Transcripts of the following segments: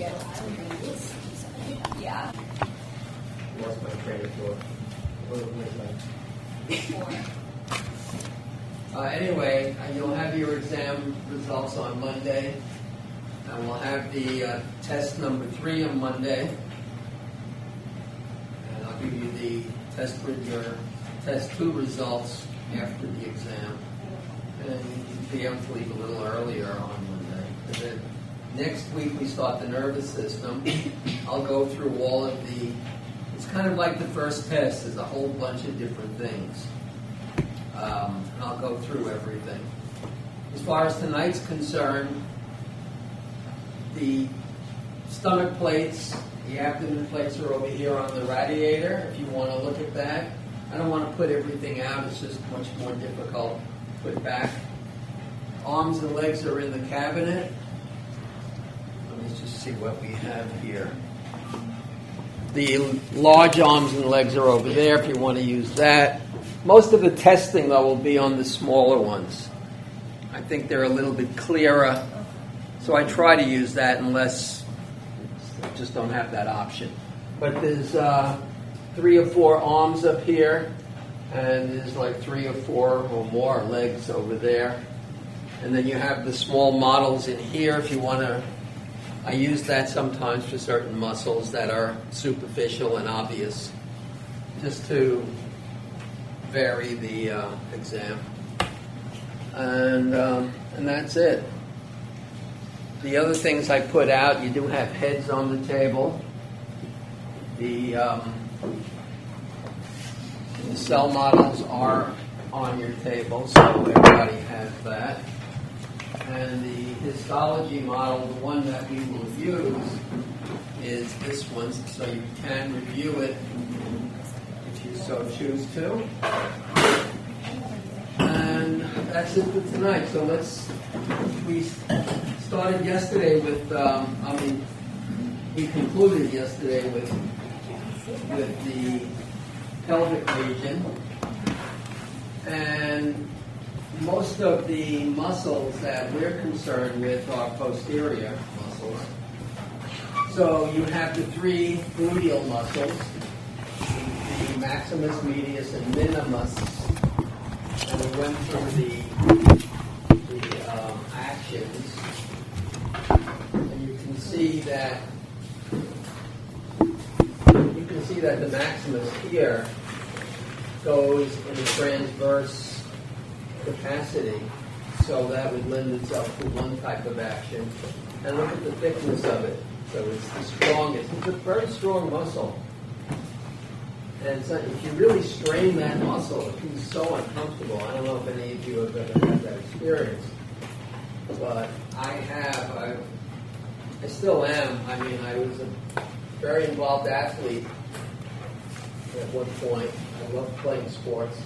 Yeah. Lost my train of thought. Anyway, you'll have your exam results on Monday. And we'll have the test number 3 on Monday. And I'll give you the test with your test 2 results after the exam. And you be able to leave a little earlier on Monday. And then next week we start the nervous system. I'll go through all of the, it's kind of like the first test. There's a whole bunch of different things. And I'll go through everything. As far as tonight's concerned, the stomach plates, the abdomen plates are over here on the radiator, if you want to look at that. I don't want to put everything out, it's just much more difficult to put back. Arms and legs are in the cabinet. Let me just see what we have here. The large arms and legs are over there if you want to use that. Most of the testing, though, will be on the smaller ones. I think they're a little bit clearer, so I try to use that unless I just don't have that option. But there's 3 or 4 arms up here, and there's like 3 or 4 or more legs over there. And then you have the small models in here if you want to. I use that sometimes for certain muscles that are superficial and obvious, just to vary the exam. And that's it. The other things I put out, you do have heads on the table. The cell models are on your table, so everybody has that. And the histology model, the one that we will use, is this one, so you can review it if you so choose to. And that's it for tonight. So we started yesterday with, we concluded yesterday with the pelvic region. And most of the muscles that we're concerned with are posterior muscles. So you have the 3 gluteal muscles, the maximus, medius, and minimus. And we went through the actions. And you can see that the maximus here goes in a transverse capacity, so that would lend itself to one type of action. And look at the thickness of it. So it's the strongest. It's a very strong muscle. And so if you really strain that muscle, it can be so uncomfortable. I don't know if any of you have ever had that experience, but I have. I still am. I mean, I was a very involved athlete at one point. I loved playing sports.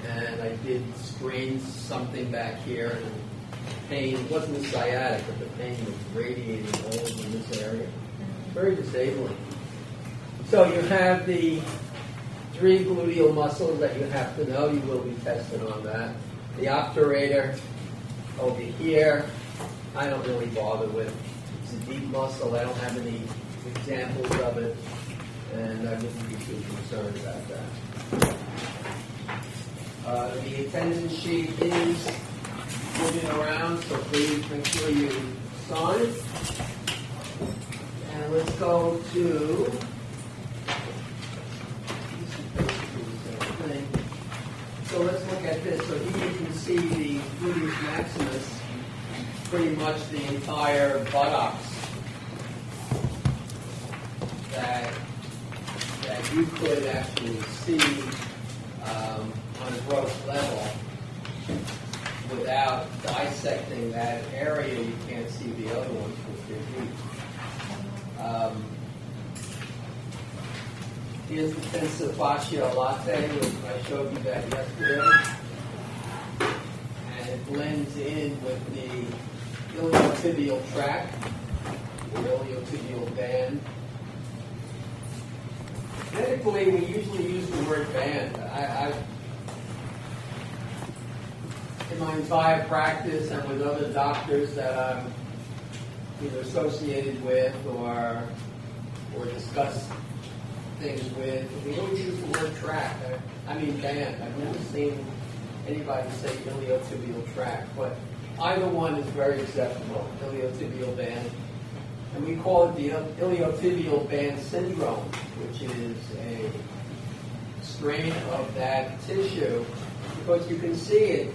And I did strain something back here, and pain, it wasn't sciatic, but the pain was radiating all over this area. Very disabling. So you have the 3 gluteal muscles that you have to know. You will be tested on that. The obturator over here, I don't really bother with. It's a deep muscle. I don't have any examples of it, and I wouldn't be too concerned about that. The attendance sheet is moving around, so please make sure you sign it. And let's go to so let's look at this. So here you can see the gluteus maximus, pretty much the entire buttocks that you could actually see on a gross level. Without dissecting that area, you can't see the other ones with your deep. Here's the tensor fascia latte, which I showed you that yesterday. And it blends in with the iliotibial tract, the iliotibial band. Medically, we usually use the word band. In my entire practice and with other doctors that I'm either associated with or discuss things with. We always use the word tract. Band. I've never seen anybody say iliotibial tract, but either one is very acceptable, iliotibial band. And we call it the iliotibial band syndrome, which is a strain of that tissue, because you can see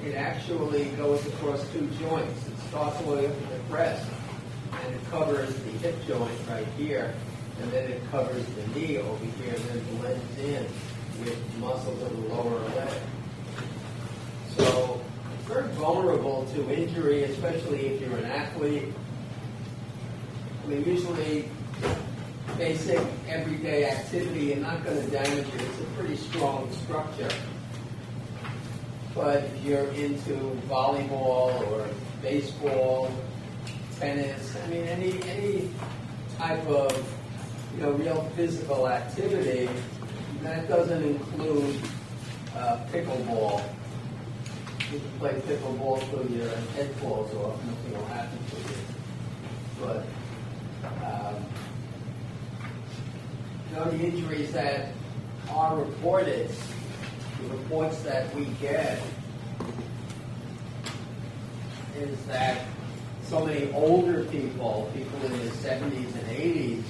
it actually goes across two joints. It starts all the way up at the breast, and it covers the hip joint right here, and then it covers the knee over here, and then blends in with muscles of the lower leg. So it's very vulnerable to injury, especially if you're an athlete. Usually basic everyday activity, you're not going to damage it. It's a pretty strong structure. But if you're into volleyball or baseball, tennis, any type of real physical activity, that doesn't include pickleball. You can play pickleball till your head falls off, nothing will happen to you. But the injuries that are reported, the reports that we get, is that so many older people in the 70s and 80s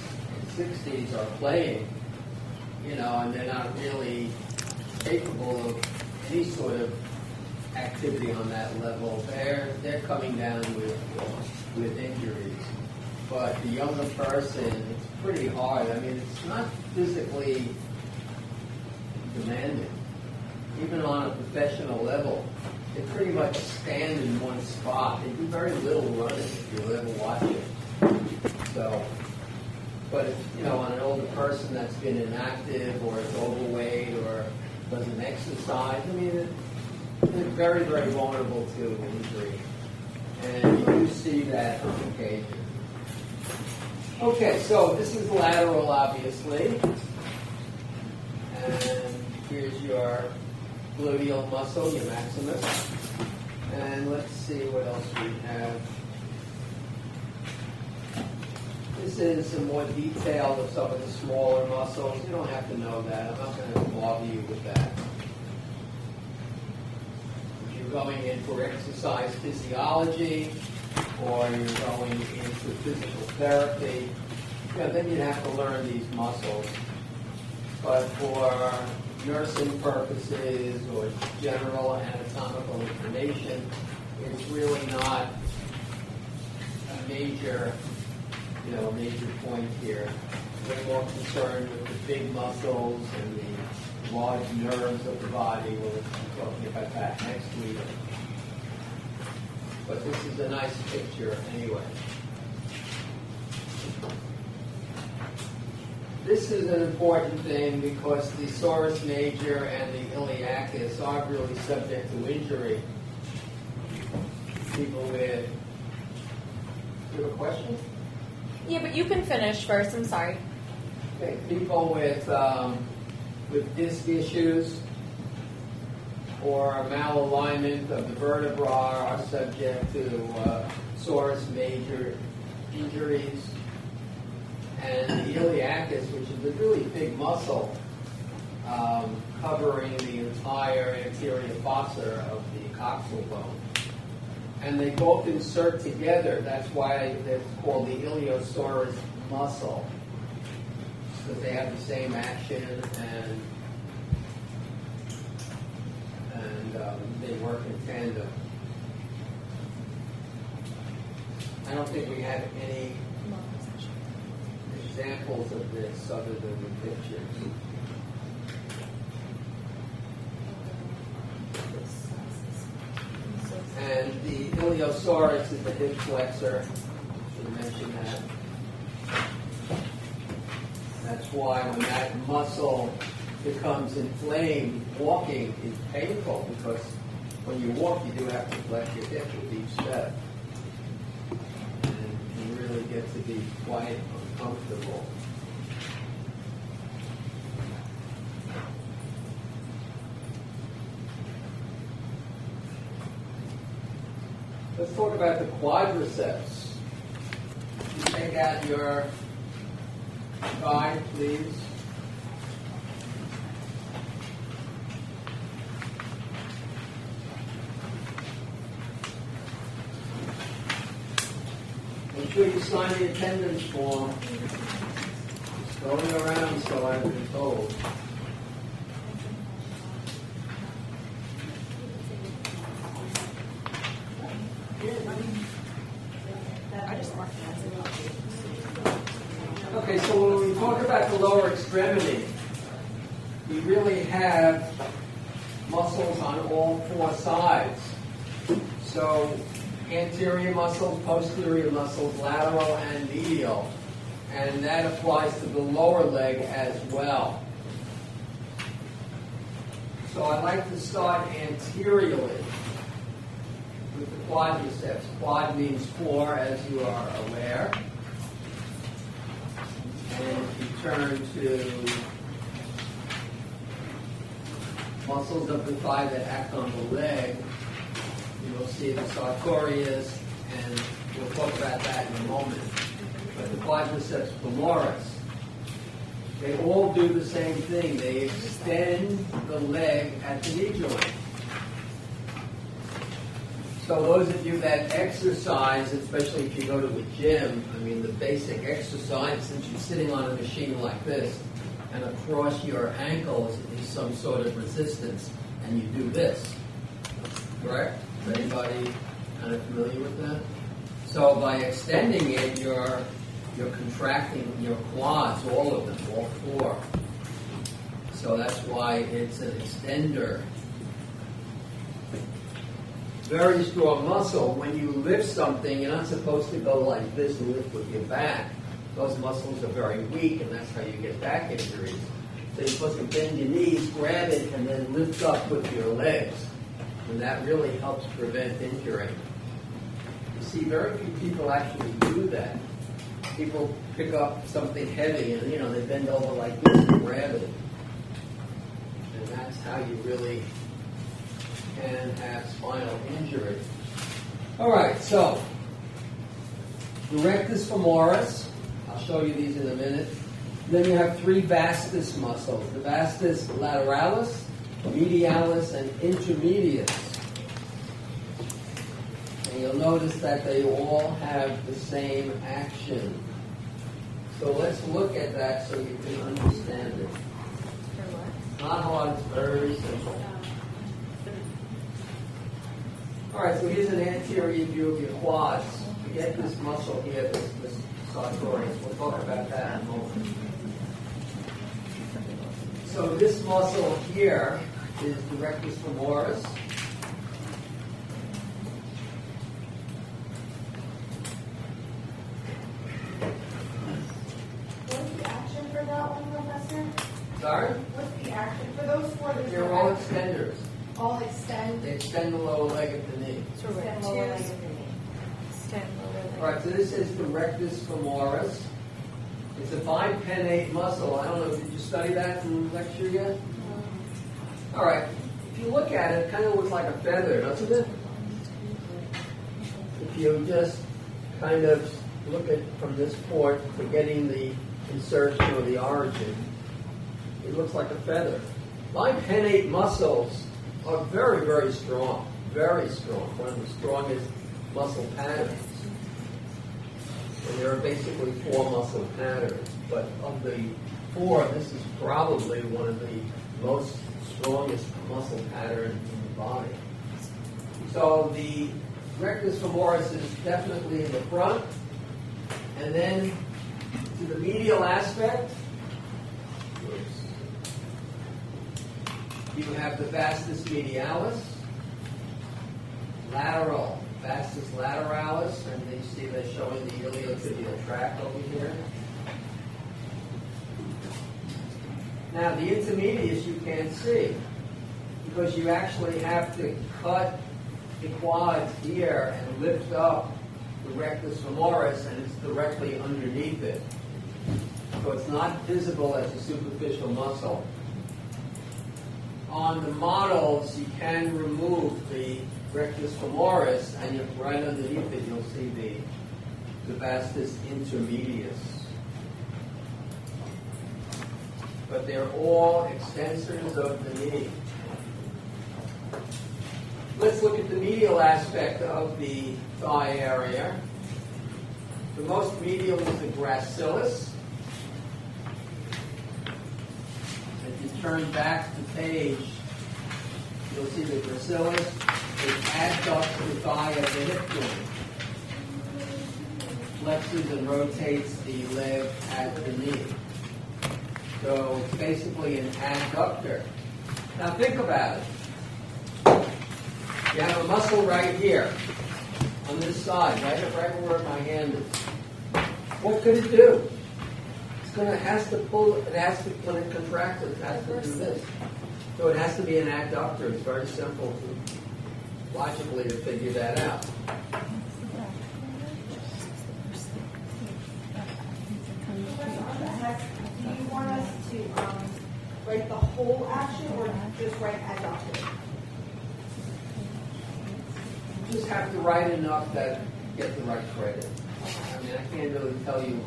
and 60s are playing, and they're not really capable of any sort of activity on that level. They're coming down with injuries. But the younger person, it's pretty hard. It's not physically demanding. Even on a professional level, they pretty much stand in one spot. They do very little running if you ever watch it. So, but if, on an older person that's been inactive or is overweight or doesn't exercise, they're very, very vulnerable to injury. And you do see that on occasion. Okay, so this is lateral, obviously. And here's your gluteal muscle, your maximus. And let's see what else we have. This is some more detail of some of the smaller muscles. You don't have to know that. I'm not going to bother you with that. If you're going in for exercise physiology, or you're going into physical therapy, then you'd have to learn these muscles. But for nursing purposes or general anatomical information, it's really not a major point here. We're more concerned with the big muscles and the large nerves of the body. We'll be talking about that next week. But this is a nice picture anyway. This is an important thing because the psoas major and the iliacus are really subject to injury. People with... Do you have a question? Yeah, but you can finish first. I'm sorry. Okay, people with disc issues or malalignment of the vertebra are subject to psoas major injuries. And the iliacus, which is a really big muscle covering the entire anterior fossa of the coxal bone. And they both insert together. That's why it's called the iliopsoas muscle, because they have the same action and they work in tandem. I don't think we have any examples of this other than the pictures. And the iliopsoas is the hip flexor. Should mention that. That's why when that muscle becomes inflamed, walking is painful, because when you walk, you do have to flex your hip with each step. And you really get to be quite uncomfortable. Let's talk about the quadriceps. take out your guide, please. Make sure you sign the attendance form. It's going around, so I've been told. Okay, so when we talk about the lower extremity, we really have muscles on all four sides. So anterior muscles, posterior muscles, lateral and medial. And that applies to the lower leg as well. So I'd like to start anteriorly with the quadriceps. Quad means four, as you are aware. And if you turn to muscles of the thigh that act on the leg, you will see the sartorius, and we'll talk about that in a moment. But the quadriceps femoris, they all do the same thing. They extend the leg at the knee joint. So those of you that exercise, especially if you go to the gym, I mean the basic exercise, since you're sitting on a machine like this, and across your ankles is some sort of resistance, and you do this, correct? Is anybody kind of familiar with that? So by extending it, you're contracting your quads, all of them, all four. So that's why it's an extender. Very strong muscle. When you lift something, you're not supposed to go like this and lift with your back. Those muscles are very weak, and that's how you get back injuries. So you're supposed to bend your knees, grab it, and then lift up with your legs. And that really helps prevent injury. You see, very few people actually do that. People pick up something heavy and, they bend over like this and grab it. And that's how you really can have spinal injury. All right, so the rectus femoris, I'll show you these in a minute. Then you have three vastus muscles, the vastus lateralis, medialis, and intermedius. And you'll notice that they all have the same action. So let's look at that so you can understand it. Not hard, it's very simple. All right, so here's an anterior view of your quads. You get this muscle here, this sartorius. We'll talk about that in a moment. So this muscle here is the rectus femoris. What's the action for that one, Professor? Sorry? What's the action for those four? They're all extenders. All extend. They extend the lower leg at the knee. So Extend lower leg of the knee. Extend lower leg. All right, so this is the rectus femoris. It's a bipennate muscle. I don't know, did you study that in lecture yet? All right, if you look at it, it kind of looks like a feather, doesn't it? If you just kind of look at from this port, forgetting the insertion or the origin, it looks like a feather. Bipennate muscles are very, very strong. Very strong. One of the strongest muscle patterns. And there are basically four muscle patterns. But of the four, this is probably one of the most strongest muscle patterns in the body. So the rectus femoris is definitely in the front. And then to the medial aspect, you have the vastus medialis, lateral, vastus lateralis, and you see they're showing the iliotibial tract over here. Now the intermedius you can't see because you actually have to cut the quads here and lift up the rectus femoris, and it's directly underneath it. So it's not visible as a superficial muscle. On the models, you can remove the rectus femoris, and right underneath it, you'll see the vastus intermedius. But they're all extensors of the knee. Let's look at the medial aspect of the thigh area. The most medial is the gracilis. If you turn back the page, you'll see the gracilis. It adducts the thigh at the hip joint, flexes and rotates the leg at the knee. So it's basically an adductor. Now think about it. You have a muscle right here, on this side, right where my hand is. What could it do? It has to pull, when it contracts, it has to do this. So it has to be an adductor. It's very simple logically to figure that out. Do you want us to write the whole action or just write adductor? You just have to write enough that you get the right credit. I mean, I can't really tell you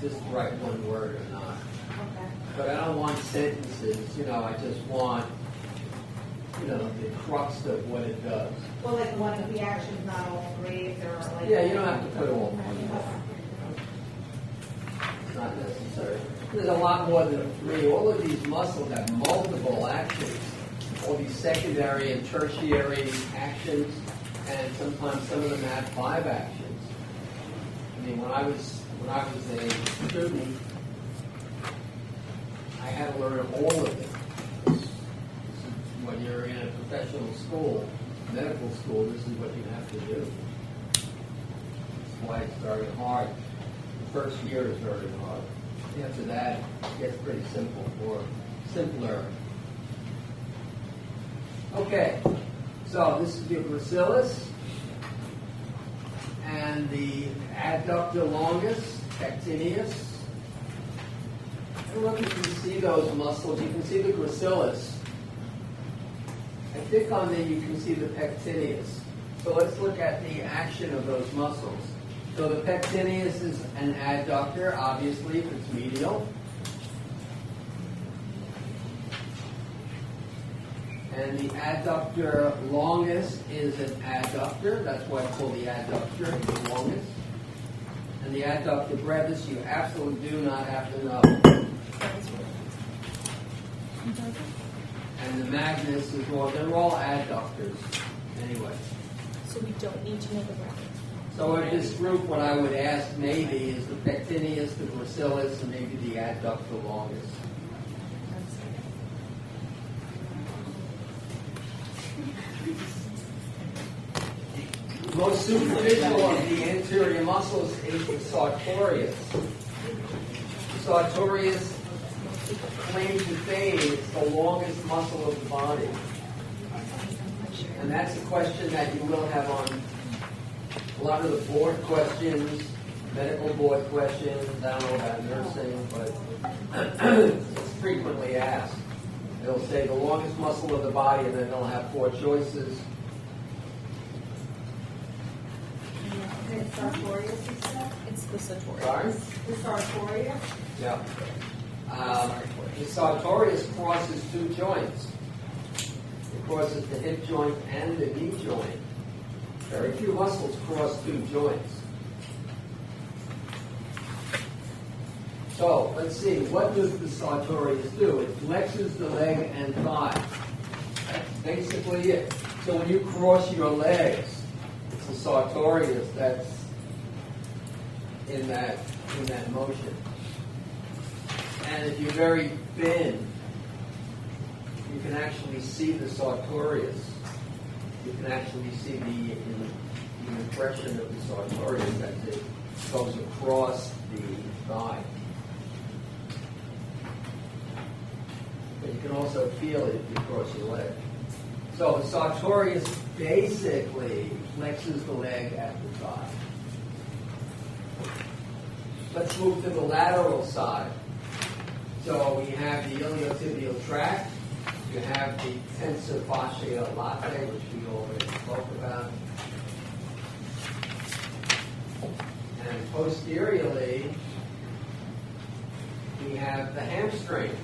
just to write one word or not. Okay. But I don't want sentences, I just want, the crux of what it does. Well, like one of the actions, not all three, if there are like. Yeah, you don't have to put all three. It's not necessary. There's a lot more than three. All of these muscles have multiple actions. All these secondary and tertiary actions, and sometimes some of them have 5 actions. I mean, when I was a student, I had to learn all of it. When you're in a professional school, medical school, this is what you have to do. That's why it's very hard. The first year is very hard. After that, it gets pretty simple or simpler. Okay, so this is the gracilis and the adductor longus, pectineus. I don't know if you can see those muscles. You can see the gracilis. I think on there you can see the pectineus. So let's look at the action of those muscles. So the pectineus is an adductor, obviously, if it's medial. And the adductor longus is an adductor. That's why it's called the adductor longus. And the adductor brevis, you absolutely do not have to know. And the magnus is all, they're all adductors anyway. So we don't need to know the reference. So in this group, what I would ask maybe is the pectineus, the gracilis, and maybe the adductor longus. Most superficial of the anterior muscles is the sartorius. The sartorius claims to fame it's the longest muscle of the body. And that's a question that you will have on a lot of the board questions, medical board questions. I don't know about nursing, but it's frequently asked. They'll say the longest muscle of the body, and then they'll have 4 choices. The sartorius, you said? It's the sartorius. Sorry? The sartorius? Yeah. The sartorius crosses 2 joints. It crosses the hip joint and the knee joint. Very few muscles cross 2 joints. So, let's see. What does the sartorius do? It flexes the leg and thigh. That's basically it. So when you cross your legs, it's the sartorius that's in that motion. And if you're very thin, you can actually see the sartorius. You can actually see the impression of the sartorius as it goes across the thigh. But you can also feel it if you cross your leg. So the sartorius basically flexes the leg at the thigh. Let's move to the lateral side. So we have the iliotibial tract. You have the tensor fascia latae, which we already spoke about. And posteriorly, we have the hamstrings.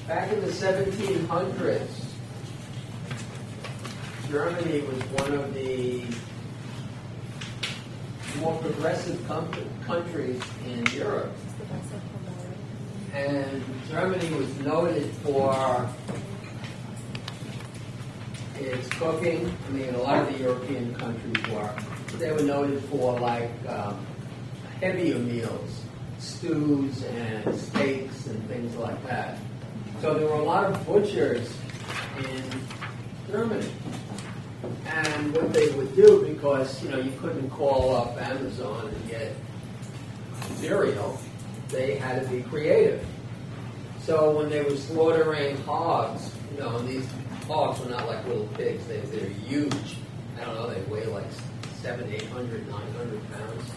Back in the 1700s, Germany was one of the more progressive countries in Europe. It's the bicep femoris. And Germany was noted for its cooking. I mean, a lot of the European countries were. They were noted for like heavier meals, stews and steaks and things like that. So there were a lot of butchers in Germany. And what they would do, because you couldn't call up Amazon and get cereal, they had to be creative. So when they were slaughtering hogs, and these hogs were not like little pigs, they're huge. I don't know, they weigh like 700, 800, 900 pounds.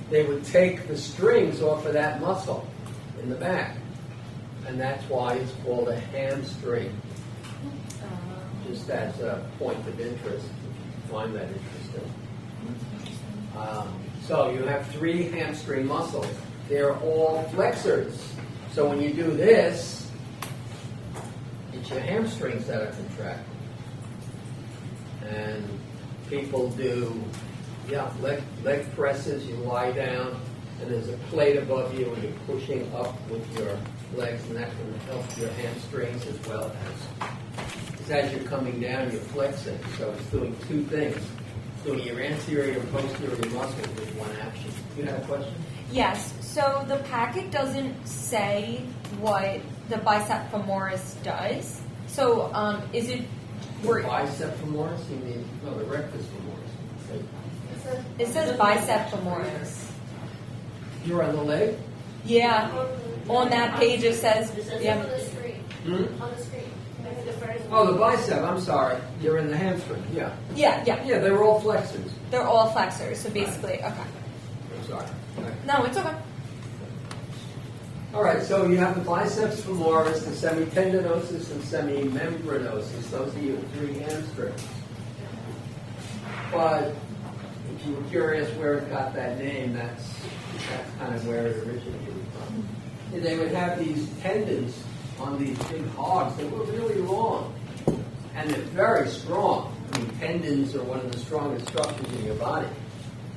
They would take the strings off of that muscle in the back. And that's why it's called a hamstring. Just as a point of interest, if you find that interesting. So you have 3 hamstring muscles. They're all flexors. So when you do this, it's your hamstrings that are contracted. And people do, leg presses. You lie down, and there's a plate above you, and you're pushing up with your legs, and that can help your hamstrings as well as you're coming down, you're flexing. So it's doing 2 things. It's doing your anterior and posterior muscles with one action. You have a question? Yes. So the packet doesn't say what the bicep femoris does. So is it? The bicep femoris? You mean the rectus femoris? It says bicep femoris. You're on the leg? Yeah. On that page it says. It says Yeah. on the screen. On the screen. That's the first Oh, one. the bicep. I'm sorry. You're in the hamstring. Yeah. Yeah. Yeah, they were all flexors. They're all flexors. So basically, okay. I'm sorry. No, it's okay. All right, so you have the biceps femoris, the semitendinosus, and semimembranosus. Those are your 3 hamstrings. But if you were curious where it got that name, that's kind of where it originated from. And they would have these tendons on these big hogs. They were really long, and they're very strong. I mean, tendons are one of the strongest structures in your body.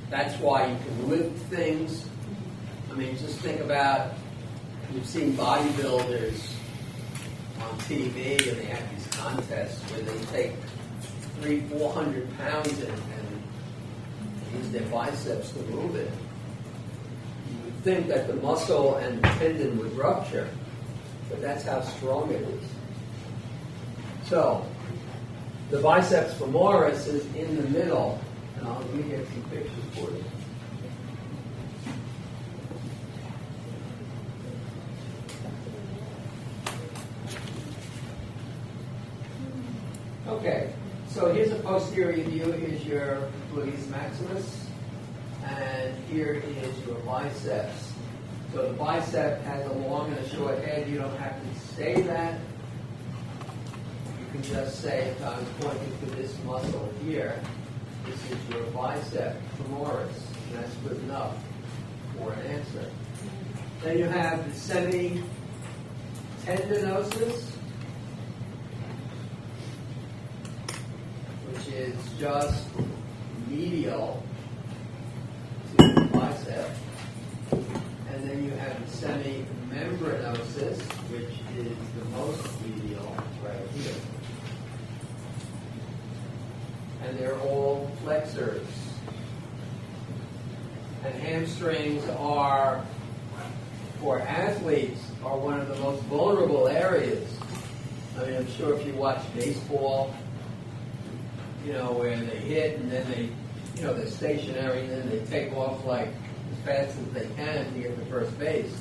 That's why you can lift things. I mean, just think about, you've seen bodybuilders on TV, and they have these contests where they take 300-400 pounds and use their biceps to move it. You would think that the muscle and the tendon would rupture, but that's how strong it is. So, the biceps femoris is in the middle, and let me get some pictures for you. Okay, so here's a posterior view. Here's your gluteus maximus, and here is your biceps. So the bicep has a long and a short head. You don't have to say that. You can just say, if I was pointing to this muscle here, this is your bicep femoris, and that's good enough for an answer. Then you have the semitendinosus, which is just medial to the bicep. And then you have the semimembranosus, which is the most medial right here. And they're all flexors. And hamstrings are, for athletes, are one of the most vulnerable areas. I mean, I'm sure if you watch baseball, where they hit and then they, they're stationary and then they take off like as fast as they can to get to first base.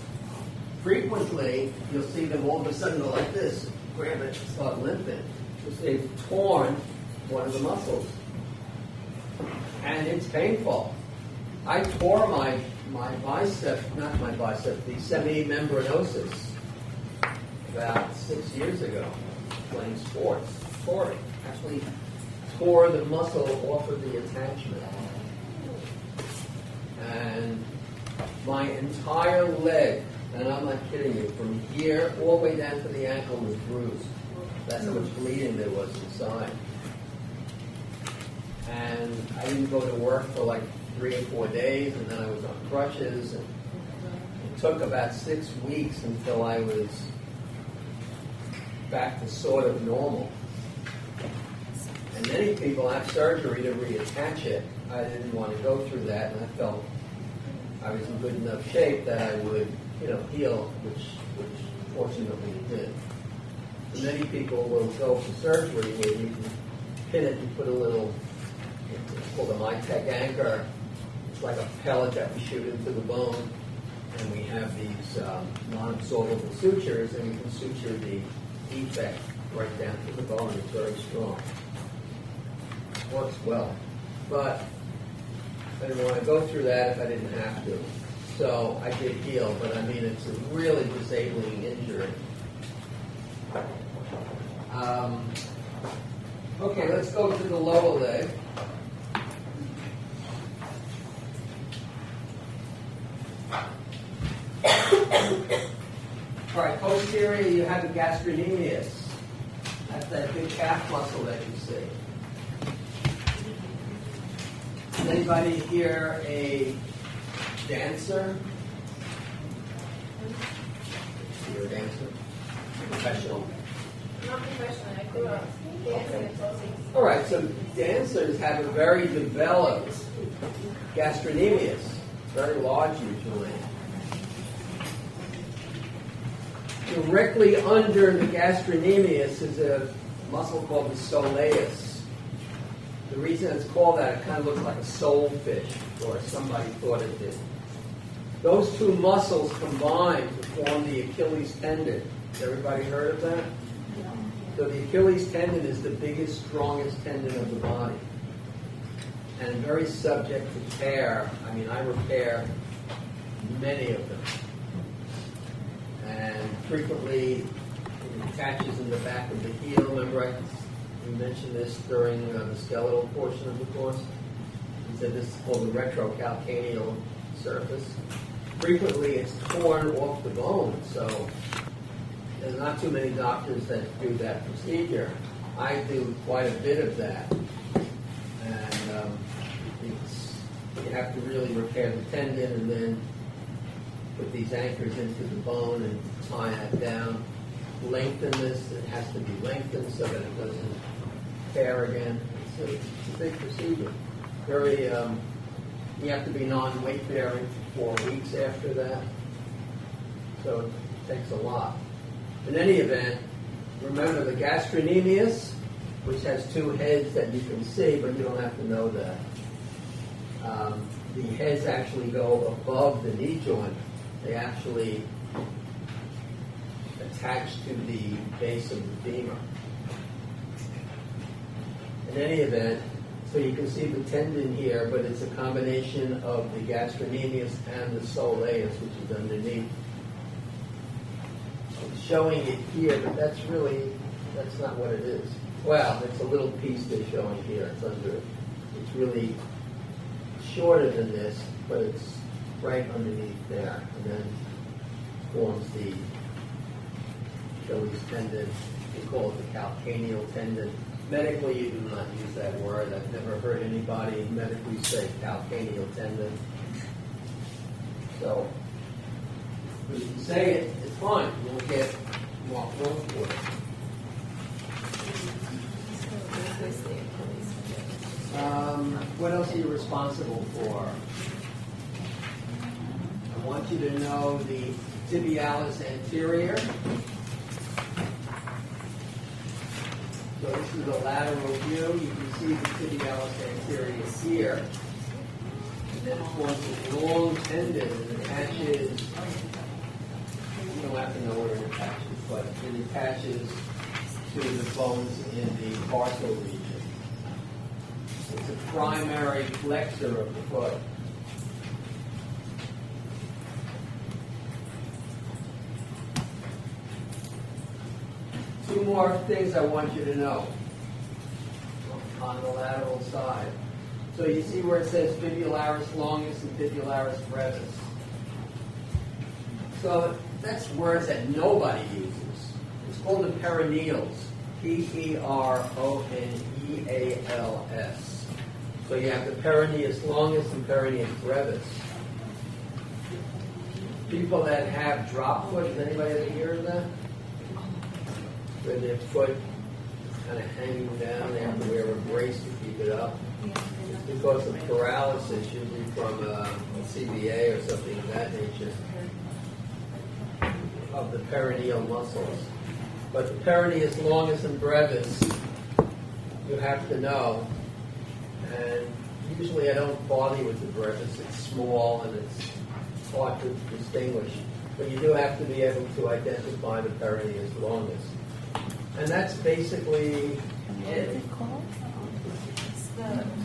Frequently, you'll see them all of a sudden go like this, grab it, and start limping, because they've torn one of the muscles. And it's painful. I tore my bicep, not my bicep, the semimembranosus about 6 years ago, playing sports. Tore it. Actually tore the muscle off of the attachment. And my entire leg, and I'm not kidding you, from here all the way down to the ankle was bruised. That's how much bleeding there was inside. And I didn't go to work for like 3 or 4 days, and then I was on crutches. And it took about 6 weeks until I was back to sort of normal. And many people have surgery to reattach it. I didn't want to go through that, and I felt I was in good enough shape that I would, heal, which fortunately it did. And many people will go for surgery where you can pin it and put a little, it's called a MyTech anchor. It's like a pellet that we shoot into the bone, and we have these non-absorbable sutures, and we can suture the defect right down to the bone. It's very strong. Works well. But I didn't want to go through that if I didn't have to. So I did heal, but I mean, it's a really disabling injury. Okay, let's go to the lower leg. All right, posterior, you have the gastrocnemius. That's that big calf muscle that you see. Is anybody here a dancer? You're a dancer? Professional? Not professional, I grew up dancing until 6. All right, so dancers have a very developed gastrocnemius, very large usually. Directly under the gastrocnemius is a muscle called the soleus. The reason it's called that, it kind of looks like a soulfish, or somebody thought it did. Those two muscles combine to form the Achilles tendon. Has everybody heard of that? So the Achilles tendon is the biggest, strongest tendon of the body. And very subject to tear. I mean, I repair many of them. And frequently it attaches in the back of the heel. Remember, we mentioned this during the skeletal portion of the course. We said this is called the retrocalcaneal surface. Frequently it's torn off the bone, so there's not too many doctors that do that procedure. I do quite a bit of that. And you have to really repair the tendon and then put these anchors into the bone and tie that down. Lengthen this, it has to be lengthened so that it doesn't tear again. It's a big procedure. Very, you have to be non-weight bearing for 4 weeks after that. So it takes a lot. In any event, remember the gastrocnemius, which has 2 heads that you can see, but you don't have to know that. The heads actually go above the knee joint. They actually attach to the base of the femur. In any event, so you can see the tendon here, but it's a combination of the gastrocnemius and the soleus, which is underneath. I'm showing it here, but that's not what it is. Well, it's a little piece they're showing here. It's under it. It's really shorter than this, but it's right underneath there, and then forms the Achilles tendon. We call it the calcaneal tendon. Medically, you do not use that word. I've never heard anybody medically say calcaneal tendon. So, if you can say it, it's fine. You won't get walked wrong for it. What else are you responsible for? I want you to know the tibialis anterior. So this is the lateral view. You can see the tibialis anterior here. And then it forms a long tendon and attaches, you don't have to know where it attaches, but it attaches to the bones in the tarsal region. It's a primary flexor of the foot. Two more things I want you to know. on the lateral side. So you see where it says fibularis longus and fibularis brevis. So that's words that nobody uses. It's called the perineals. Peroneals. So you have the peroneus longus and peroneus brevis. People that have drop foot, has anybody ever heard of that? Where their foot is kind of hanging down, they have to wear a brace to keep it up. It's because of paralysis, usually from a CBA or something of that nature, of the perineal muscles. But the peroneus longus and brevis, you have to know. And usually I don't bother you with the brevis. It's small and it's hard to distinguish. But you do have to be able to identify the peroneus longus. And that's basically it.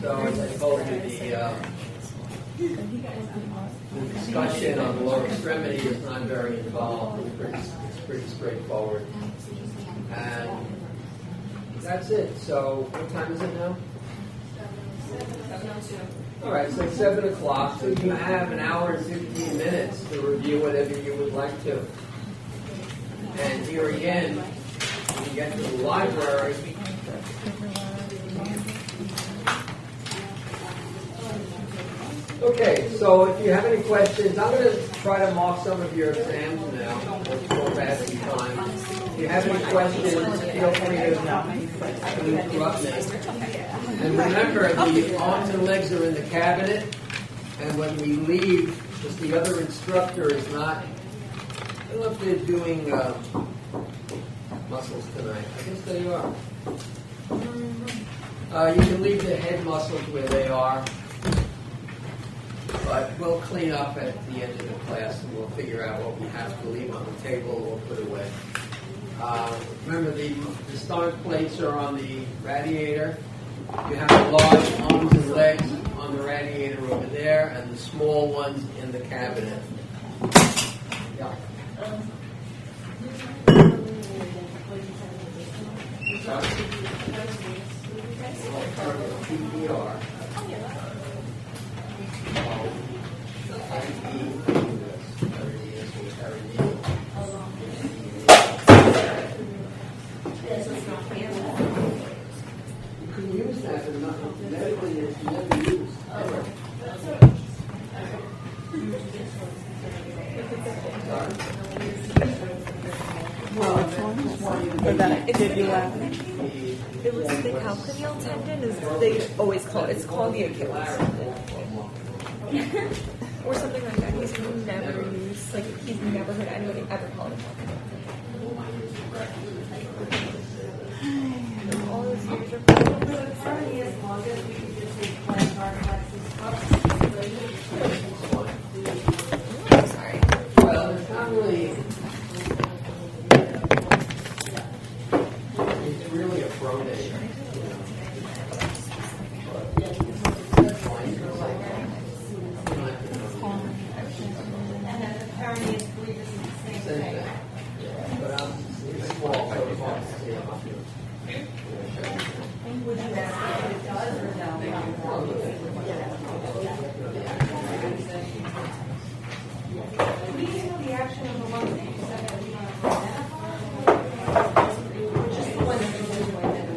So as I told you, the discussion on the lower extremity is not very involved. It's pretty straightforward. And that's it. So what time is it now? 7:02. All right, so it's 7 o'clock. So you have an hour and 15 minutes to review whatever you would like to. And here again, when you get to the library, okay, so if you have any questions, I'm going to try to mark some of your exams now. Let's go past some time. If you have any questions, feel free to interrupt me. And remember, the arms and legs are in the cabinet, and when we leave, because the other instructor is not, I don't know if they're doing muscles tonight. I guess they are. You can leave the head muscles where they are. But we'll clean up at the end of the class and we'll figure out what we have to leave on the table or put away. Remember, the stomach plates are on the radiator. You have the large arms and legs on the radiator over there and the small ones in the cabinet. Yeah. PPR. You can use that, but not medically it's never used ever. It looks like the calcaneal tendon is, they always call it, it's called the Achilles tendon. Or something like that. He's never used, like, he's never heard anybody ever call it a calcaneal tendon. All those years are Peroneus longus, we could just say plantar plexus up. sorry. Well, it's not really. It's really a pronate. And then the peroneus brevis is the same Same thing. thing. But it's small, so it's hard to see up here. Would you ask if it does or no? We need to know the action of the one that you said that we want to identify. Just the one that you want to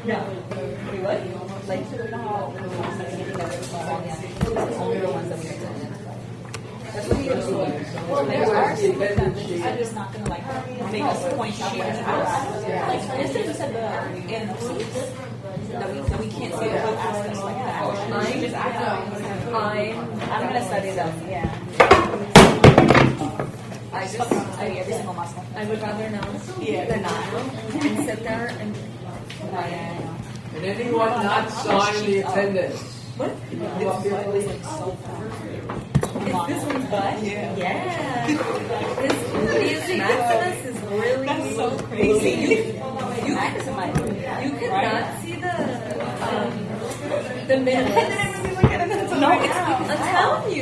No. We would? Like, only the ones that we identify. That's what we usually do. Well, there are some I'm just not gonna like make us point out what it's like. Yesterday you said the includes that we can't see the whole aspects like that. I'm gonna study them. Yeah. I just study every single muscle. I would rather know than not know and sit there and. And anyone not sign the attendance? What? Can you come up here, please? Is this one's butt? Yeah. This Gluteus maximus is really That's so crazy. You could not see the minimus. No, I'm telling you.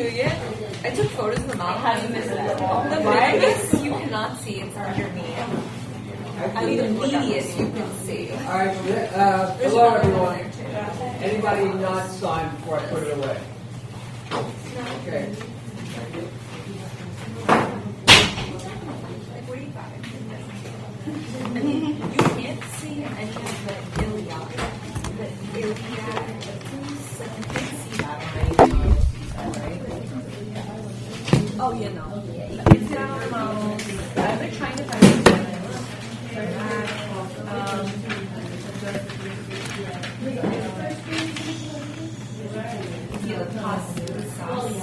I took photos of the model. How do you miss that? The biggest you cannot see, it's underneath. I mean, the medius you can see. All right, hello everyone. Anybody not signed before I put it away? Okay. Like, what do you got? I mean, you can't see any of the iliac. The iliac, you can see that, right? Oh, yeah, no. It's down low. I've been trying to find it. Yeah, the pasta sauce.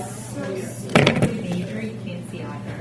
Major, you can't see either.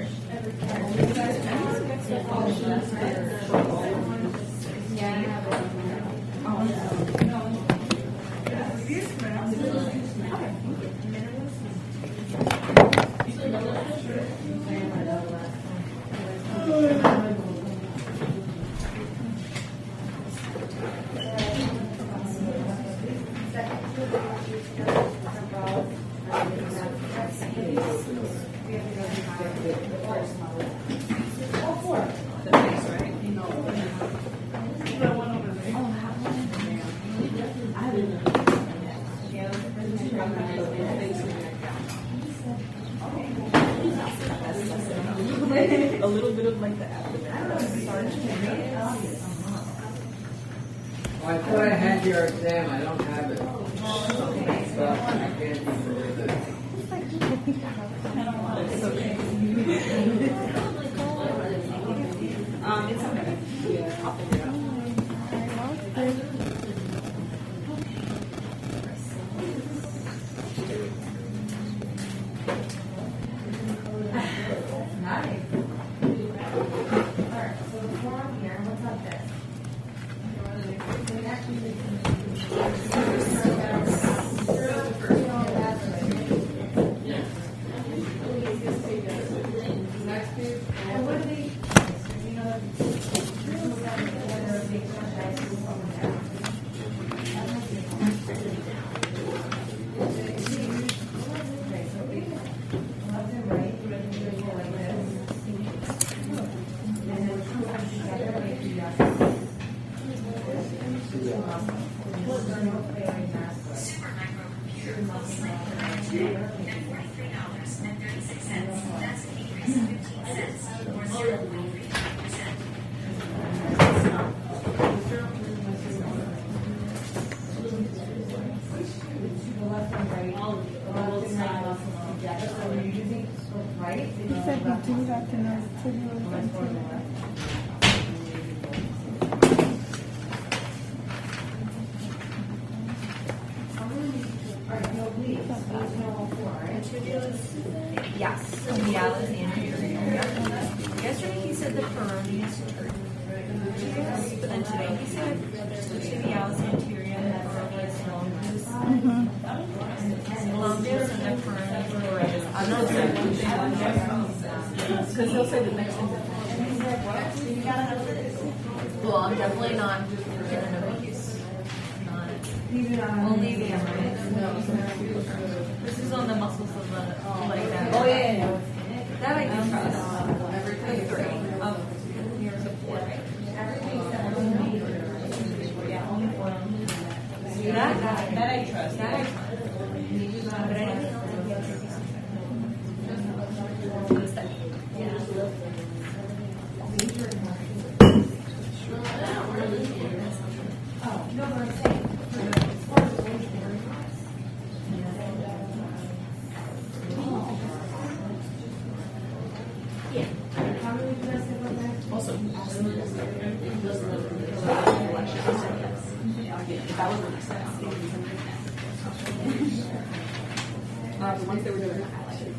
A little bit of like the abdomen. Well, I thought I had your exam. I don't have it. So I can't even read it. It's okay. It's okay. I'll figure it out. Yes, tibialis anterior. Yesterday he said the peroneus tragus, but then today he said the tibialis anterior and the peroneus longus and the peroneus brevis. I'm not sure. Because he'll say the next one. Well, I'm definitely not getting a piece. Only the this is on the muscles of the leg. Oh, yeah. That I can trust. The 3 of years of 4. Yeah, only 4. That That I trust. That I trust. But anything else I can't That was the next step. Once they were doing the highlighted.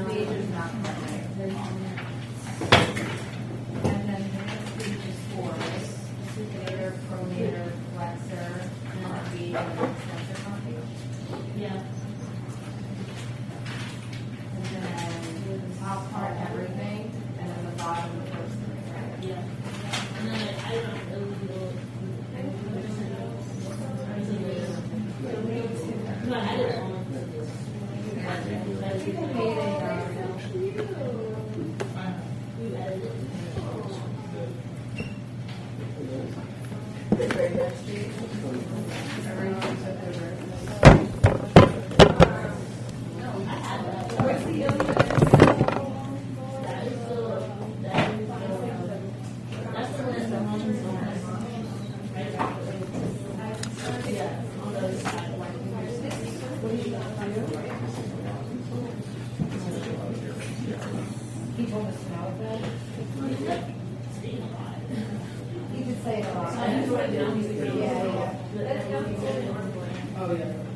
Major is not. pronator, flexor, and then a B and an extensor copy. Yeah. And then the top part, everything, and then the bottom, the first three, right? Yeah. And then I don't really know. No, I didn't know. He told us to know that. He did say it a lot. Yeah. Oh, yeah.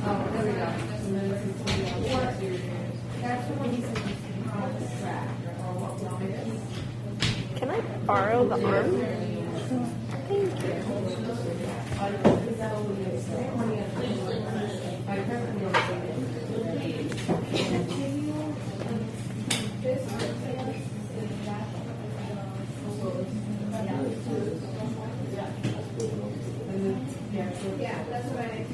Oh, there we go. That's the one he said on the track, or what we want to. Can I borrow the arm? Yeah, that's what I think.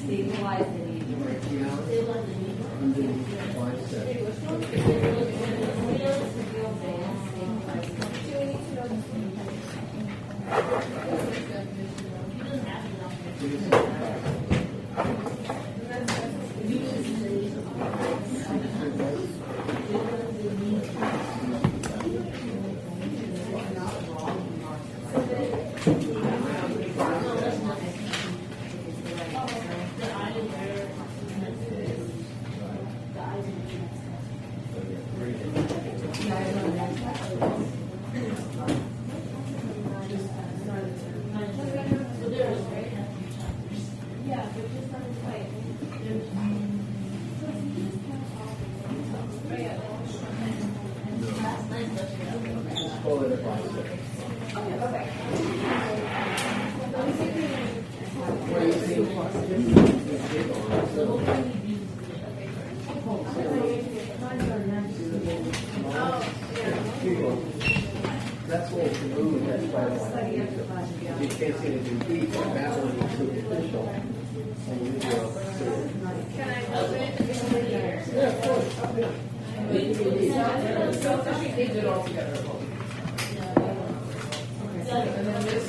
Stabilize the knee. Pull it apart. What do you think? That's all it's moving, that's why I want to use it. You can't see anything deep, but that one is superficial. And you go, Can I move it? yeah, of course. Keep it all together. And then this.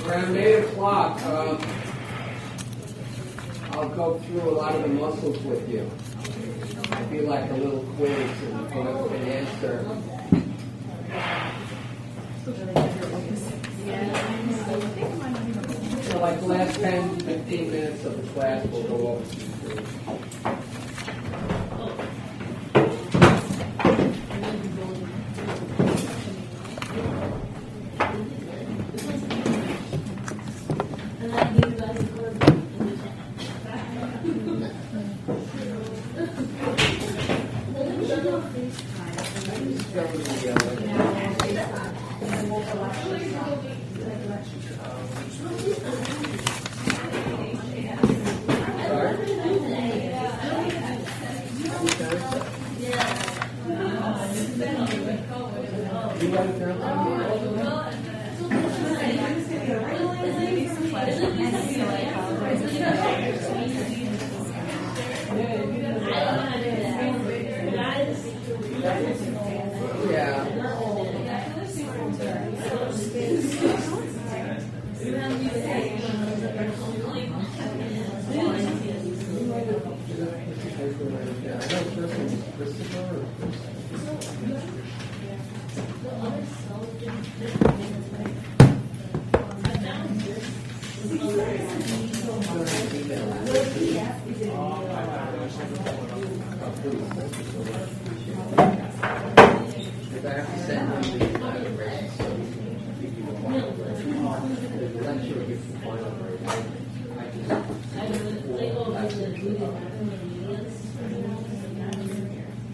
Around 8 o'clock, I'll go through a lot of the muscles with you. It'll be like a little quiz and you can answer. So like the last 10, 15 minutes of the class, we'll go over these things. You write it down? Yeah. Yeah, I know first name is Christopher or if I have to send him the final grade, so he can give you the final grade. Because I'm sure he'll give the final grade.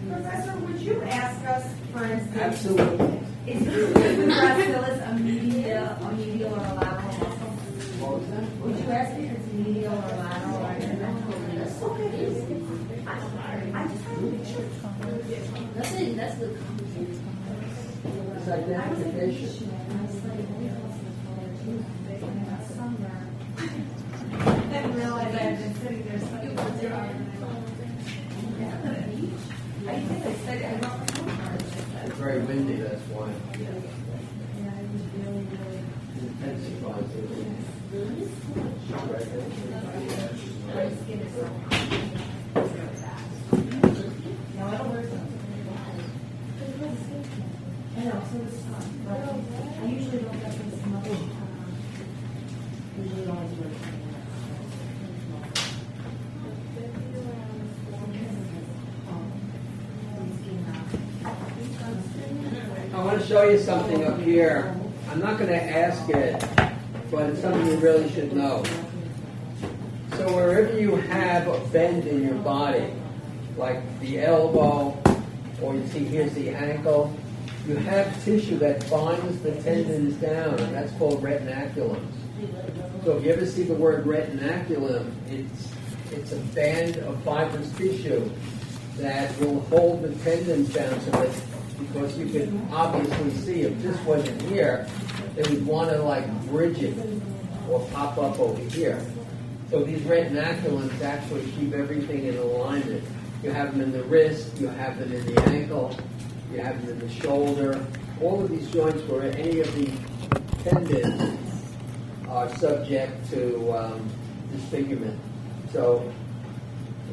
Professor, would you ask us, for instance, Absolutely. is gracilis a medial or a lateral muscle? What was that? Would you ask if it's medial or lateral? Okay. I just have to make sure. That's the It's identification. I didn't realize I had been sitting there studying. I think I said it. I don't remember. It's very windy, that's why. It intensifies it. Right there. My skin is so no, I don't wear something. I know, so it's fun. I usually don't get this much. Usually always wear I want to show you something up here. I'm not going to ask it, but it's something you really should know. So wherever you have a bend in your body, like the elbow, or you see here's the ankle, you have tissue that binds the tendons down, and that's called retinaculums. So if you ever see the word retinaculum, it's a band of fibrous tissue that will hold the tendons down so that, because you can obviously see if this wasn't here, they would want to like bridge it or pop up over here. So these retinaculums actually keep everything in alignment. You have them in the wrist, you have them in the ankle, you have them in the shoulder. All of these joints where any of the tendons are subject to disfigurement. So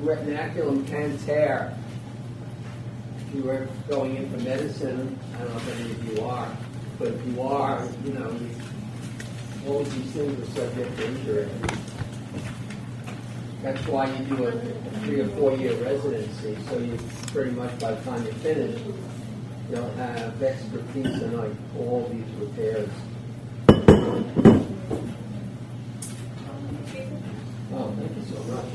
retinaculum can tear. If you were going in for medicine, I don't know if any of you are, but if you are, you know, all of these things are subject to injury. That's why you do a 3 or 4 year residency, so you pretty much by the time you finish, you'll have expertise in like all these repairs. Oh, thank you so much.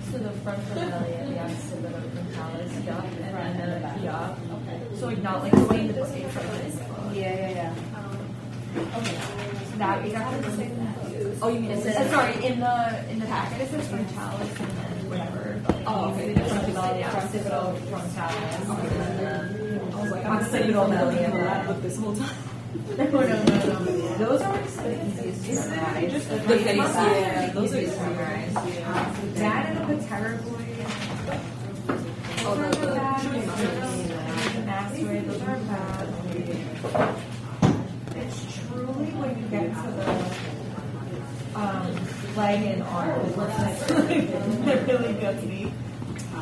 So the front familia, the occipital frontalis, yup, and then the yup. So like not like going the way from this. Yeah. That we have to say that. Oh, you mean it says sorry in the packet it says frontalis and then whatever. Oh, okay. The front familia, occipital frontalis. Okay, and then I was like occipital familia. Look this whole time. No. Those are the easiest to memorize. Just the face, yeah. Those are easy to memorize. That and the pterygoid. Those are bad. The mastoid, those are bad. It's truly when you get to the leg and arm that really gets me. I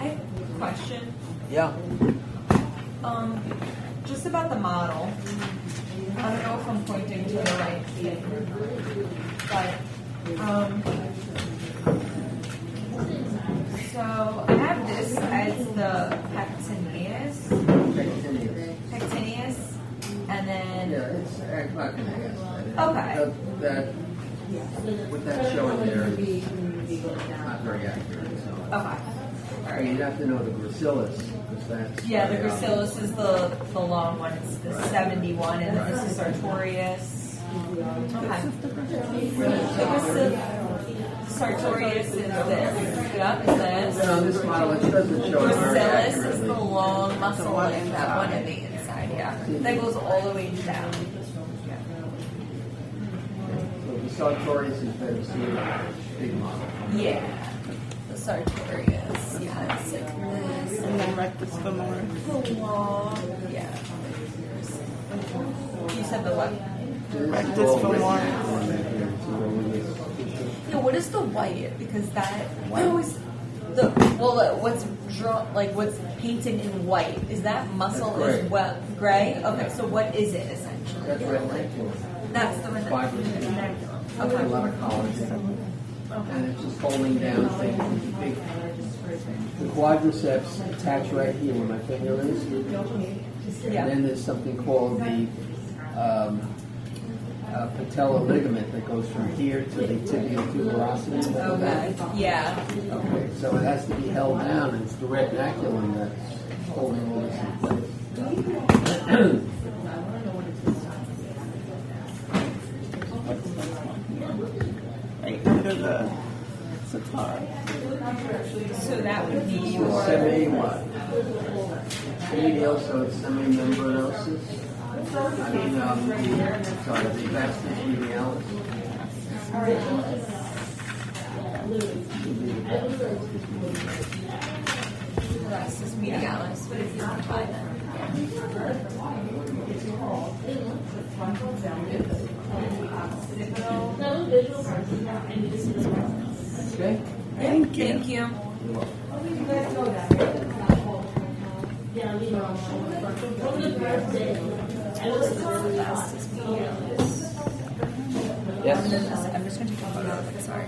have a question. Yeah. Just about the model. I don't know if I'm pointing to the right thing, but so I have this as the pectineus, and then Yeah, it's I'm not going to ask that. Okay. That what that's showing there is not very accurate. So. Okay. I mean, you'd have to know the gracilis, because that's... Yeah, the gracilis is the long one. It's the 71, and then this is sartorius. Okay. Sartorius is this. Yep, is this. And on this model, it doesn't show it very Gracilis is accurately. the long muscle, like that one in the inside, yeah. That goes all the way down. So the sartorius is better seen, big model. Yeah. The sartorius, yeah, it's like this. And then rectus femoris. The long, yeah. You said the what? Rectus femoris. Yeah, what is the white? Because that I always what's drawn like what's painted in white is that muscle That's as gray. well gray? Okay, so what is it essentially? That's retinaculum. That's the Fibers. A Okay. lot of collagen. And it's just holding down things. The quadriceps attach right here where my finger is. Yeah. And then there's something called the patellar ligament that goes from here to the tibial tuberosity. Okay. Yeah. Okay, so it has to be held down, and it's the retinaculum that's holding all this in place. Right under the sitar. So that would be your Semi what? Medial, so it's semi-membranosus. I mean, sorry, the vastus medialis. vastus medialis. What if you define that? Okay? Thank you. You're welcome. Vastus medialis. And Yes? then this, I'm just going to take a photo of it, sorry.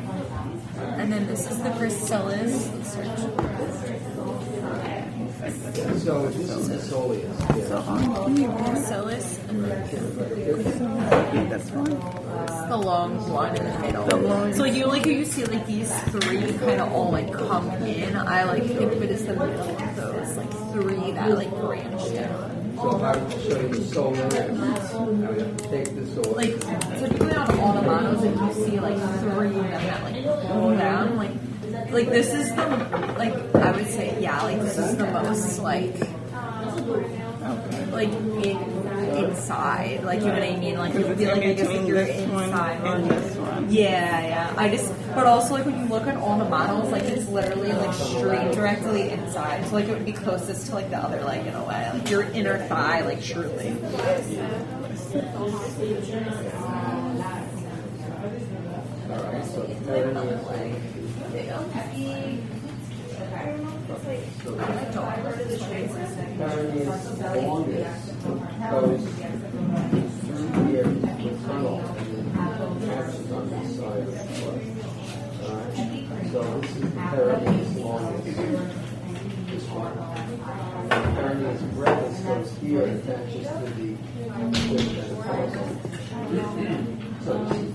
And then this is the gracilis. So this is the soleus. So on here, Gracilis, and then that's one. it's the long one in the middle. The long- So you like how you see like these three kind of all like come in. I like think of it as the middle of those like three that like branch down. So if I were to show you the solar, I would have to take the solar. Like typically on all the models, if you see like three of them that like pull down, like this is the like I would say yeah, like this is the most like inside, like you know what I mean, like it would be like I guess if you're inside and this one. yeah I just but also like when you look at all the models, like it's literally like straight directly inside, so like it would be closest to like the other leg in a way, like your inner thigh, like truly. Alright, so hernias. Hernias longest goes through here to the tunnel and then attaches on this side of the foot. Alright, so this is the hernias longest. This one. Hernias brevis goes here and attaches to the foot and the torso. So this is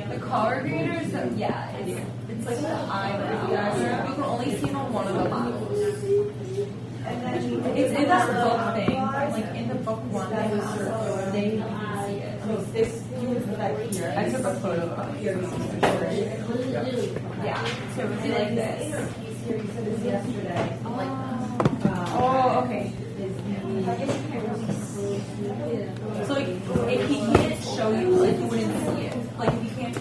The color graders, yeah, it's like the eyebrow. You can only see it on one of the models. It's in that book thing, like in the book one, they have they you can see it. I mean, this that here. I took a photo of it. Yeah, so it would be like this. I'm like, oh, okay. So like, if he can't show you, like you wouldn't see it. Like if you can't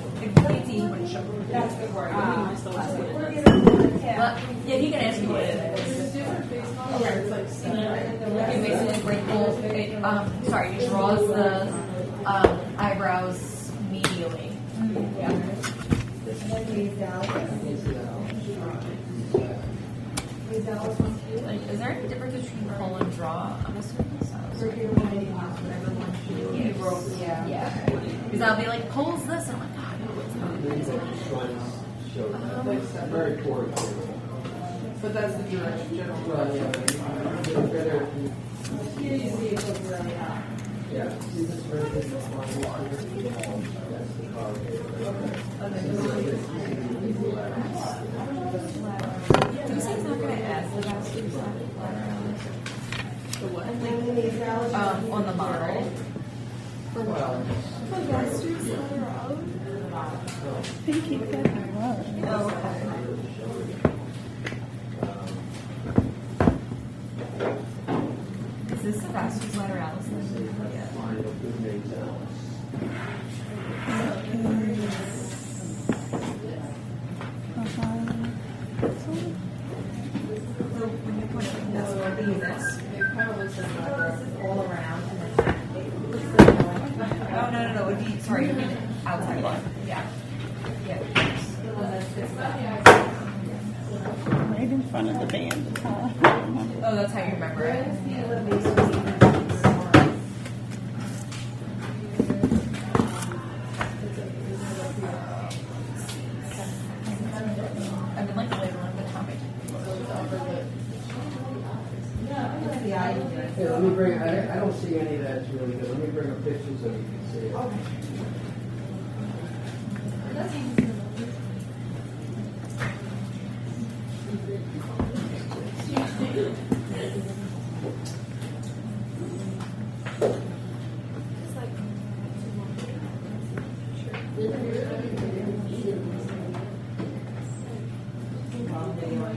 see, he wouldn't show you. That's the word. Yeah, he can ask you what it is. He basically wrinkles, sorry, he draws the eyebrows medially. Yeah. Like, is there any difference between pull and draw? I'm assuming so. Yeah. Because I'll be like, pulls this, and I'm like, God, no, it's not. Very poor. But that's the direction, general. Well, yeah. Better. Here you see it goes really high. Yeah. See this right here? That's the Who says not going to ask the guys to the what? On the model. Well, Pinky feather. Oh, okay. Is this the vastus lateralis? Yeah. So when you put it, that's what it is. It kind of looks like all around and Oh, no. It would be, sorry, you mean outside one. Yeah. Yeah. Right in front of the band. Oh, that's how you remember it. I've been like labeling the topic. Hey, let me bring, I don't see any of that's really good. Let me bring a picture so you can see it.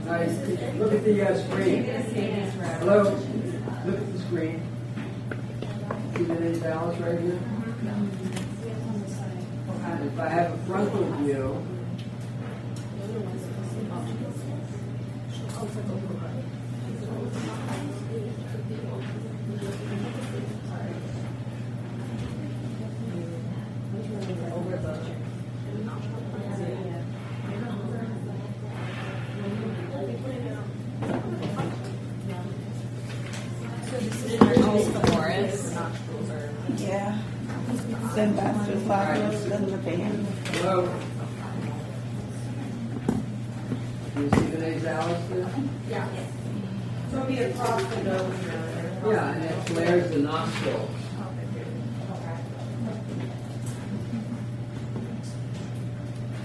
Nice. Look at the screen. Hello? Look at the screen. See the name Dallas right here? If I have a frontal view, Yeah. Then vastus lateralis, then the band. hello? Do you see the name Dallas there? Yeah. So it'll be across the nose. Yeah, and it flares the nostril.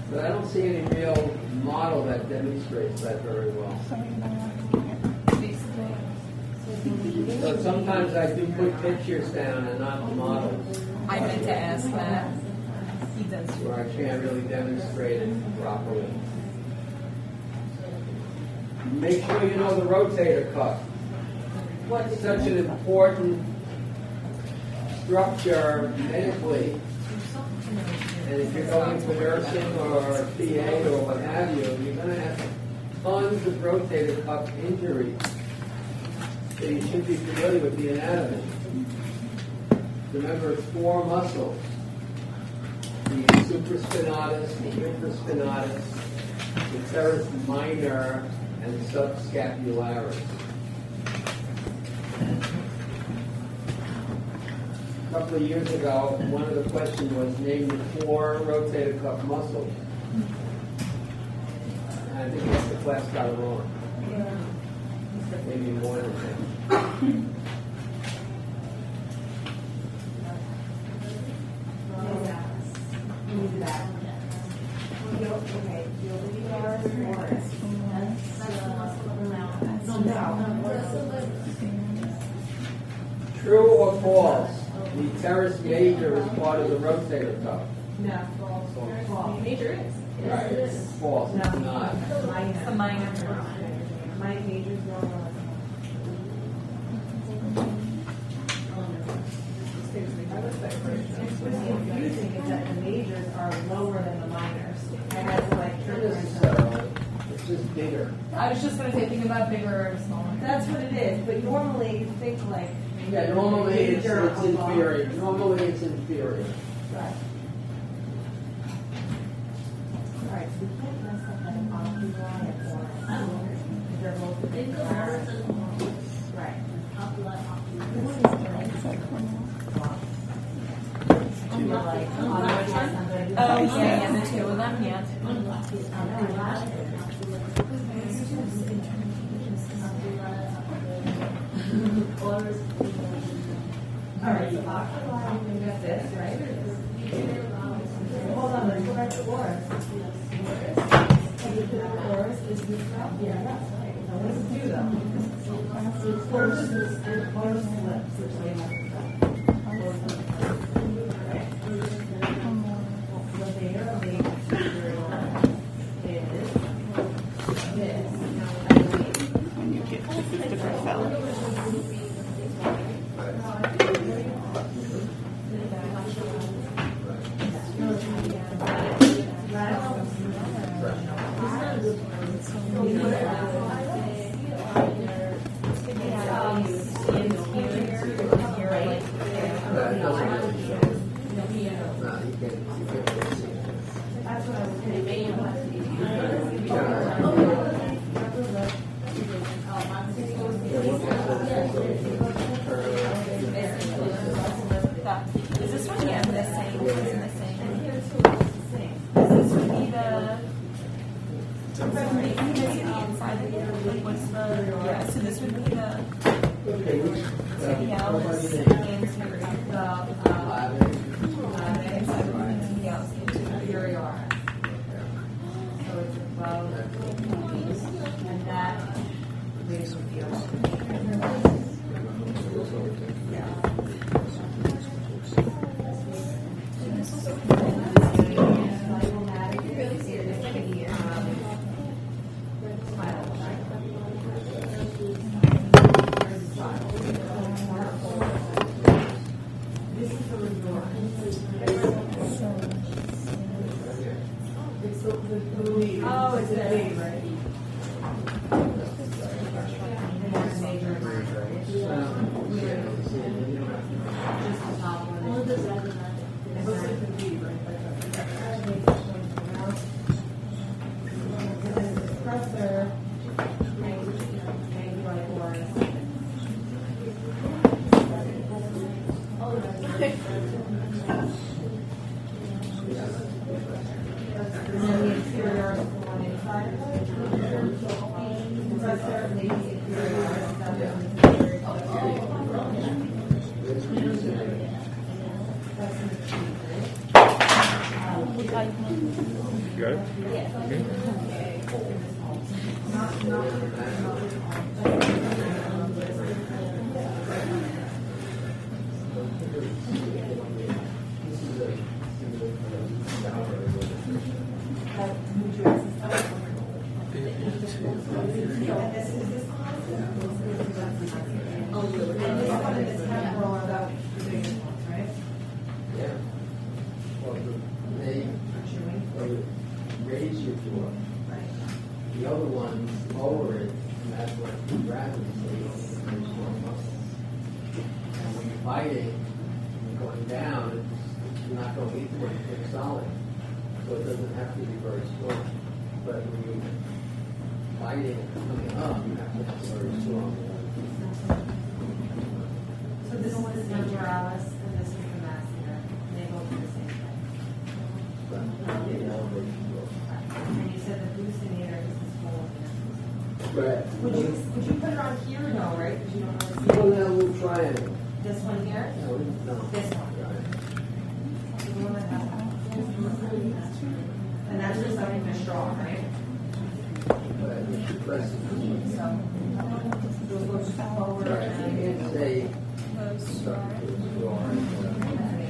But I don't see any real model that demonstrates that very well. So you know, So sometimes I do put pictures down and not the models, I meant to ask that. He does. where I can't really demonstrate it properly. Make sure you know the rotator cuff. It's such an important structure medically. And if you're going for nursing or PA or what have you, you're going to have tons of rotator cuff injuries. So you should be familiar with the anatomy. Remember, 4 muscles. The supraspinatus, the infraspinatus, the teres minor, and the subscapularis. A couple of years ago, one of the questions was name the 4 rotator cuff muscles. And I think that's the class got it wrong. Maybe more than that. True or false? The teres major is part of the rotator cuff. No. Major is. Right. It's false. It's not. It's the minor. My major's normal. What's confusing is that the majors are lower than the minors. I had to just bigger. I was just gonna say, think about bigger or smaller. That's what it is, but normally you think like. Yeah, normally it's major above. inferior. Normally it's inferior. Right. Alright, so we can't mess up that ocular they're both big. Right. Oh, yeah, the two of them, yeah. Alright, so ocular, we got this, right? Hold on, let's go back to Oris. Oris is this stuff? Yeah, that's right. Now, what does it do though? Oris is, and Oris lips, which they have. What they are, they is this. When you get to different fellows. That doesn't really show. No, you can't see it. That's what I was saying. Is this one, yeah, the same, isn't the same? Is this would be the, sorry, can you see the inside of it? Like, what's the, yeah, so this would be the Okay, which, tibialis anterior, the inside of the tibialis anterior. So it's above these, and that leaves with the Oh, it's a big, right? yeah. Well, they raise your jaw. The other ones lower it, and that's what gravity says. There's more muscle. And when you're biting, and you're going down, you're not going to eat anything solid. So it doesn't have to be very strong. But when you're biting and coming up, you have to have very strong. So this one is the naturalis and this is the masseter. They both do the same thing. But you know, And you said the buccinator is this whole here. Right. Would you put it on here? No, right? Because you don't really see Well, that little triangle. this one here. No, no. This one. And that's just something for straw, right? But if you press it, So those go just forward right, and you can say, Those stuck to the door. okay.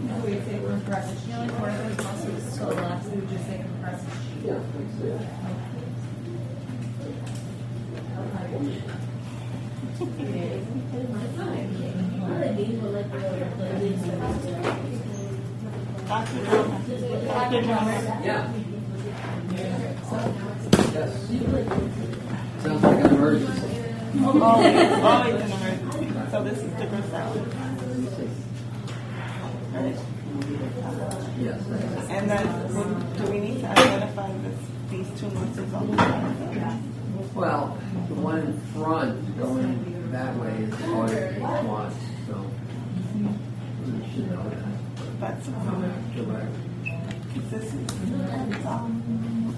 So we say compress the The only part of those muscles is to the left. We would just say compress the sheet. Yeah, that's it. Dr. Drummer. Yeah. Yes. Sounds like an emergency. Always an emergency. So this is the Griselle. Right? Yes. And then, do we need to identify these two nurses on the side? Well, the one in front going that way is already one, so you should know that. That's Correct. this is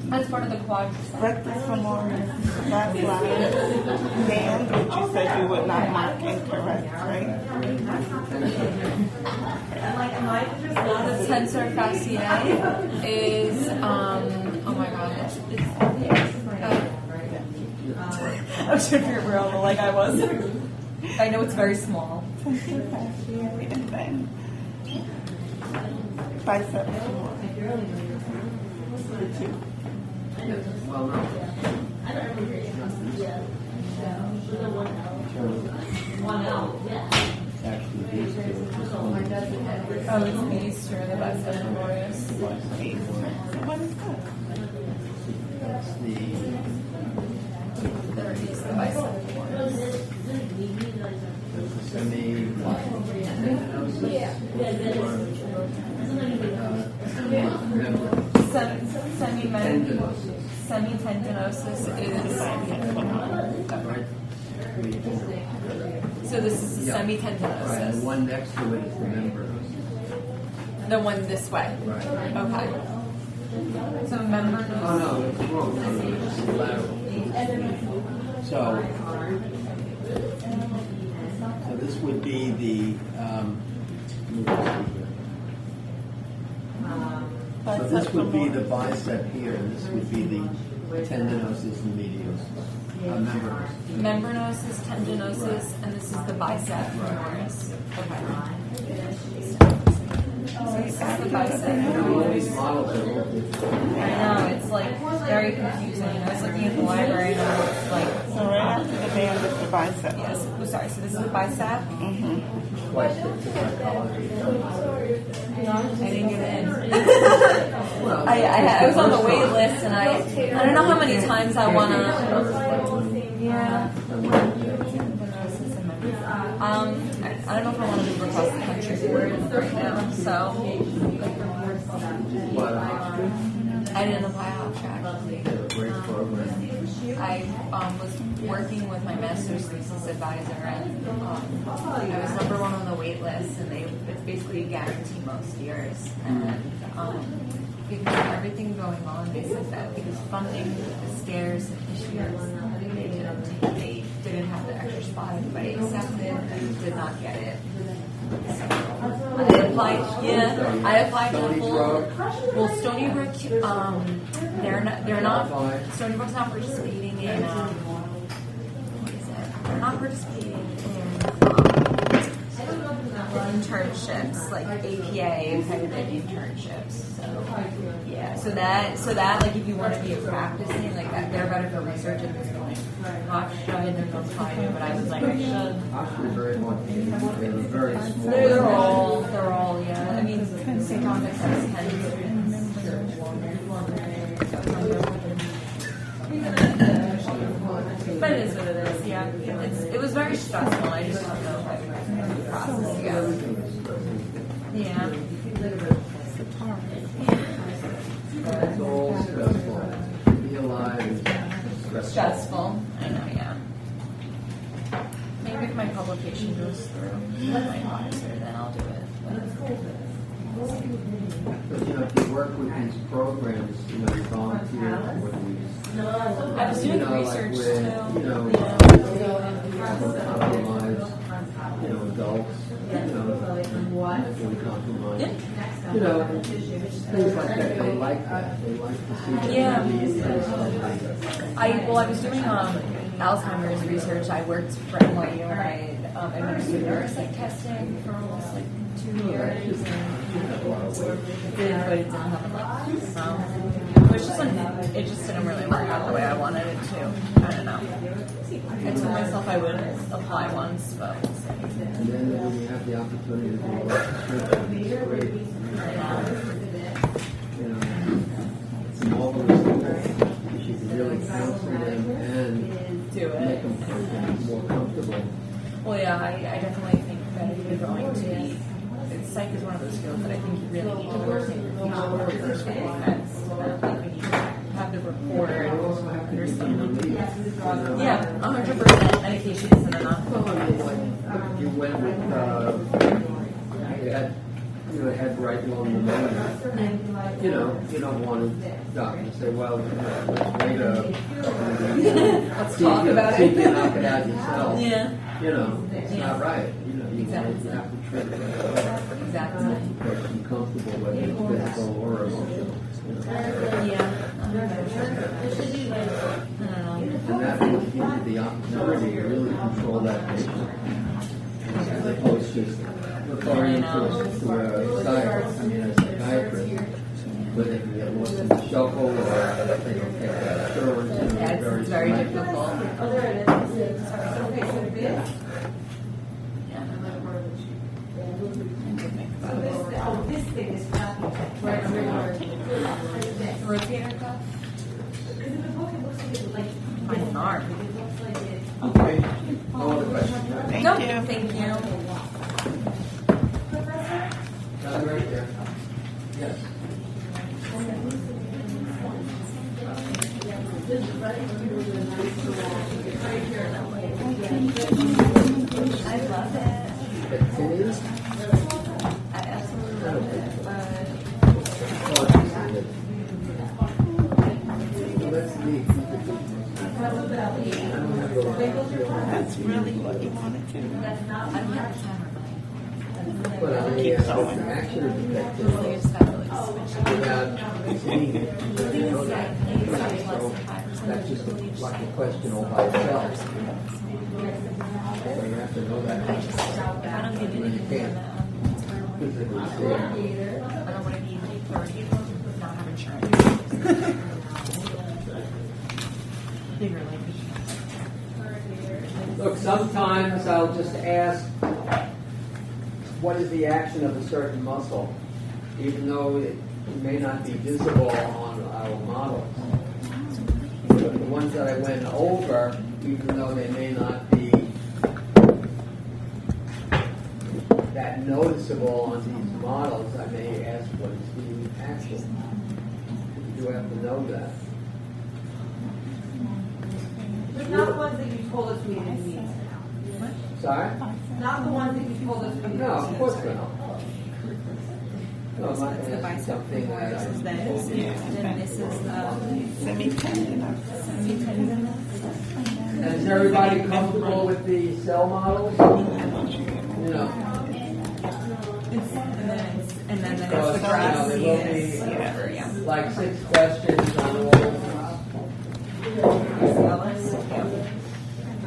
That's part of the quad. rectus femoris, vasculitis, band, which you said you would not mark incorrect, right? The tensor fasciae is, oh my god, I was trying to figure out where all the leg I was. I know it's very small. Tensor fasciae and then bicep femoris. The two. Yes, well, no. Actually, these two. Oh, it's these two are the bicep femoris. What is that? That's the, There is the bicep femoris. Semitendinosus is. So this is the Yeah. Right, semitendinosus. the one next to it is the membranous. The one this way. Right. Okay. So membranous. Oh, no, it's wrong. No, it's lateral. So this would be the, so this would be the bicep here, and this would be the tendinosus and mediosus, membranous. Membranosus, tendinosus, and this is the bicep femoris. Okay. So this is the bicep All these femoris. models are a little different. I know, it's like very confusing. I was looking at the library and I was like, So right after the band is the bicep. yes, oh, sorry, so this is the bicep. Quite the psychology. I didn't get in. Well, I was on the wait list and I don't know how many times I want to. Yeah. I don't know if I want to move across the country for it right now, so But Oxford, I didn't apply Hoptrack. they have a great program. I was working with my master's thesis advisor, and I was number one on the wait list, and it's basically a guarantee most years. And because of everything going on, they said that because funding is scarce and issues, they didn't have the extra spot. Everybody accepted and did not get it. So I applied. Yeah, I applied to the full. Well, Stony Brook, they're not. Stony Brook's not participating in. What is it? They're not participating in internships, like APA accredited internships. So yeah, so that like if you want to be practicing like that, they're better for research at this point. Hofstra, they're not trying, but I was like, I should. Oxford very lucky. They have a very small. They're all, yeah. I mean, St. Thomas has 10 students. But it is what it is, yeah. It was very stressful. I just don't know if I could process together. Yeah. It's all stressful. Be alive is stressful. Stressful. I know, yeah. Maybe if my publication goes through my advisor, then I'll do it. But you know, if you work with these programs, you know, you volunteer for these. I was doing Like research with, too. compromised, adults, mentally compromised. Things like that. They like that. They like to see that. Yeah. I I was doing Alzheimer's research. I worked for NYU and I administered neuropsych testing for almost like 2 years. And did, but it didn't have enough. It just didn't really work out the way I wanted it to. I don't know. I told myself I would apply once, but we'll see. And then when you have the opportunity to do a lot of it's great. It's a marvelous thing. Well, yeah, I definitely think that if you're going to be, psych is one of those fields that I think you really need to work in your first defense. Like we need to have the rapport and understand them. Yeah, 100%. Medication isn't enough. You went with, you had right lung pneumonia. You know, you don't want to doctor to say, well, let's wait Let's talk about see it. if you knock it out yourself. Yeah, You know, it's Yeah. not right. You know, you Exactly. have to treat it. exactly. Make them comfortable, whether it's physical or emotional. You know. Yeah. And that will give you the opportunity to really control that patient. As opposed to referring to a psychiatrist, where they can get lost in the shuffle or they don't take that insurance. Yeah, it's very difficult. This thing is happening. Rotator cuff? Because in the book it looks like it's like. Mine's not. It looks like it's. Okay, no other questions? Thank No, you. thank you. Right there. Yes. I love it. It is? I absolutely love it. Well, that's neat. I don't have the- That's really what you wanted to. I don't have a timer. But I mean, it's an action detective I just have to like switch. without seeing it. You know that. So that's just like a question all by itself. So you have to know that. If I don't get You anything can't from physically see it. I don't want to be 30, not have insurance. Bigger life insurance. Look, sometimes I'll just ask, what is the action of a certain muscle, even though it may not be visible on our models. But the ones that I went over, even though they may not be that noticeable on these models, I may ask what is the action. You do have to know that. But not the ones that you told us we didn't need. Sorry? Not the ones that you told us we didn't need. No, of course not. No, I'm not going to ask something that This is this, and this is Semi-tendon. And is everybody comfortable with the cell models? You know, and then because, there's the grass. there will be Yeah. like 6 questions on all.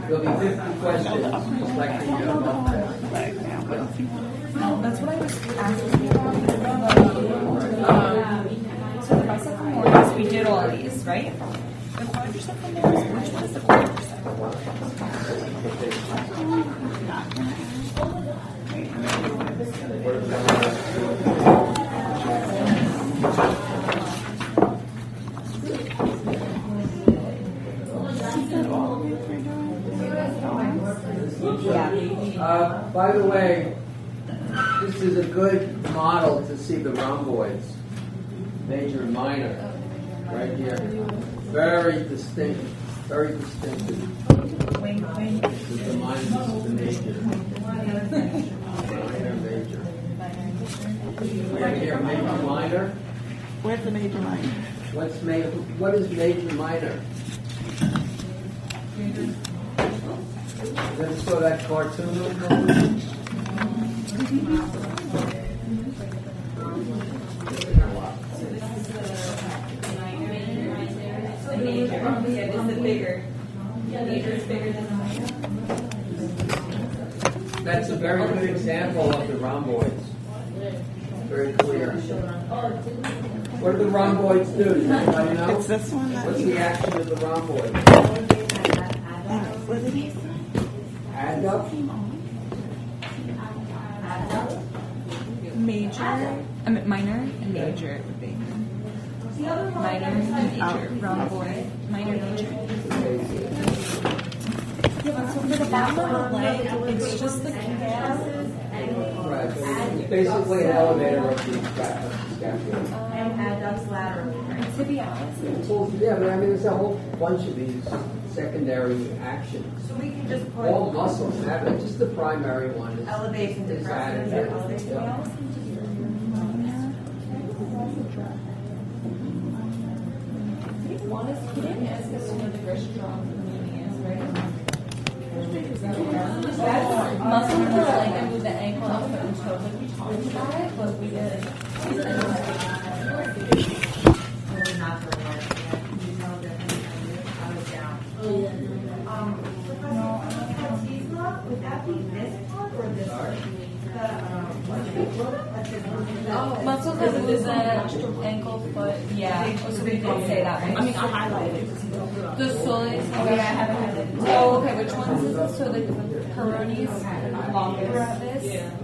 There'll be 50 questions, just like the mock test. That's what I was asking about. So the bicep femoris, we did all these, right? The quadricep femoris, which one is the quadricep? By the way, this is a good model to see the rhomboids, major and minor, right here. Very distinct, very distinctive. This is the minor, this is the major. Minor, major. Right here, major, minor. Where's the major line? What is major, minor? You ever saw that cartoon? Yeah, this is bigger. Major is bigger than the minor. That's a very good example of the rhomboids. Very clear. What do the rhomboids do? Does anybody know? It's this one. What's the action of the rhomboid? What did he say? Adduct? Major, minor, and major it would be. Minor, and major, rhomboid, minor, major. Yeah, so for the bottom of the leg, it's just the calf. Right, so it's basically an elevator of the scapula. And adducts laterally, right? Tibialis. Well, yeah, but I mean, there's a whole bunch of these secondary actions. So we can just put All muscles have it, just the primary one is. elevation is depressors. added. Yeah. One is, he didn't ask us to know the Grisham is, right? Muscle for the leg and move the ankle and foot and toes, like we talked about it, but we did. Not for one. You know that I was down. Would that be this part or this part? Muscle that moves the ankle, foot, yeah, so we did say that. I mean, I highlighted. The soleus. Oh, yeah, I haven't highlighted. Oh, okay, which ones is it? So the peroneus,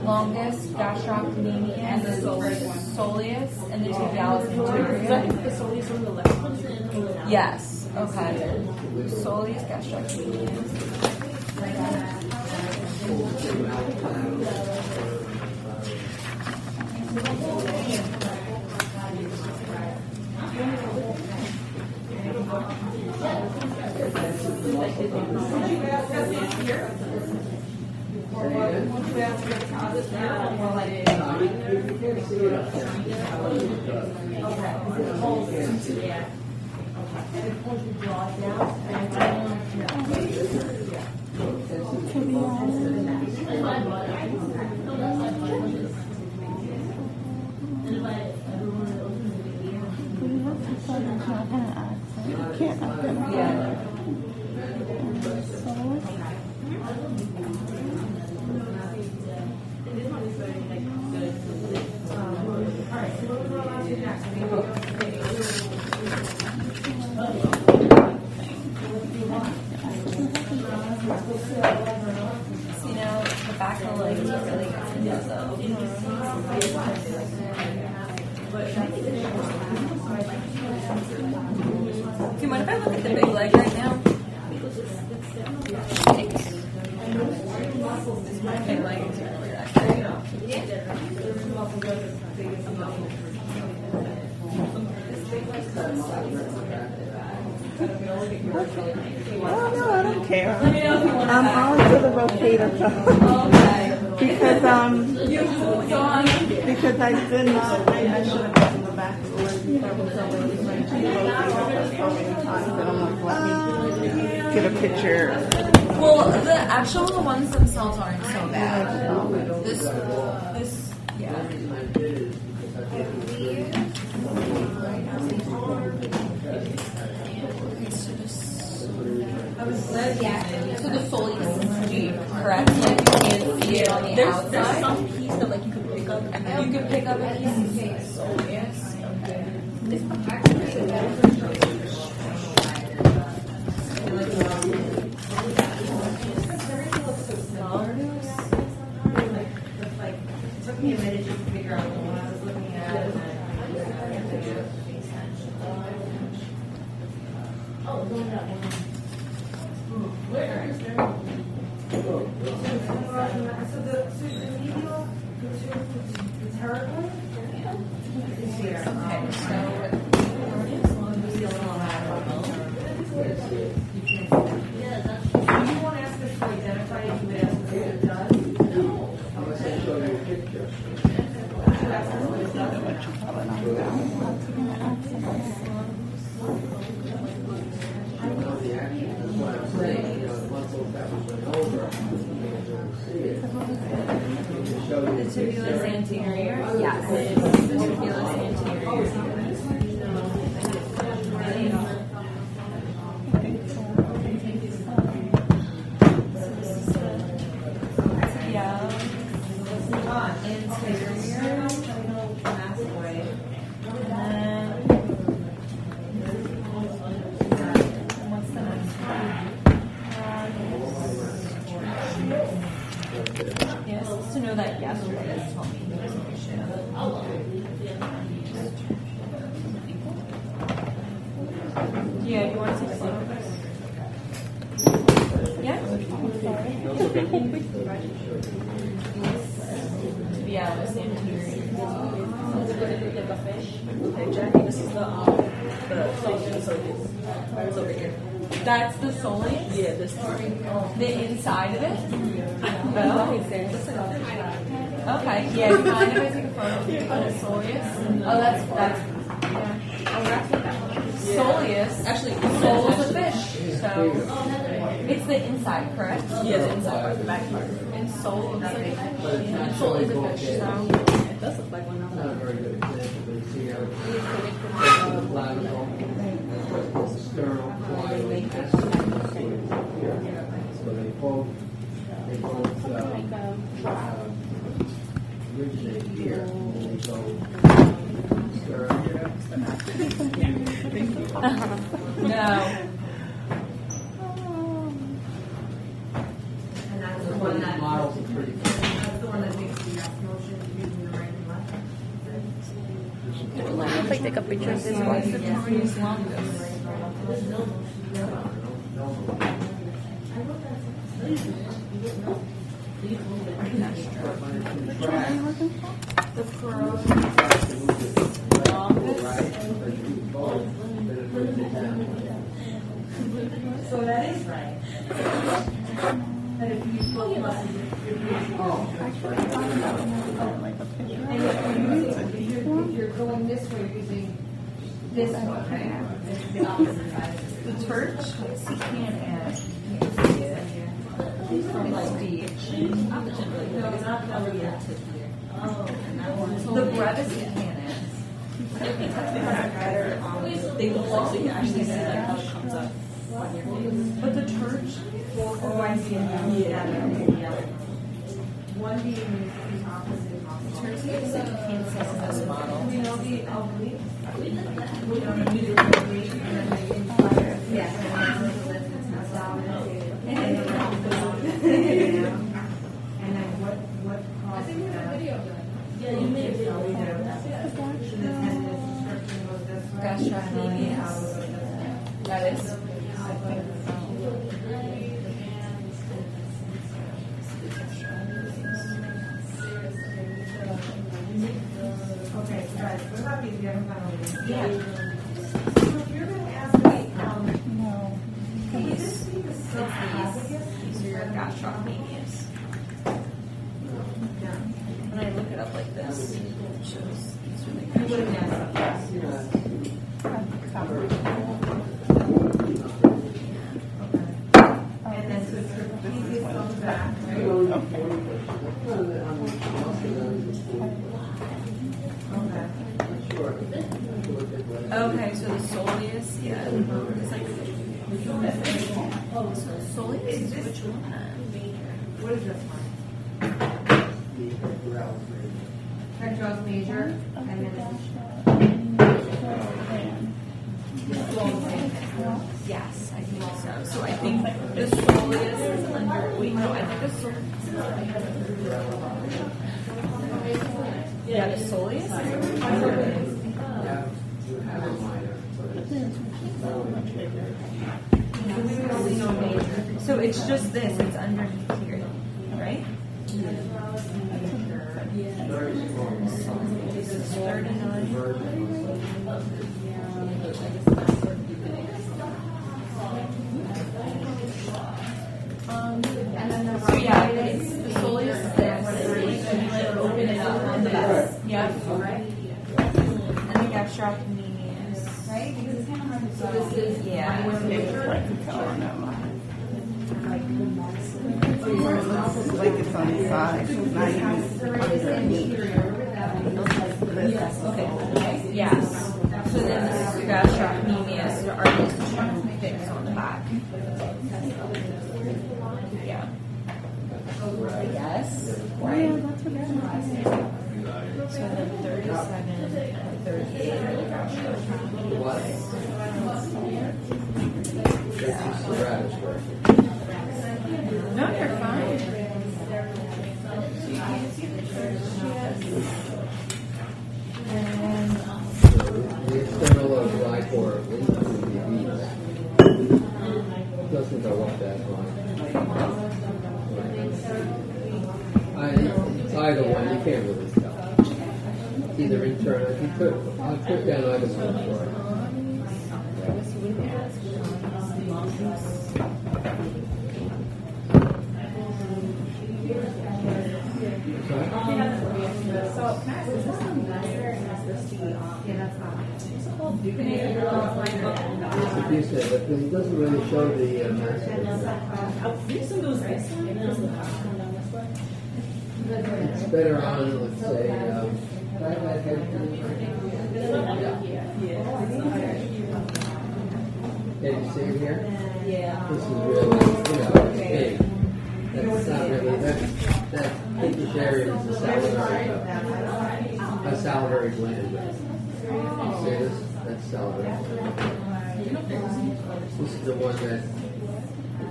longus, gastrocnemius, and the soleus, and the tibialis anterior. The soleus on the left one. Yes, okay. Soleus, gastrocnemius. See now, the back of the leg is really good. Do you mind if I look at the big leg right now? Thanks. Big leg is really accurate. Oh, no, I don't care. I'm on to the rotator cuff. Because I've been, I should have been in the back of the leg. So many times that I'm like, let me get a picture. Well, the actual ones themselves aren't so bad. This, yeah. So the soleus is deep, correct? Like you can't see it on the outside. There's some piece that like you can pick up, and you can pick up a piece and see the soleus. It took me a minute just to figure out what I was looking at. So the medial pituitary is here. Okay, so You won't ask us to identify it, you would ask us what it does. Unless I show you a picture. You ask us what it does. I know the action, that's what I'm saying, you know, the muscles that we went over, you can't really see it. You can show you the tibialis anterior. Yes, it is the tibialis anterior. Yes, to know that yesterday they told me there was an issue. Yeah, do you want to take photos? Yeah? Yeah, the same theory. Okay, Jackie, this is the soleus. It's over here. That's the soleus? Yeah, this part. The inside of it? Oh, okay, listen up. Okay, yeah, kind of is like a photo of the soleus. Oh, that's, yeah. Oh, that's what that was. Soleus. Actually, Soul is a fish, so it's the inside, correct? Yeah, the inside part, the back part. And soul looks like a fish. But it's not Soul is a really fish, good. so. It does look like one It's of not a them. very good example, but you see how it's the clavicle, sternal, quadril, here. So they both originate here, and they go sternum. No. The models are pretty good. If I take a picture of this, why is the Taurus longest? The So that is right. That if you slow if you're going this way using this one, right? The opposite side. The church, you can't add. You can't see it. From like deep. No, it's not over here to here. The brevis you can't add. They look like so you can actually see like how it comes up on your face. But the church, One being the opposite. church is like you can't see on this model. We know the oblique. And then what causes that? Yeah, you made a video. The tendon description goes this way. Gastrocnemius. That is. Okay, so guys, what about these? We haven't gone over these. Yeah. So if you're gonna ask me, would These. this be the esophagus? These are your gastrocnemius. When I look it up like this, it shows these are the You wouldn't gastrocnemius. ask that. And then so trapezius on the back, right? Okay. Sure. Okay, so the soleus, yeah, it's like. Oh, so soleus is which one? What is this one? Pectoralis major, and then Yes, I think so. So I think the soleus is under. Wait, no, I think the soleus. Yeah, the soleus is under. You have a minor, but So it's just this, it's underneath here, right? very small. This is 39. So yeah, it's the soleus is this, and you like open it up on the back. Yeah. And the gastrocnemius. Right? Because it's kind of hard to tell. So this is, yeah. Like it's on the side, not even Okay. Yes. So then this is the gastrocnemius, there are these two things on the back. Yeah. Yes. Right. So then 37 and 38 are the gastrocnemius. What? No, you're fine. And The external of glycor leads to the beats. Doesn't go up that line. they're internal. If you I'll put down other ones for it. It's abusive, but it doesn't really show the mass. It's better on, let's say, can you see it here? Yeah. This is really, big. That's not really, that pinkish area is the salivary gland. See this? That's salivary gland. This is the one that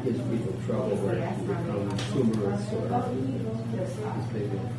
gives people trouble where it becomes tumorous or this big one.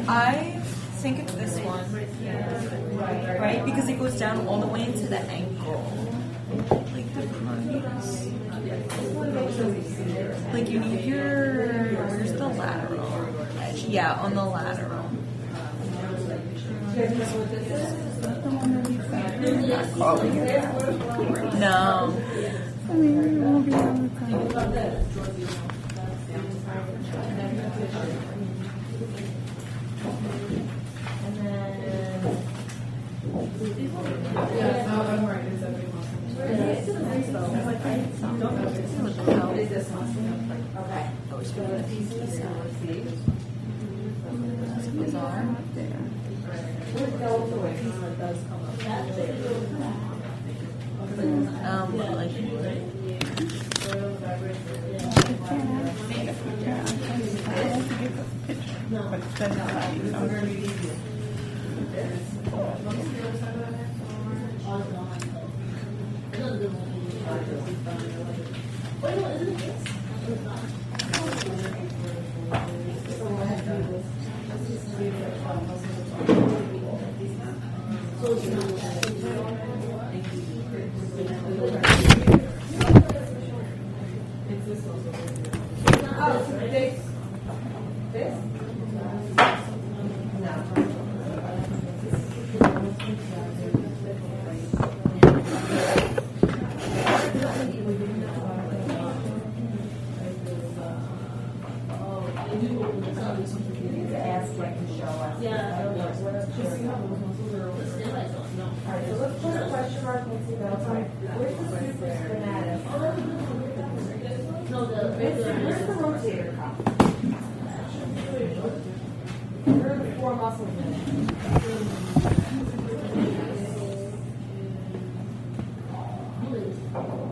I think it's this one, right? Because it goes down all the way into the ankle, like the crunch. Like you need where's the lateral edge? Yeah, on the lateral. No. I mean, it won't be all the time.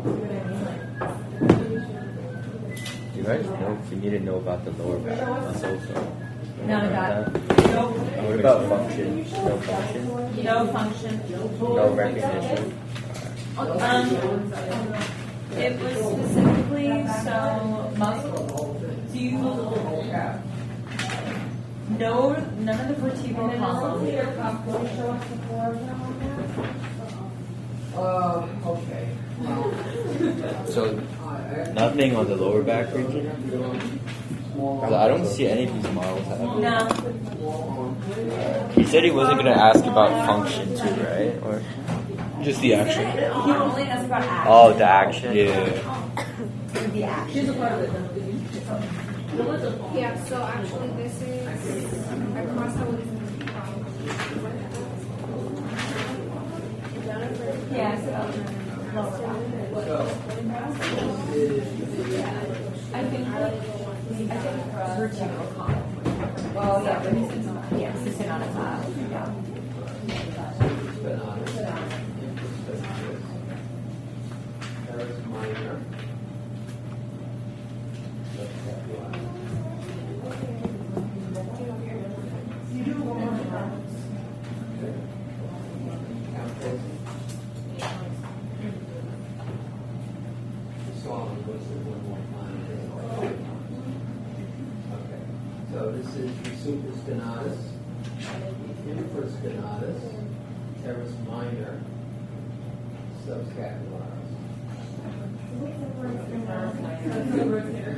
We're gonna read notes, you need to know about the lower back muscles. None of that. What about function? No function? No function. No recognition? It was specifically so muscle. Do you know none of the vertebral column? Okay. So nothing on the lower back region? I don't see any of these models have. No. He said he wasn't going to ask about function too, right? Or just the action? He only asked about action. Oh, the action? Yeah. The action. Yeah, so actually this is across the Yeah, so lower back. I think vertebral column. Well, yeah, but it's not a class. Yeah. Teres minor. So this is the supraspinatus, the infraspinatus, teres minor, subscapularis. I literally said that's the rotator.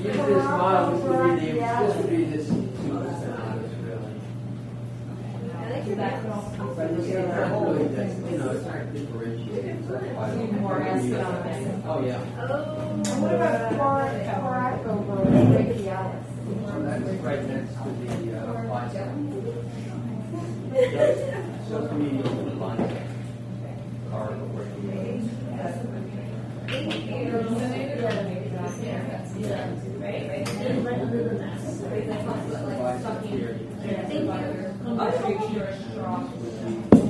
Use this model, this would be this supraspinatus, really. But this is not really this, it's not differentiated. Oh, yeah. what about thoracobrachialis? So that's right next to the bicep. So it's medial to the bicep.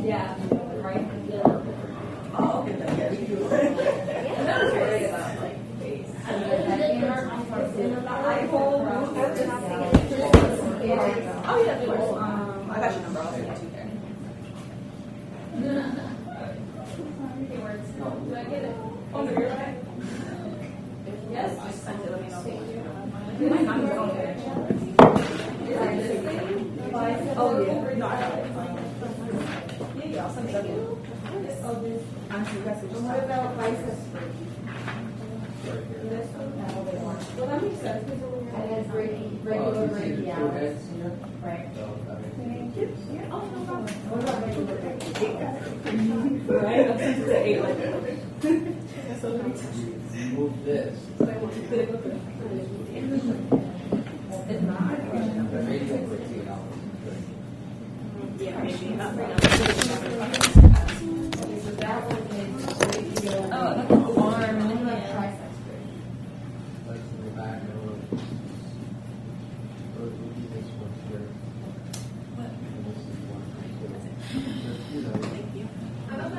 Yeah, right. Oh, okay. That was really about like face. Oh yeah, of course. I got your number. I'll send it to you there. Do I get it? Oh, no, you're okay. Yes, just send it. Let me know. My number's on there. Oh yeah, no, I got it. Yeah, I'll send it to you. What about biceps? Well, that makes sense. And it's regular brachialis. Right. Oh, no problem. What about regular brachialis? Right? That's since it's an 8 like Move this. Radial brachialis. yeah, maybe not right now. Oh, that's an arm and then like triceps. Legs in the back. Or maybe this one here. And this is one here. You know.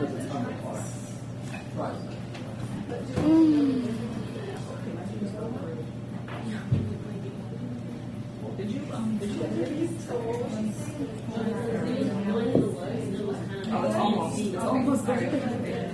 This is on the part. Tricep. Oh, it's almost there.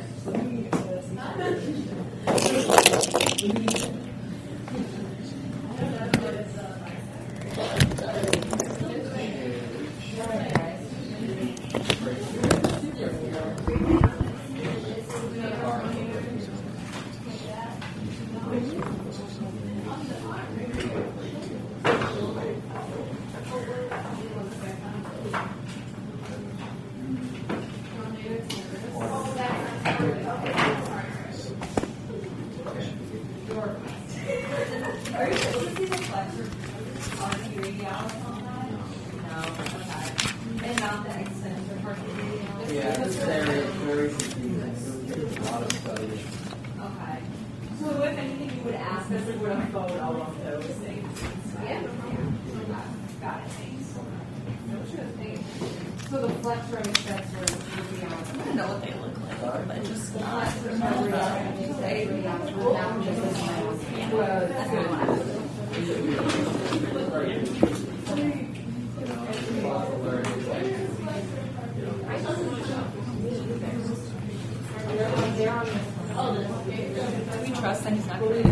Yeah, this area is very confusing. There's a lot of studies. Okay. So if anything, you would ask us if we would a photo of those things. Yeah. Got it, thanks. So the flexor extensor would be on. I don't know what they look like, but just do we trust that he's not going to?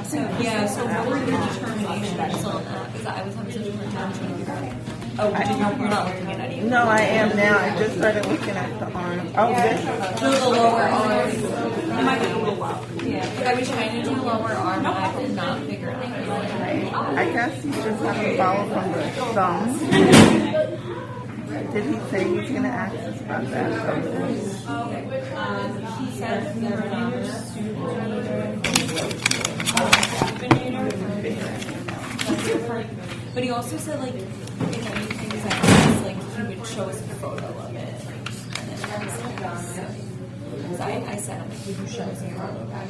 So yeah, so what were your determinations on that? Because I was having such a hard time trying to figure out. Oh, you're not looking at any of No, I am now. I just started looking at the arm. Oh, this. So the lower arm. It might be a little low. Yeah. Like I was trying to do lower arm, but I could not figure it out. I guess you just have to follow from the thumb. Did he say he's going to ask us about that? He said but he also said like if anything was like this, like he would show us a photo of it. And then I said I'm like, would you show us a photo of it?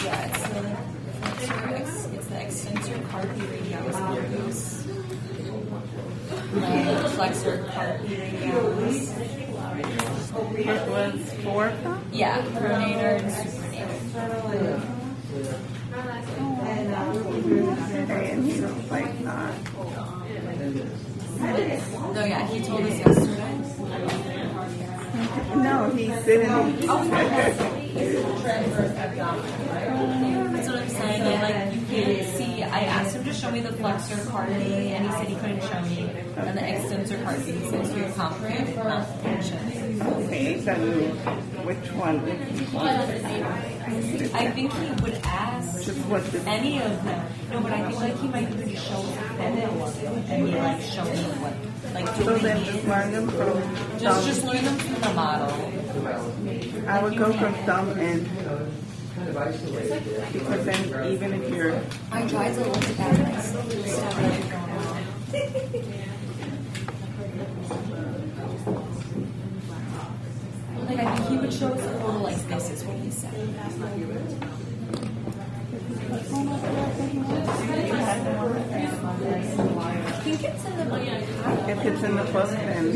Yeah, it's the extensor carpi radialis. Flexor carpi radialis. It was 4 of them? Yeah, pronator and supranator. Okay, and he was like not. No, yeah, he told us yesterday. No, he didn't. That's what I'm saying. And like you can see, I asked him to show me the flexor carpi, and he said he couldn't show me. And the extensor carpi, he said to complicated malformation. Okay, then which one? I think he would ask Just what the. any of them. No, but I think like he might even show us a photo of it, and he like show me what, like do So we then need- just learn them from just thumb. learn them from the model. I would go from thumb and Kind of isolated there. because then even if you're I tried to look at that and I still really thrown out. Like I think he would show us a photo like this is what he said. I think it's in the book. if it's in the book, then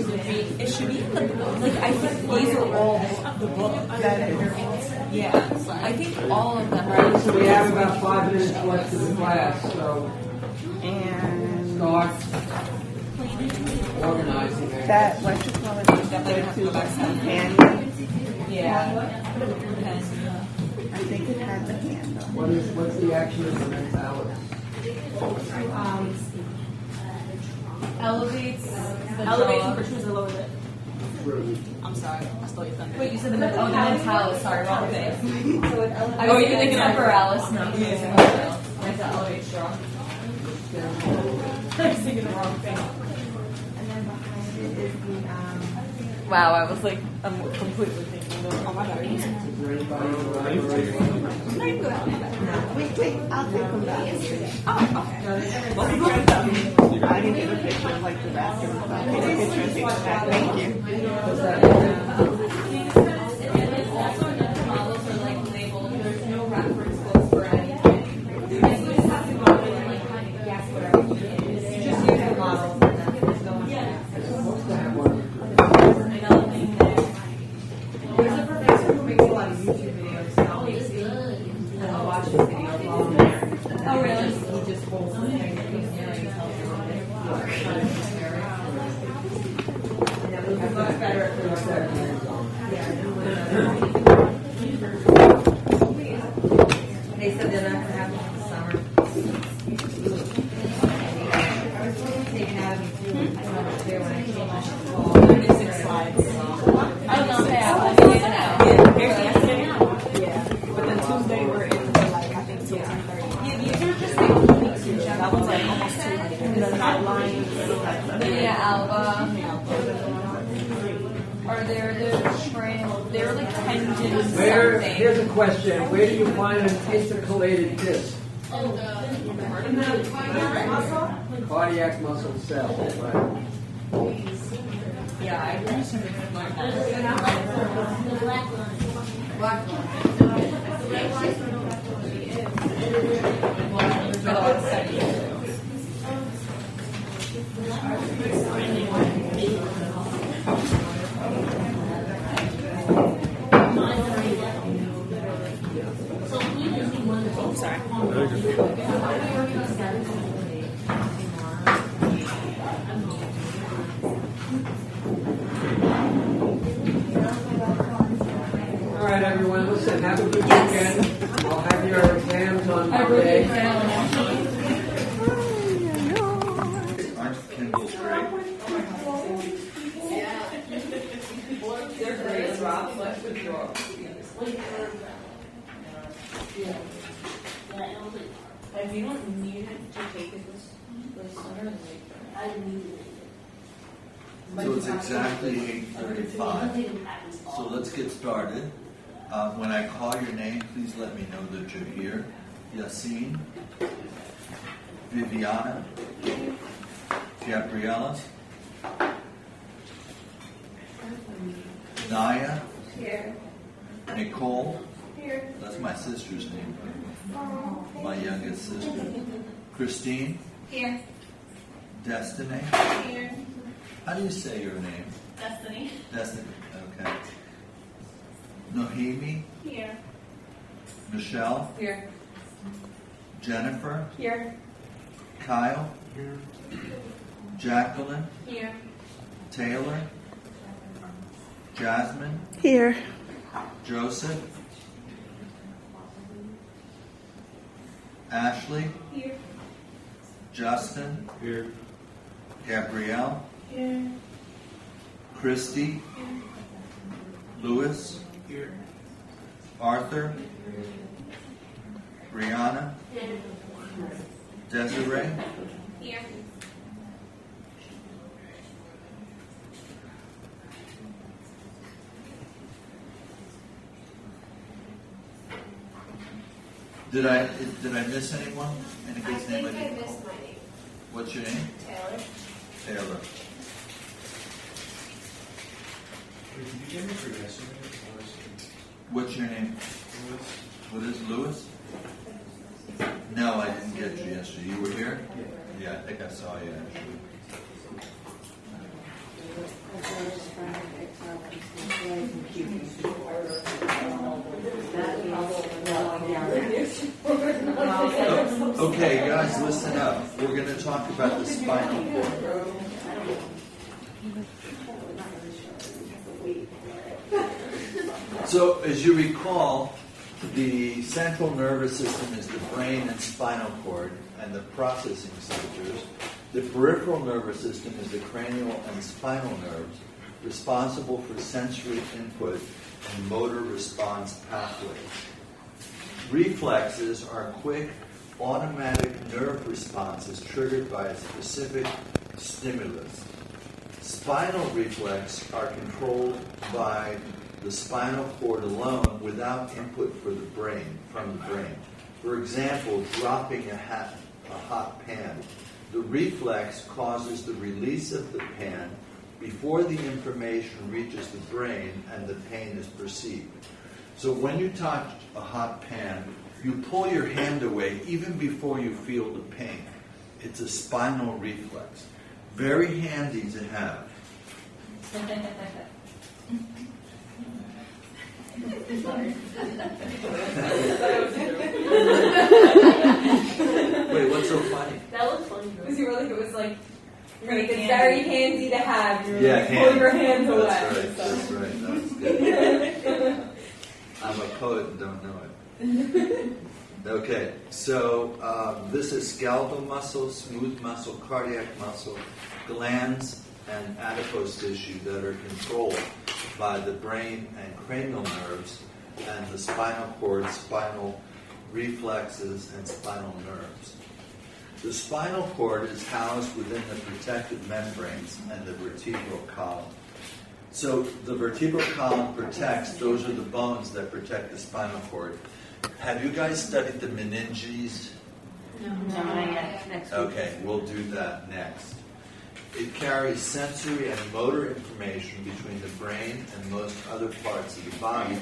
It should be in the book. Like I think these are all the book. that is. Yeah. I think all of them are. So we have about 5 minutes left of the class, so And start organizing it. that what you call it, is Definitely have to go back to that. companion. Yeah. I think it has a handle. What's the action of the mentality? Elevates the Elevation jaw. protrudes the lower lip. Through. I'm sorry, I stole your thunder. Wait, you said the mentalis. Sorry, wrong thing. I Oh, was you're thinking of temporalis. No, you're thinking temporalis. That's the elevate jaw. I was thinking the wrong thing. And then behind it is the, Wow, I was like, I'm completely thinking. Oh my god. Is there anybody who elaborates? Wait, I'll take them back. Oh, okay. I can get a picture of like the basket and stuff. Take a picture and take it back. Thank you. What's that? Also, the models are like labeled. There's no reference books for anything. You just have to go and like guess whatever you use. You just use the models and then there's no one. Supposed to have one. Another thing there. there's a professor who makes a lot of YouTube videos. I'll make see. And I'll watch his videos while I'm there. Oh, really? He just pulls the thing that he's there and he tells you what it is. And that would be much better if there was They said they're not gonna have it in the summer. I was totally taken out of me too. I don't know what to do when I came last fall. 36 slides. I don't know if they have one. They didn't know. Yeah. But then Tuesday we're in for like, I think, 2:30. Yeah, these are just like weeks in general. That was like almost 200. And the lines. Lydia Alba. Are there the trail? They're like tendons Here's something. a question. Where do you find an intercalated disc? Cardiac muscle cell, right? Yeah, I researched my The black line. Black line. All right, everyone, listen, have a good weekend. I'll have your exams on Monday. Aren't Kindles great? They're great, Rob. Let's withdraw. If you don't need it to take it this summer, I need it. So it's exactly 8:35. So let's get started. When I call your name, please let me know that you're here. Yassine, Viviana, Gabriella, Naya, Here. Nicole, Here. that's my sister's name, my youngest sister, Christine, Here. Destiny. Here. How do you say your name? Destiny. Destiny, okay. Nohemi, Here. Michelle, Here. Jennifer, Here. Kyle, Jacqueline, Here. Taylor, Jasmine, Here. Joseph, Ashley, Here. Justin, Here. Gabrielle, Here. Christy, Louis, Arthur, Brianna, Desiree, Here. Did I miss anyone? Any I kid's name think I didn't missed call? my name. What's your name? Taylor. Taylor. Wait, did you get me for yesterday? What's your name? What is Louis? No, I didn't get you yesterday. You were here? Yeah, I think I saw you actually. Okay, guys, listen up. We're going to talk about the spinal cord. So, as you recall, the central nervous system is the brain and spinal cord and the processing centers. The peripheral nervous system is the cranial and spinal nerves responsible for sensory input and motor response pathways. Reflexes are quick, automatic nerve responses triggered by a specific stimulus. Spinal reflexes are controlled by the spinal cord alone without input from the brain. For example, dropping a hot pan. The reflex causes the release of the pan before the information reaches the brain and the pain is perceived. So when you touch a hot pan, you pull your hand away even before you feel the pain. It's a spinal reflex. Very handy to have. Wait, what's so funny? That was funny. Because you were like, it was like, Really it's very handy to have. You were Yeah, like, pull your hands away. That's right. That's right. That's good. I'm a poet and don't know it. Okay, so this is skeletal muscle, smooth muscle, cardiac muscle, glands, and adipose tissue that are controlled by the brain and cranial nerves and the spinal cord, spinal reflexes, and spinal nerves. The spinal cord is housed within the protective membranes and the vertebral column. So the vertebral column protects, those are the bones that protect the spinal cord. Have you guys studied the meninges? No, not yet. Next week. Okay, we'll do that next. It carries sensory and motor information between the brain and most other parts of the body,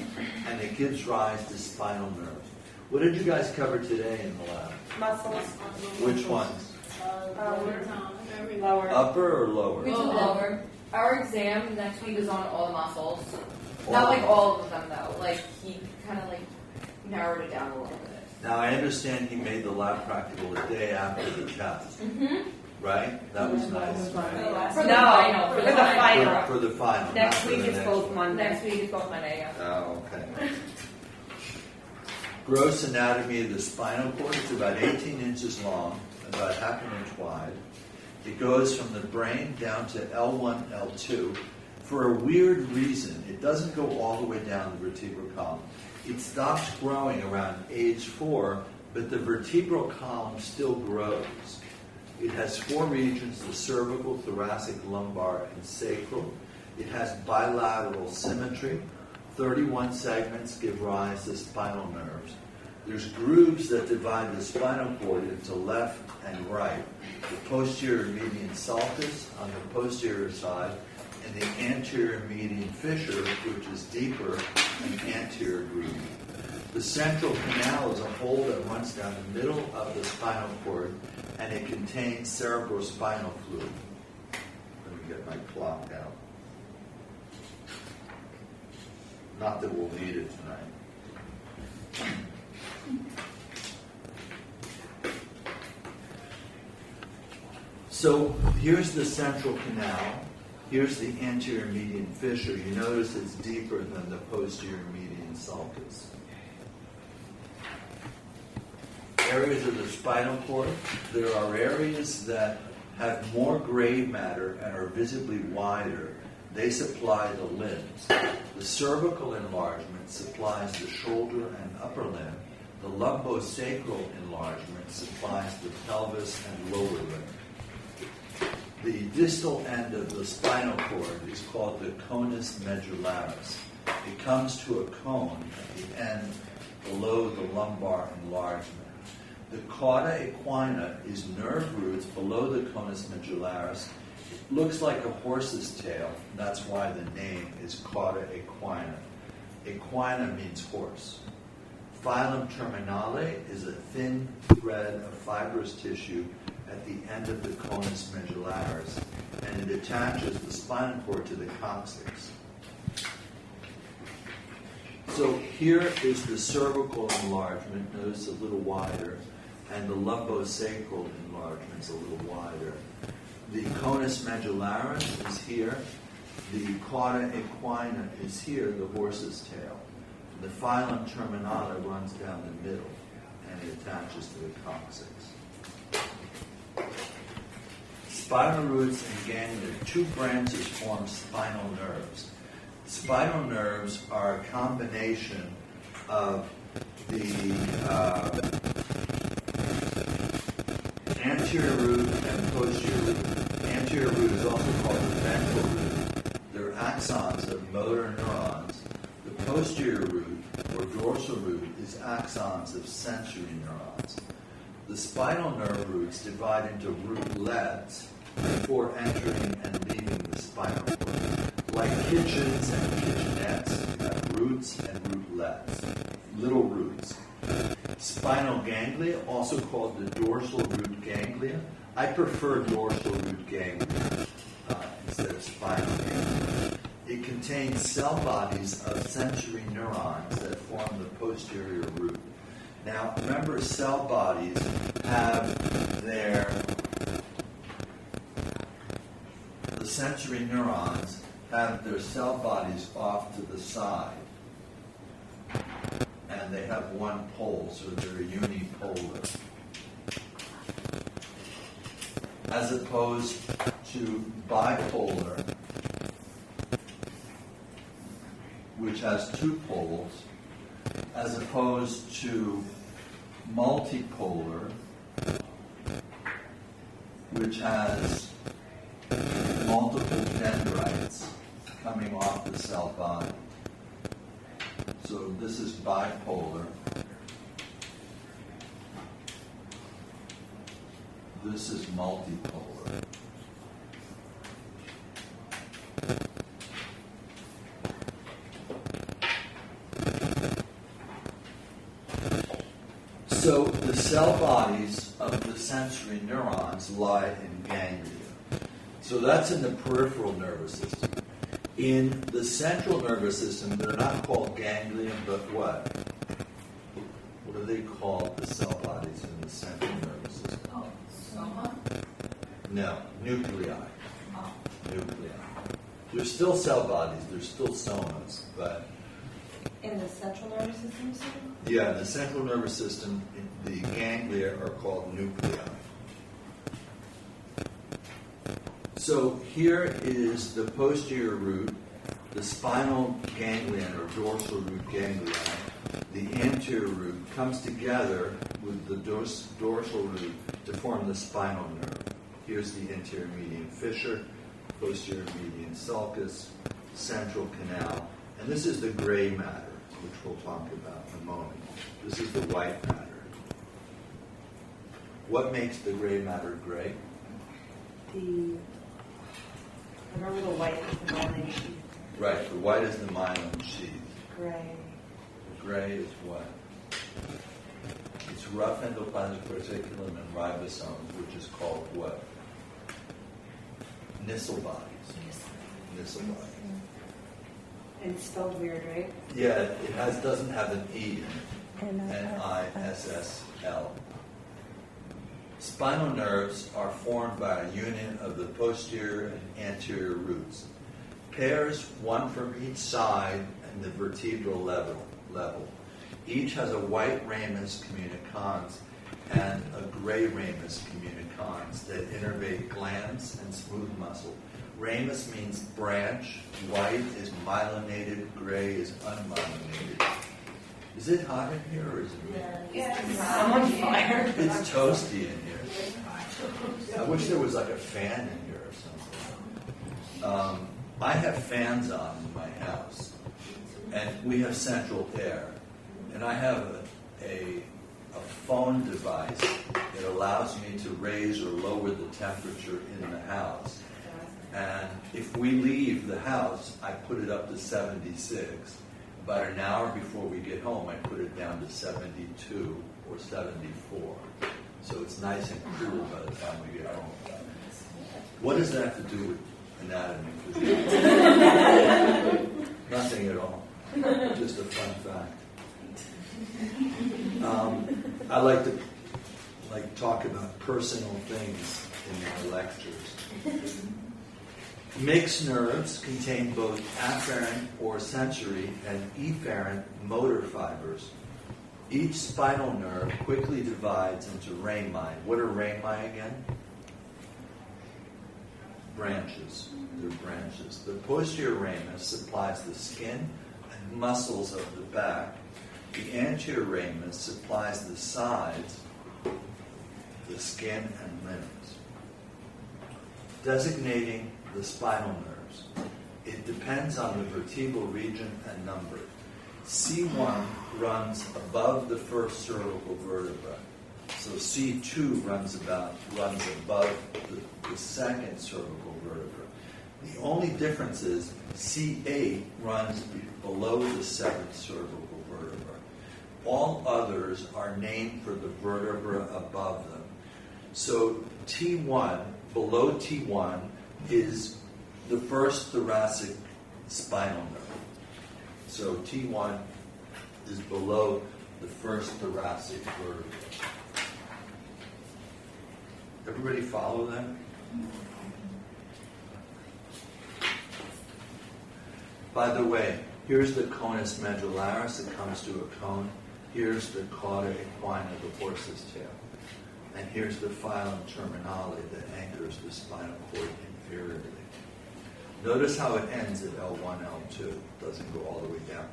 and it gives rise to spinal nerves. What did you guys cover today in the lab? Muscles. Which ones? Lower. Upper or lower? We do lower. Our exam next week is on all the muscles. Not like all of them though. Like he kind of like narrowed it down a little bit. Now I understand he made the lab practical a day after the test, Mm-hmm. right? That was nice. For the final. For the final. For the final. Next not for week the is next both one. Monday. Next week is both Monday. Yeah. Oh, okay. Gross anatomy of the spinal cord is about 18 inches long, about half an inch wide. It goes from the brain down to L1, L2. For a weird reason, it doesn't go all the way down the vertebral column. It stops growing around age 4, but the vertebral column still grows. It has 4 regions, the cervical, thoracic, lumbar, and sacral. It has bilateral symmetry. 31 segments give rise to spinal nerves. There's grooves that divide the spinal cord into left and right. The posterior median sulcus on the posterior side, and the anterior median fissure, which is deeper, and anterior groove. The central canal is a hole that runs down the middle of the spinal cord, and it contains cerebrospinal fluid. Let me get my clock out. Not that we'll need it tonight. So here's the central canal. Here's the anterior median fissure. You notice it's deeper than the posterior median sulcus. Areas of the spinal cord. There are areas that have more gray matter and are visibly wider. They supply the limbs. The cervical enlargement supplies the shoulder and upper limb. The lumbosacral enlargement supplies the pelvis and lower limb. The distal end of the spinal cord is called the conus medullaris. It comes to a cone at the end below the lumbar enlargement. The cauda equina is nerve roots below the conus medullaris. It looks like a horse's tail, and that's why the name is cauda equina. Equina means horse. Filum terminale is a thin thread of fibrous tissue at the end of the conus medullaris, and it attaches the spinal cord to the coccyx. So here is the cervical enlargement, notice a little wider, and the lumbosacral enlargement is a little wider. The conus medullaris is here, the cauda equina is here, the horse's tail. The filum terminale runs down the middle, and it attaches to the coccyx. Spinal roots and ganglia, 2 branches form spinal nerves. Spinal nerves are a combination of the anterior root and posterior root. Anterior root is also called the ventral root. They're axons of motor neurons. The posterior root, or dorsal root, is axons of sensory neurons. The spinal nerve roots divide into rootlets before entering and leaving the spinal cord. Like kitchens and kitchenettes, you have roots and rootlets, little roots. Spinal ganglia, also called the dorsal root ganglia. I prefer dorsal root ganglia instead of spinal ganglia. It contains cell bodies of sensory neurons that form the posterior root. Now, remember, cell bodies have the sensory neurons have their cell bodies off to the side. And they have one pole, so they're unipolar. As opposed to bipolar, which has 2 poles, as opposed to multipolar, which has multiple dendrites coming off the cell body. So this is bipolar. This is multipolar. So the cell bodies of the sensory neurons lie in ganglia. So that's in the peripheral nervous system. In the central nervous system, they're not called ganglia, but what? What are they called, the cell bodies in the central nervous system? Oh, soma? No, nuclei. Oh. Nuclei. They're still cell bodies, they're still somas, but In the central nervous system, you said? yeah, the central nervous system, the ganglia are called nuclei. So here is the posterior root, the spinal ganglion or dorsal root ganglion. The anterior root comes together with the dorsal root to form the spinal nerve. Here's the anterior median fissure, posterior median sulcus, central canal, and this is the gray matter, which we'll talk about in a moment. This is the white matter. What makes the gray matter gray? Remember the white is the myelin sheath. Right, the white is the myelin sheath. Gray. The gray is what? It's rough endoplasmic reticulum and ribosomes, which is called what? Nissl bodies. Nissl bodies. And it's spelled weird, right? Yeah, it doesn't have an E in it. N-I-S-S-L. Spinal nerves are formed by a union of the posterior and anterior roots. Pairs, one from each side and the vertebral level. Each has a white ramus communicans and a gray ramus communicans that innervate glands and smooth muscle. Ramus means branch, white is myelinated, gray is unmyelinated. Is it hot in here or is it me? I'm on fire. It's toasty in here. I wish there was like a fan in here or something. I have fans on in my house, and we have central air. And I have a phone device that allows me to raise or lower the temperature in the house. And if we leave the house, I put it up to 76. About an hour before we get home, I put it down to 72 or 74. So it's nice and cool by the time we get home. What does that have to do with anatomy? Nothing at all. Just a fun fact. I like to talk about personal things in my lectures. Mixed nerves contain both afferent or sensory and efferent motor fibers. Each spinal nerve quickly divides into rami. What are rami again? Branches. They're branches. The posterior ramus supplies the skin and muscles of the back. The anterior ramus supplies the sides, the skin and limbs. Designating the spinal nerves. It depends on the vertebral region and number. C1 runs above the first cervical vertebra. So C2 runs above the second cervical vertebra. The only difference is C8 runs below the seventh cervical vertebra. All others are named for the vertebra above them. So T1, below T1, is the first thoracic spinal nerve. So T1 is below the first thoracic vertebra. Everybody follow that? By the way, here's the conus medullaris that comes to a cone. Here's the cauda equina, the horse's tail. And here's the filum terminale that anchors the spinal cord inferiorly. Notice how it ends at L1, L2. It doesn't go all the way down.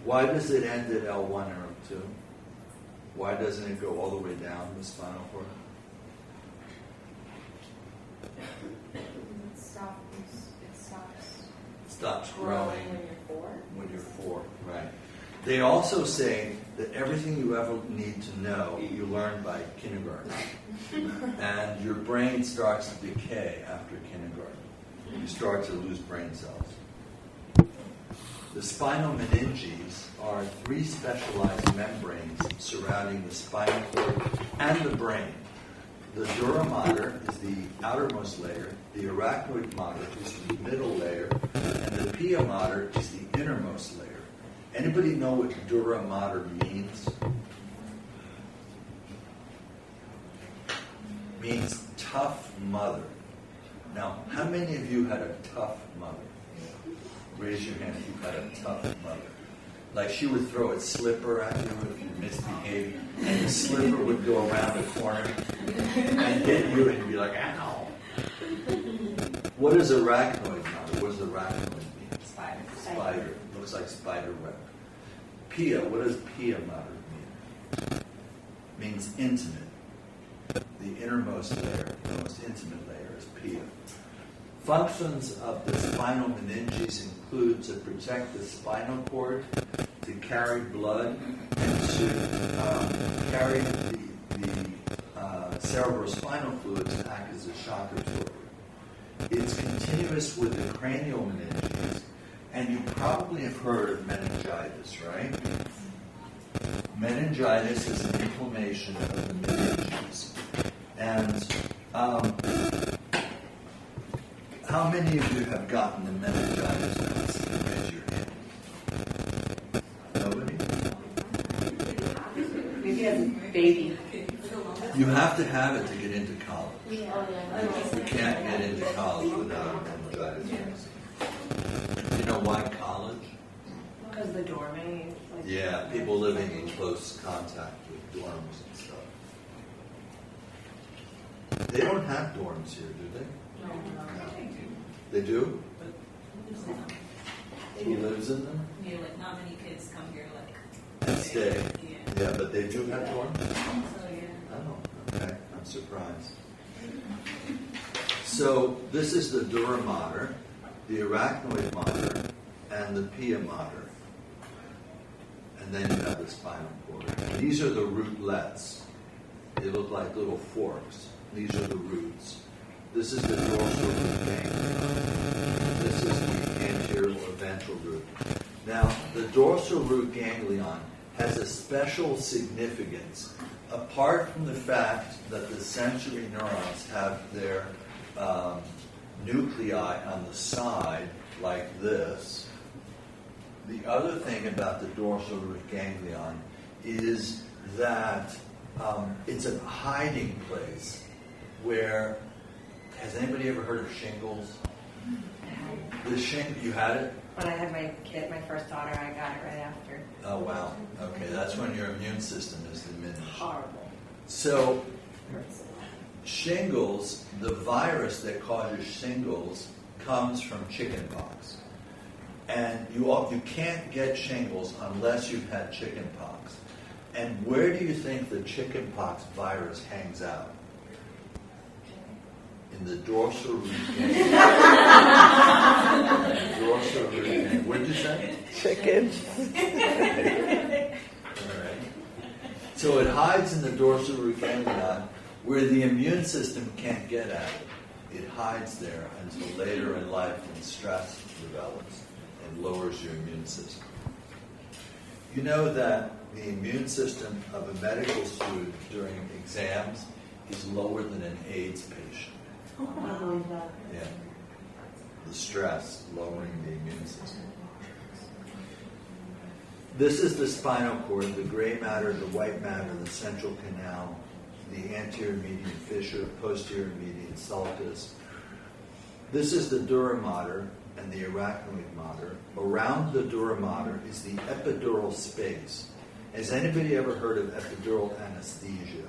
Why does it end at L1 or L2? Why doesn't it go all the way down the spinal cord? It Stops growing when you're 4. when you're 4, right? They also say that everything you ever need to know, you learn by kindergarten. And your brain starts to decay after kindergarten. you start to lose brain cells. The spinal meninges are 3 specialized membranes surrounding the spinal cord and the brain. The dura mater is the outermost layer, the arachnoid mater is the middle layer, and the pia mater is the innermost layer. Anybody know what dura mater means? Means tough mother. Now, how many of you had a tough mother? Raise your hand if you've had a tough mother. Like she would throw a slipper at you if you misbehaved, and the slipper would go around the corner and hit you, and you'd be like, ow. What is arachnoid mother? What does arachnoid mean? Spider. Spider. Looks like spider web. Pia. What does pia mater mean? Means intimate. The innermost layer, the most intimate layer, is pia. Functions of the spinal meninges include to protect the spinal cord, to carry blood, and to carry the cerebrospinal fluid to act as a shock absorber. It's continuous with the cranial meninges, and you probably have heard of meningitis, right? Meningitis is an inflammation of the meninges. And how many of you have gotten the meningitis vaccine? Raise your hand. Nobody? Maybe as a baby. You have to have it to get into college. You can't get into college without a meningitis vaccine. You know why college? Because the doorway. Yeah, people living in close contact with dorms and stuff. They don't have dorms here, do they? No. They do? Who lives in them? Yeah, like not many kids come here like. And stay. Yeah. Yeah, but they do have dorms? So yeah. Oh, okay. I'm surprised. So this is the dura mater, the arachnoid mater, and the pia mater. And then you have the spinal cord. These are the rootlets. They look like little forks. These are the roots. This is the dorsal root ganglion. This is the anterior or ventral root. Now, the dorsal root ganglion has a special significance. Apart from the fact that the sensory neurons have their nuclei on the side, like this, the other thing about the dorsal root ganglion is that it's a hiding place where, has anybody ever heard of shingles? You had it? When I had my kid, my first daughter, I got it right after. Oh, wow. Okay, that's when your immune system is diminished. Horrible. So, shingles, the virus that causes shingles, comes from chickenpox. And you can't get shingles unless you've had chickenpox. And where do you think the chickenpox virus hangs out? In the dorsal root ganglion. Dorsal root ganglion. What did you say? Chicken. All right. So it hides in the dorsal root ganglion where the immune system can't get at it. It hides there until later in life when stress develops and lowers your immune system. You know that the immune system of a medical student during exams is lower than an AIDS patient. Yeah. The stress lowering the immune system. This is the spinal cord, the gray matter, the white matter, the central canal, the anterior median fissure, posterior median sulcus. This is the dura mater and the arachnoid mater. Around the dura mater is the epidural space. Has anybody ever heard of epidural anesthesia?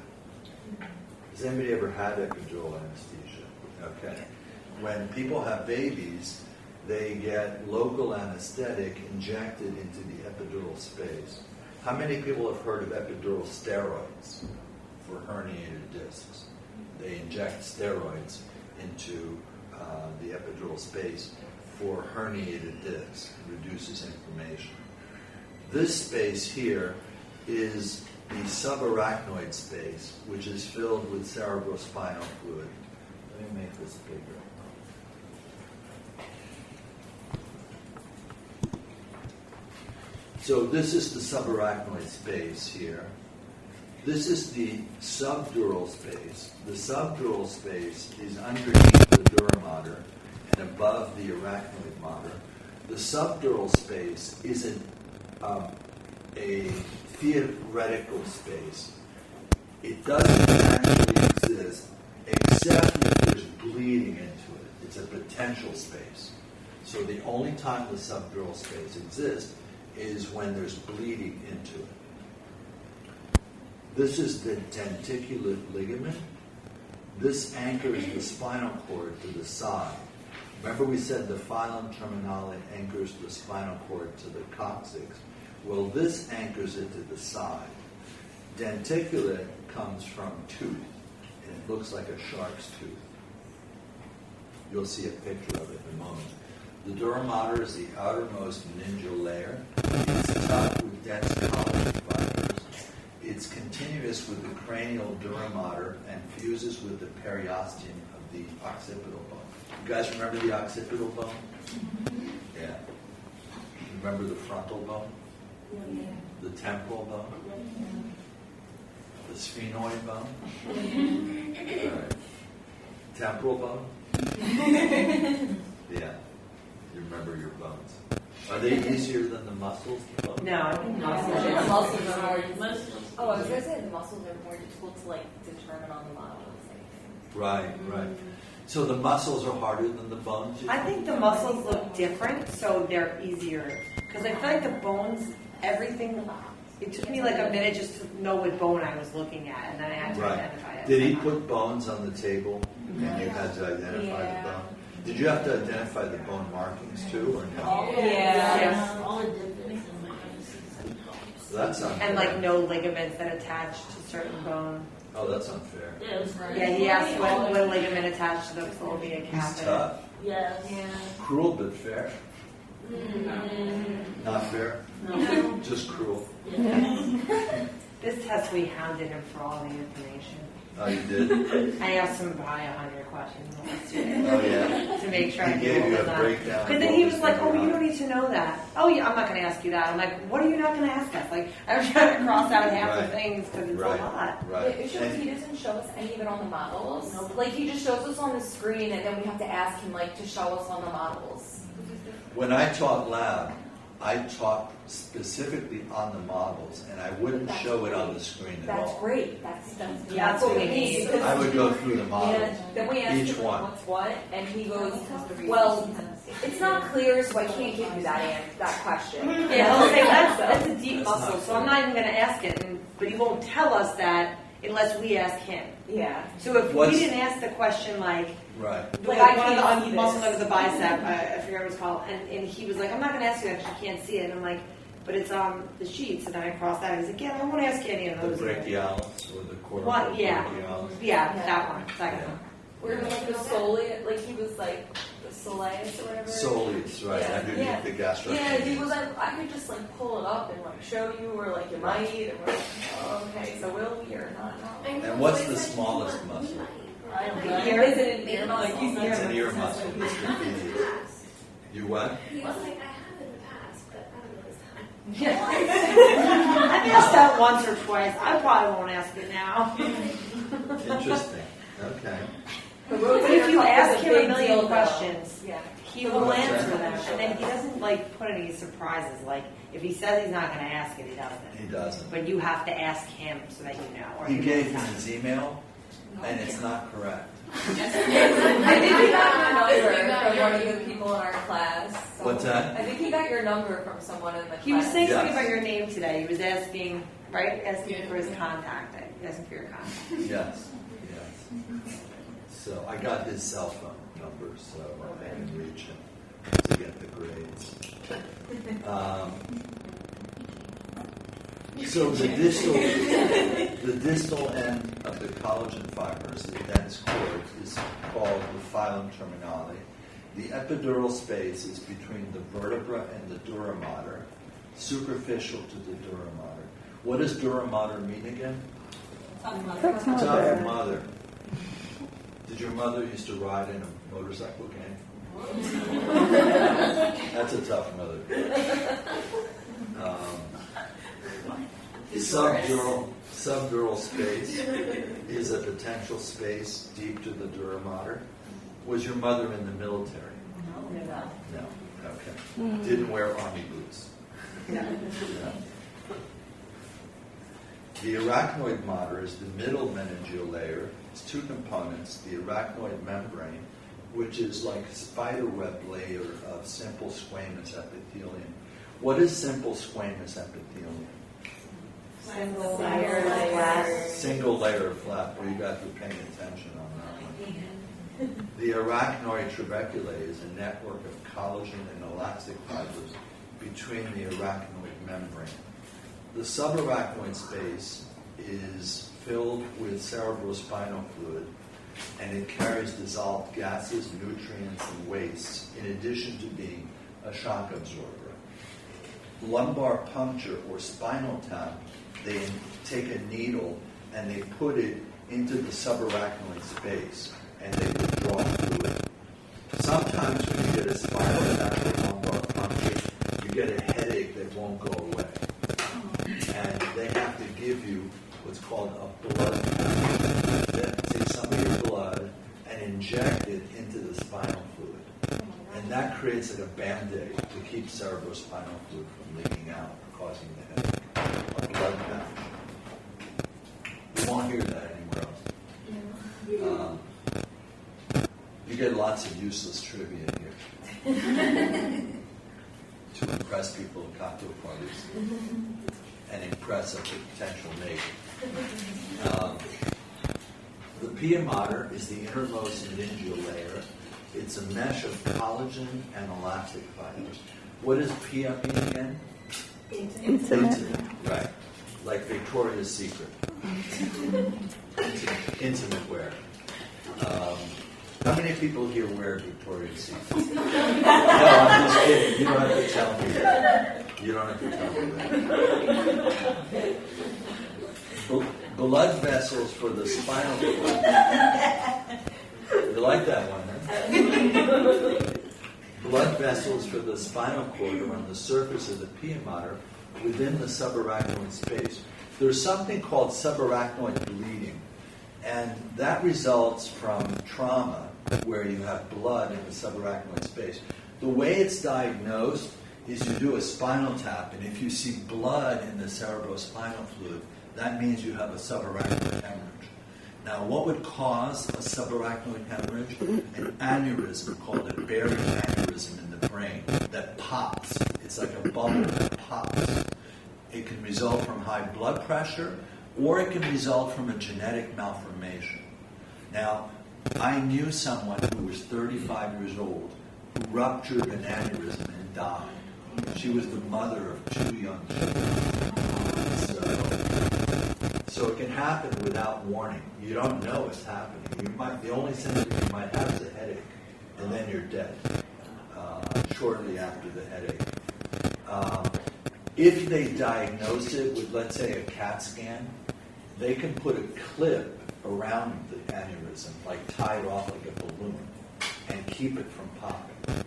Has anybody ever had epidural anesthesia? Okay. When people have babies, they get local anesthetic injected into the epidural space. How many people have heard of epidural steroids for herniated discs? They inject steroids into the epidural space for herniated discs. It reduces inflammation. This space here is the subarachnoid space, which is filled with cerebrospinal fluid. Let me make this bigger. So this is the subarachnoid space here. This is the subdural space. The subdural space is underneath the dura mater and above the arachnoid mater. The subdural space is a theoretical space. It doesn't actually exist except if there's bleeding into it. It's a potential space. So the only time the subdural space exists is when there's bleeding into it. This is the denticulate ligament. This anchors the spinal cord to the side. Remember we said the filum terminale anchors the spinal cord to the coccyx. Well, this anchors it to the side. Denticulate comes from tooth, and it looks like a shark's tooth. You'll see a picture of it in a moment. The dura mater is the outermost meningeal layer. It's tough with dense collagen fibers. It's continuous with the cranial dura mater and fuses with the periosteum of the occipital bone. You guys remember the occipital bone? Yeah. Remember the frontal bone? The temporal bone? The sphenoid bone? All right. Temporal bone? Yeah. You remember your bones. Are they easier than the muscles? No, I think The muscles. muscles are more. Oh, I was gonna say the muscles are more difficult to like determine on the models. Right, right. So the muscles are harder than the bones? I think the muscles look different, so they're easier. Because I feel like the bones, everything, it took me like a minute just to know what bone I was looking at, and then I had to Right. identify it. Did he put bones on the table and you had to identify the bone? Did you have to identify the bone markings too, or no? Yes. That's unfair. And like no ligaments that attach to certain bone. Oh, that's unfair. Yeah, he asked what ligament attached to the fovea He's cavity. tough. Yes. Cruel but fair. Not fair? No. Just cruel. This test we hounded him for all the information. Oh, you did? I asked him probably 100 questions last year. Oh, yeah? To make sure He I knew gave what you was a on. breakdown. But of then what he was like, going oh, you on. don't need to know that. Oh, yeah, I'm not going to ask you that. I'm like, what are you not going to ask us? Like, I was trying to cross out half the Right. things because it's Right. a lot. Right. It shows And- he doesn't show us any of it on the models. Like he just shows us on the screen, and then we have to ask him like to show us on the models. When I taught lab, I taught specifically on the models, and I wouldn't show it on the screen at That's all. great. That's That's what we need. I would go through the models, Yeah, then we ask each him one. what's what, and he goes, well, it's not clear, so I can't give you that question. Yeah, he'll say, that's a deep muscle, so I'm not even going to ask it. But he won't tell us that unless we ask him. Yeah. So if What's- we didn't ask the question like, Right. Like, like I one of can't the see muscle this. under the bicep, I forget what it's called, and he was like, I'm not going to ask you that 'cause you can't see it. And I'm like, but it's on the sheets, and then I crossed that. He's like, yeah, I won't ask you any of The those. brachialis or the What? cortical Yeah. brachialis. Yeah, that one, second Yeah. one. We're like the soleus, like he was like the soleus or whatever. Soleus, right, Yeah, underneath yeah. the gastric. Yeah, he was like, I could just like pull it up and like show you, or like you might, and we're like, oh, okay, so will we or not? And what's the smallest muscle? I don't know. Here is it an ear muscle? It's an ear muscle, the stapedius. You what? He was like, I have in the past, but I don't know this time. I've asked that once or twice. I probably won't ask it now. Interesting, okay. But But if you ask him a big million deal, questions, yeah. he will What's answer that? them. And then he doesn't like put any surprises. Like if he says he's not going to ask it, he doesn't. He doesn't. But you have to ask him so that you know. Or He he gave won't him tell. his email, and it's not correct. I think he got your number from one of the people in our class. What's that? I think he got your number from someone in the class. He was saying something Yes. about your name today. He was asking, right? Asking for his contact. Asking for your contact. Yes, yes. So I got his cell phone number, so I can reach him to get the grades. So the distal end of the collagen fibers, the dense cord, is called the filum terminale. The epidural space is between the vertebra and the dura mater, superficial to the dura mater. What does dura mater mean again? Tough mother. Did your mother used to ride in a motorcycle gang? That's a tough mother. Subdural space is a potential space deep to the dura mater. Was your mother in the military? No. Okay. Didn't wear army boots. No. The arachnoid mater is the middle meningeal layer. It's two components: the arachnoid membrane, which is like a spiderweb layer of simple squamous epithelium. What is simple squamous epithelium? Single layer flat. Single layer flat. Well, you got to be paying attention on that one. The arachnoid trabeculae is a network of collagen and elastic fibers between the arachnoid membrane. The subarachnoid space is filled with cerebrospinal fluid, and it carries dissolved gases, nutrients, and wastes, in addition to being a shock absorber. Lumbar puncture or spinal tap, they take a needle and they put it into the subarachnoid space, and they withdraw fluid. Sometimes when you get a spinal tap or lumbar puncture, you get a headache that won't go away. And they have to give you what's called a blood tap. They have to take some of your blood and inject it into the spinal fluid. And that creates like a Band-Aid to keep cerebrospinal fluid from leaking out, causing the headache. A blood patch. You won't hear that anywhere else. You get lots of useless trivia here to impress people at cocktail parties and impress a potential mate. The pia mater is the innermost meningeal layer. It's a mesh of collagen and elastic fibers. What does pia mean again? Intimate. Right. Like Victoria's Secret. Intimate wear. How many people here wear Victoria's Secret? No, I'm just kidding. You don't have to tell me that. You don't have to tell me that. Blood vessels for the spinal cord. You like that one, huh? Blood vessels for the spinal cord are on the surface of the pia mater within the subarachnoid space. There's something called subarachnoid bleeding, and that results from trauma where you have blood in the subarachnoid space. The way it's diagnosed is you do a spinal tap, and if you see blood in the cerebrospinal fluid, that means you have a subarachnoid hemorrhage. Now, what would cause a subarachnoid hemorrhage? An aneurysm called a buried aneurysm in the brain that pops. It's like a bubble that pops. It can result from high blood pressure, or it can result from a genetic malformation. Now, I knew someone who was 35 years old who ruptured an aneurysm and died. She was the mother of 2 young children. So it can happen without warning. You don't know it's happening. The only symptom you might have is a headache, and then you're dead shortly after the headache. If they diagnose it with, let's say, a CAT scan, they can put a clip around the aneurysm, like tie it off like a balloon, and keep it from popping.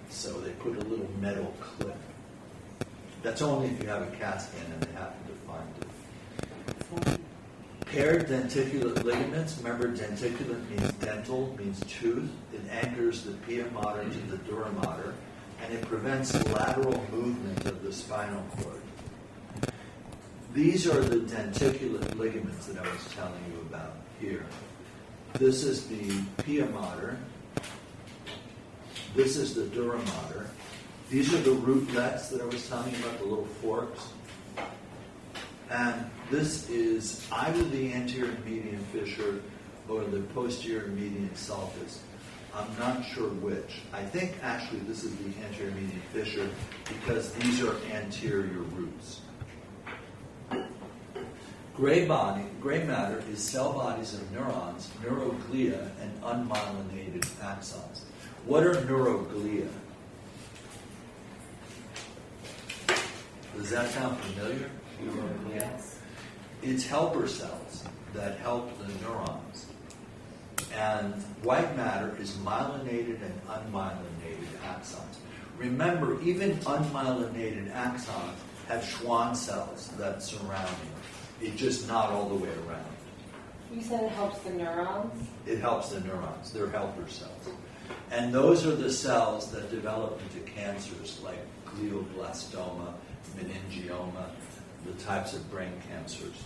So they put a little metal clip. That's only if you have a CAT scan and they happen to find it. Paired denticulate ligaments. Remember, denticulate means dental, means tooth. It anchors the pia mater to the dura mater, and it prevents lateral movement of the spinal cord. These are the denticulate ligaments that I was telling you about here. This is the pia mater. This is the dura mater. These are the rootlets that I was telling you about, the little forks. And this is either the anterior median fissure or the posterior median sulcus. I'm not sure which. I think actually this is the anterior median fissure because these are anterior roots. Gray matter is cell bodies of neurons, neuroglia, and unmyelinated axons. What are neuroglia? Does that sound familiar? Yes. It's helper cells that help the neurons. And white matter is myelinated and unmyelinated axons. Remember, even unmyelinated axons have Schwann cells that surround it. It's just not all the way around. You said it helps the neurons? It helps the neurons. They're helper cells. And those are the cells that develop into cancers like glioblastoma, meningioma, the types of brain cancers.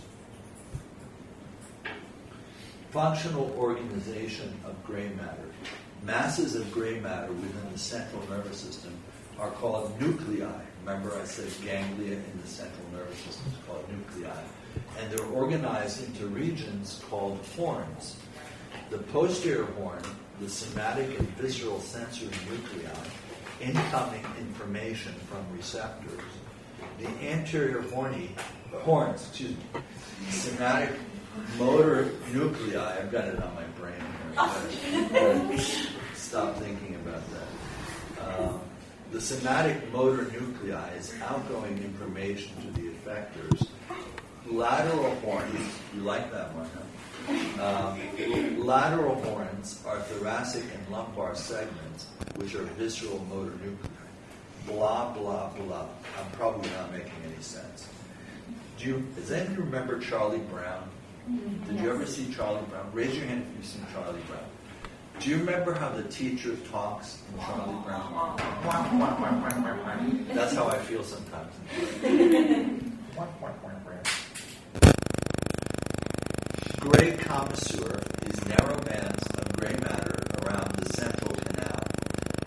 Functional organization of gray matter. Masses of gray matter within the central nervous system are called nuclei. Remember I said ganglia in the central nervous system is called nuclei. And they're organized into regions called horns. The posterior horn, the somatic and visceral sensory nuclei, incoming information from receptors. The anterior horns, somatic motor nuclei, I've got it on my brain here. Stop thinking about that. The somatic motor nuclei is outgoing information to the effectors. Lateral horns, you like that one, huh? Lateral horns are thoracic and lumbar segments, which are visceral motor nuclei. Blah, blah, blah. I'm probably not making any sense. Does anybody remember Charlie Brown? Did you ever see Charlie Brown? Raise your hand if you've seen Charlie Brown. Do you remember how the teacher talks in Charlie Brown? That's how I feel sometimes. Gray commissure is narrow bands of gray matter around the central canal.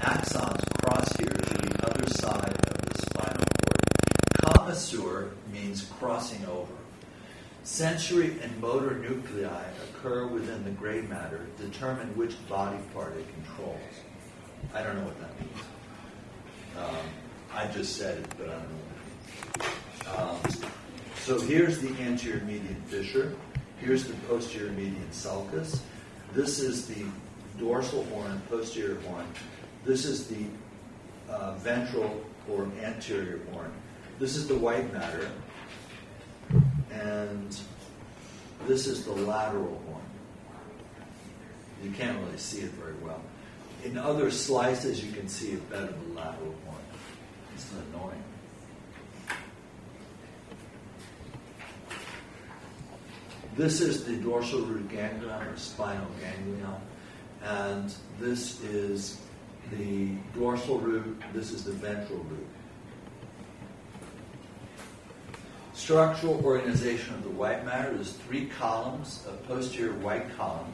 Axons cross here to the other side of the spinal cord. Commissure means crossing over. Sensory and motor nuclei occur within the gray matter, determine which body part it controls. I don't know what that means. I just said it, but I don't know what it means. So here's the anterior median fissure. Here's the posterior median sulcus. This is the dorsal horn, posterior horn. This is the ventral or anterior horn. This is the white matter. And this is the lateral horn. You can't really see it very well. In other slices, you can see it better, the lateral horn. It's annoying. This is the dorsal root ganglion or spinal ganglion. And this is the dorsal root. This is the ventral root. Structural organization of the white matter. There's 3 columns, a posterior white column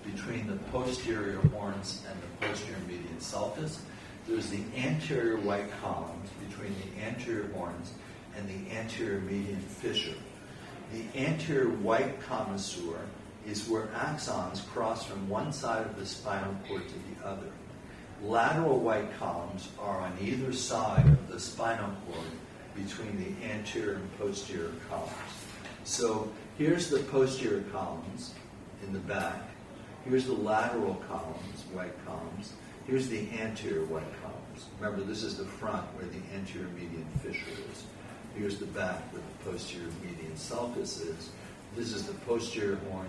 between the posterior horns and the posterior median sulcus. There's the anterior white columns between the anterior horns and the anterior median fissure. The anterior white commissure is where axons cross from one side of the spinal cord to the other. Lateral white columns are on either side of the spinal cord between the anterior and posterior columns. So here's the posterior columns in the back. Here's the lateral columns, white columns. Here's the anterior white columns. Remember, this is the front where the anterior median fissure is. Here's the back where the posterior median sulcus is. This is the posterior horn.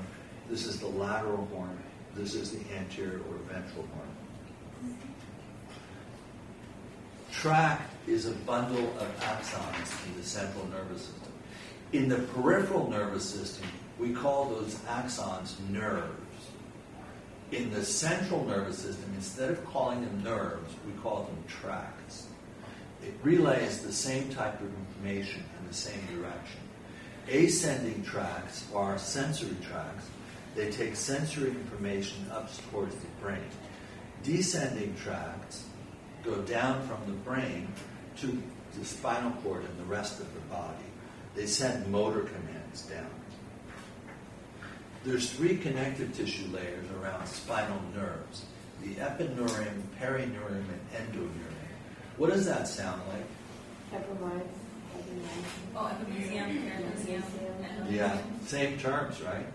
This is the lateral horn. This is the anterior or ventral horn. Tract is a bundle of axons in the central nervous system. In the peripheral nervous system, we call those axons nerves. In the central nervous system, instead of calling them nerves, we call them tracts. It relays the same type of information in the same direction. Ascending tracts are sensory tracts. They take sensory information up towards the brain. Descending tracts go down from the brain to the spinal cord and the rest of the body. They send motor commands down. There's 3 connective tissue layers around spinal nerves: the epineurium, perineurium, and endoneurium. What does that sound like? Oh, epimysium, paramysium. Yeah, same terms, right?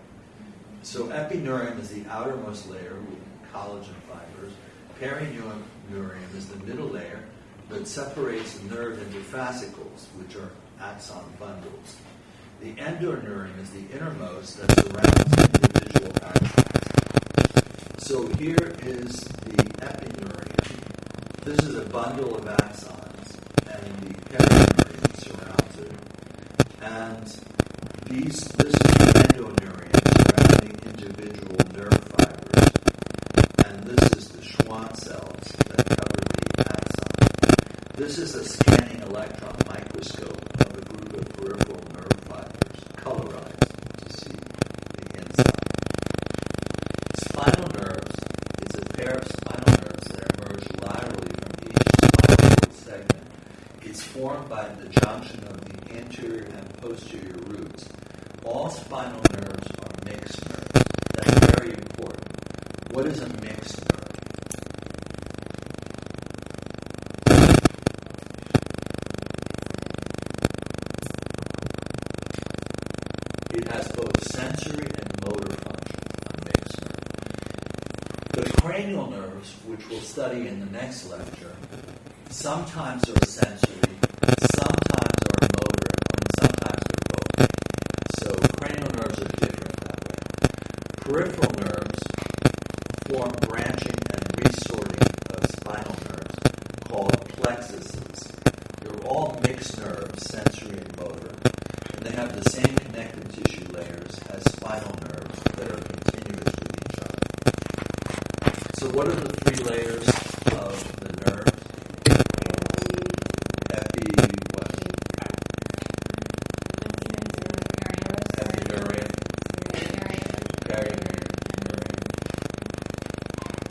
So epineurium is the outermost layer with collagen fibers. Perineurium is the middle layer that separates the nerve into fascicles, which are axon bundles. The endoneurium is the innermost that surrounds individual axons. So here is the epineurium. This is a bundle of axons, and the perineurium surrounds it. And this is the endoneurium surrounding individual nerve fibers. And this is the Schwann cells that cover the axon. This is a scanning electron microscope of a group of peripheral nerve fibers, colorized to see the inside. Spinal nerves is a pair of spinal nerves that emerge laterally from each spinal cord segment. It's formed by the junction of the anterior and posterior roots. All spinal nerves are mixed nerves. That's very important. What is a mixed nerve? It has both sensory and motor function, a mixed nerve. The cranial nerves, which we'll study in the next lecture, sometimes are sensory, sometimes are motor, and sometimes they're both. So cranial nerves are different that way. Peripheral nerves form branching and resorting of spinal nerves called plexuses. They're all mixed nerves, sensory and motor, and they have the same connective tissue layers as spinal nerves that are continuous with each other. So what are the three layers of the nerve? Epineurin, perineurium,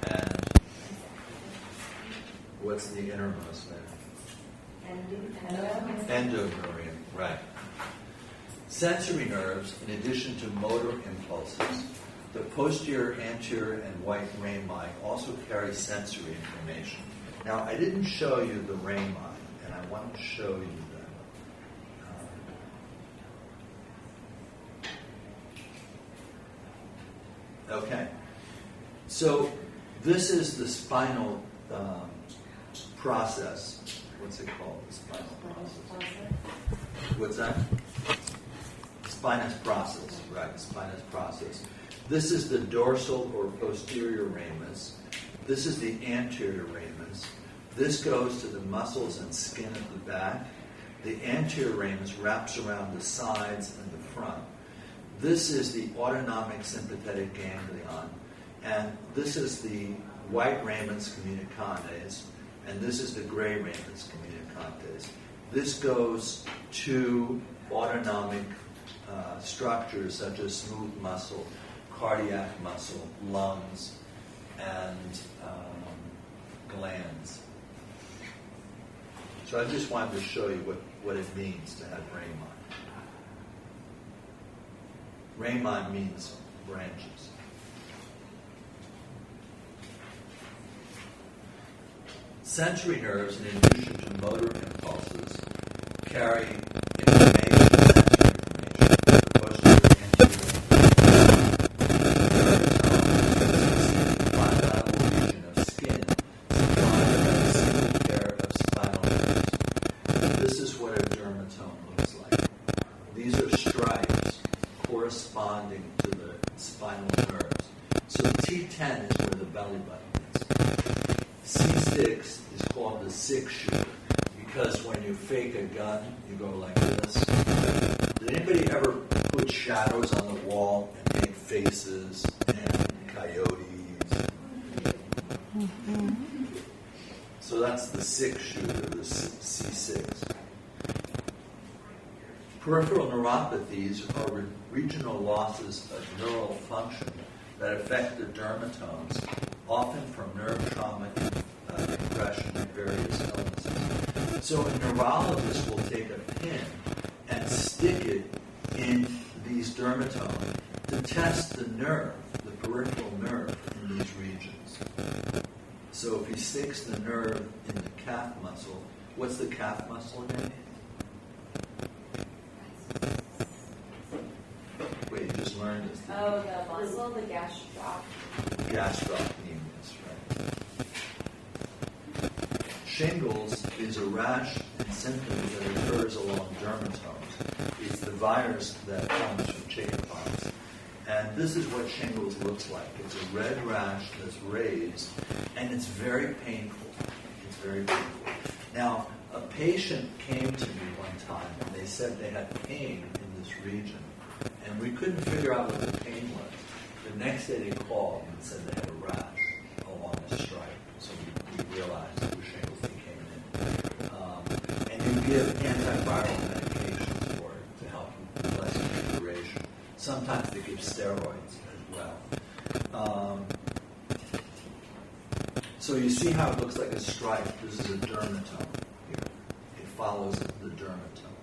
and what's the innermost there? Endoneurium, right. Sensory nerves, in addition to motor impulses, the posterior, anterior, and white rami also carry sensory information. Now, I didn't show you the rami, and I want to show you that. Okay. So, this is the spinal process. What's it called? The spinal process. What's that? Spinous process, right? Spinous process. This is the dorsal or posterior ramus. This is the anterior ramus. This goes to the muscles and skin of the back. The anterior ramus wraps around the sides and the front. This is the autonomic sympathetic ganglion. And this is the white ramus communicantes. And this is the gray ramus communicantes. This goes to autonomic structures such as smooth muscle, cardiac muscle, lungs, and glands. So I just wanted to show you what it means to have rami. Rami means branches. Sensory nerves, in addition to motor impulses, carry information, sensory information. The posterior, anterior, bilateral region of skin supplied by a single pair of spinal nerves. This is what a dermatome looks like. These are stripes corresponding to the spinal nerves. So T10 is where the belly button is. C6 is called the 6-shooter because when you fake a gun, you go like this. Did anybody ever put shadows on the wall and make faces and coyotes? So that's the 6-shooter, the C6. Peripheral neuropathies are regional losses of neural function that affect the dermatomes, often from nerve trauma impression and various illnesses. So a neurologist will take a pin and stick it in these dermatomes to test the nerve, the peripheral nerve in these regions. So if he sticks the nerve in the calf muscle, what's the calf muscle again? Wait, you just learned this. Oh, the muscle, the gastroc. Gastrocnemius, right. Shingles is a rash and symptom that occurs along dermatomes. It's the virus that comes from chickenpox. And this is what shingles looks like. It's a red rash that's raised, and it's very painful. It's very painful. Now, a patient came to me one time, and they said they had pain in this region, and we couldn't figure out what the pain was. The next day they called and said they had a rash along the stripe, so we realized it was shingles that came in. And you give antiviral medications for it to help lessen the duration. Sometimes they give steroids as well. So you see how it looks like a stripe. This is a dermatome here. It follows the dermatome.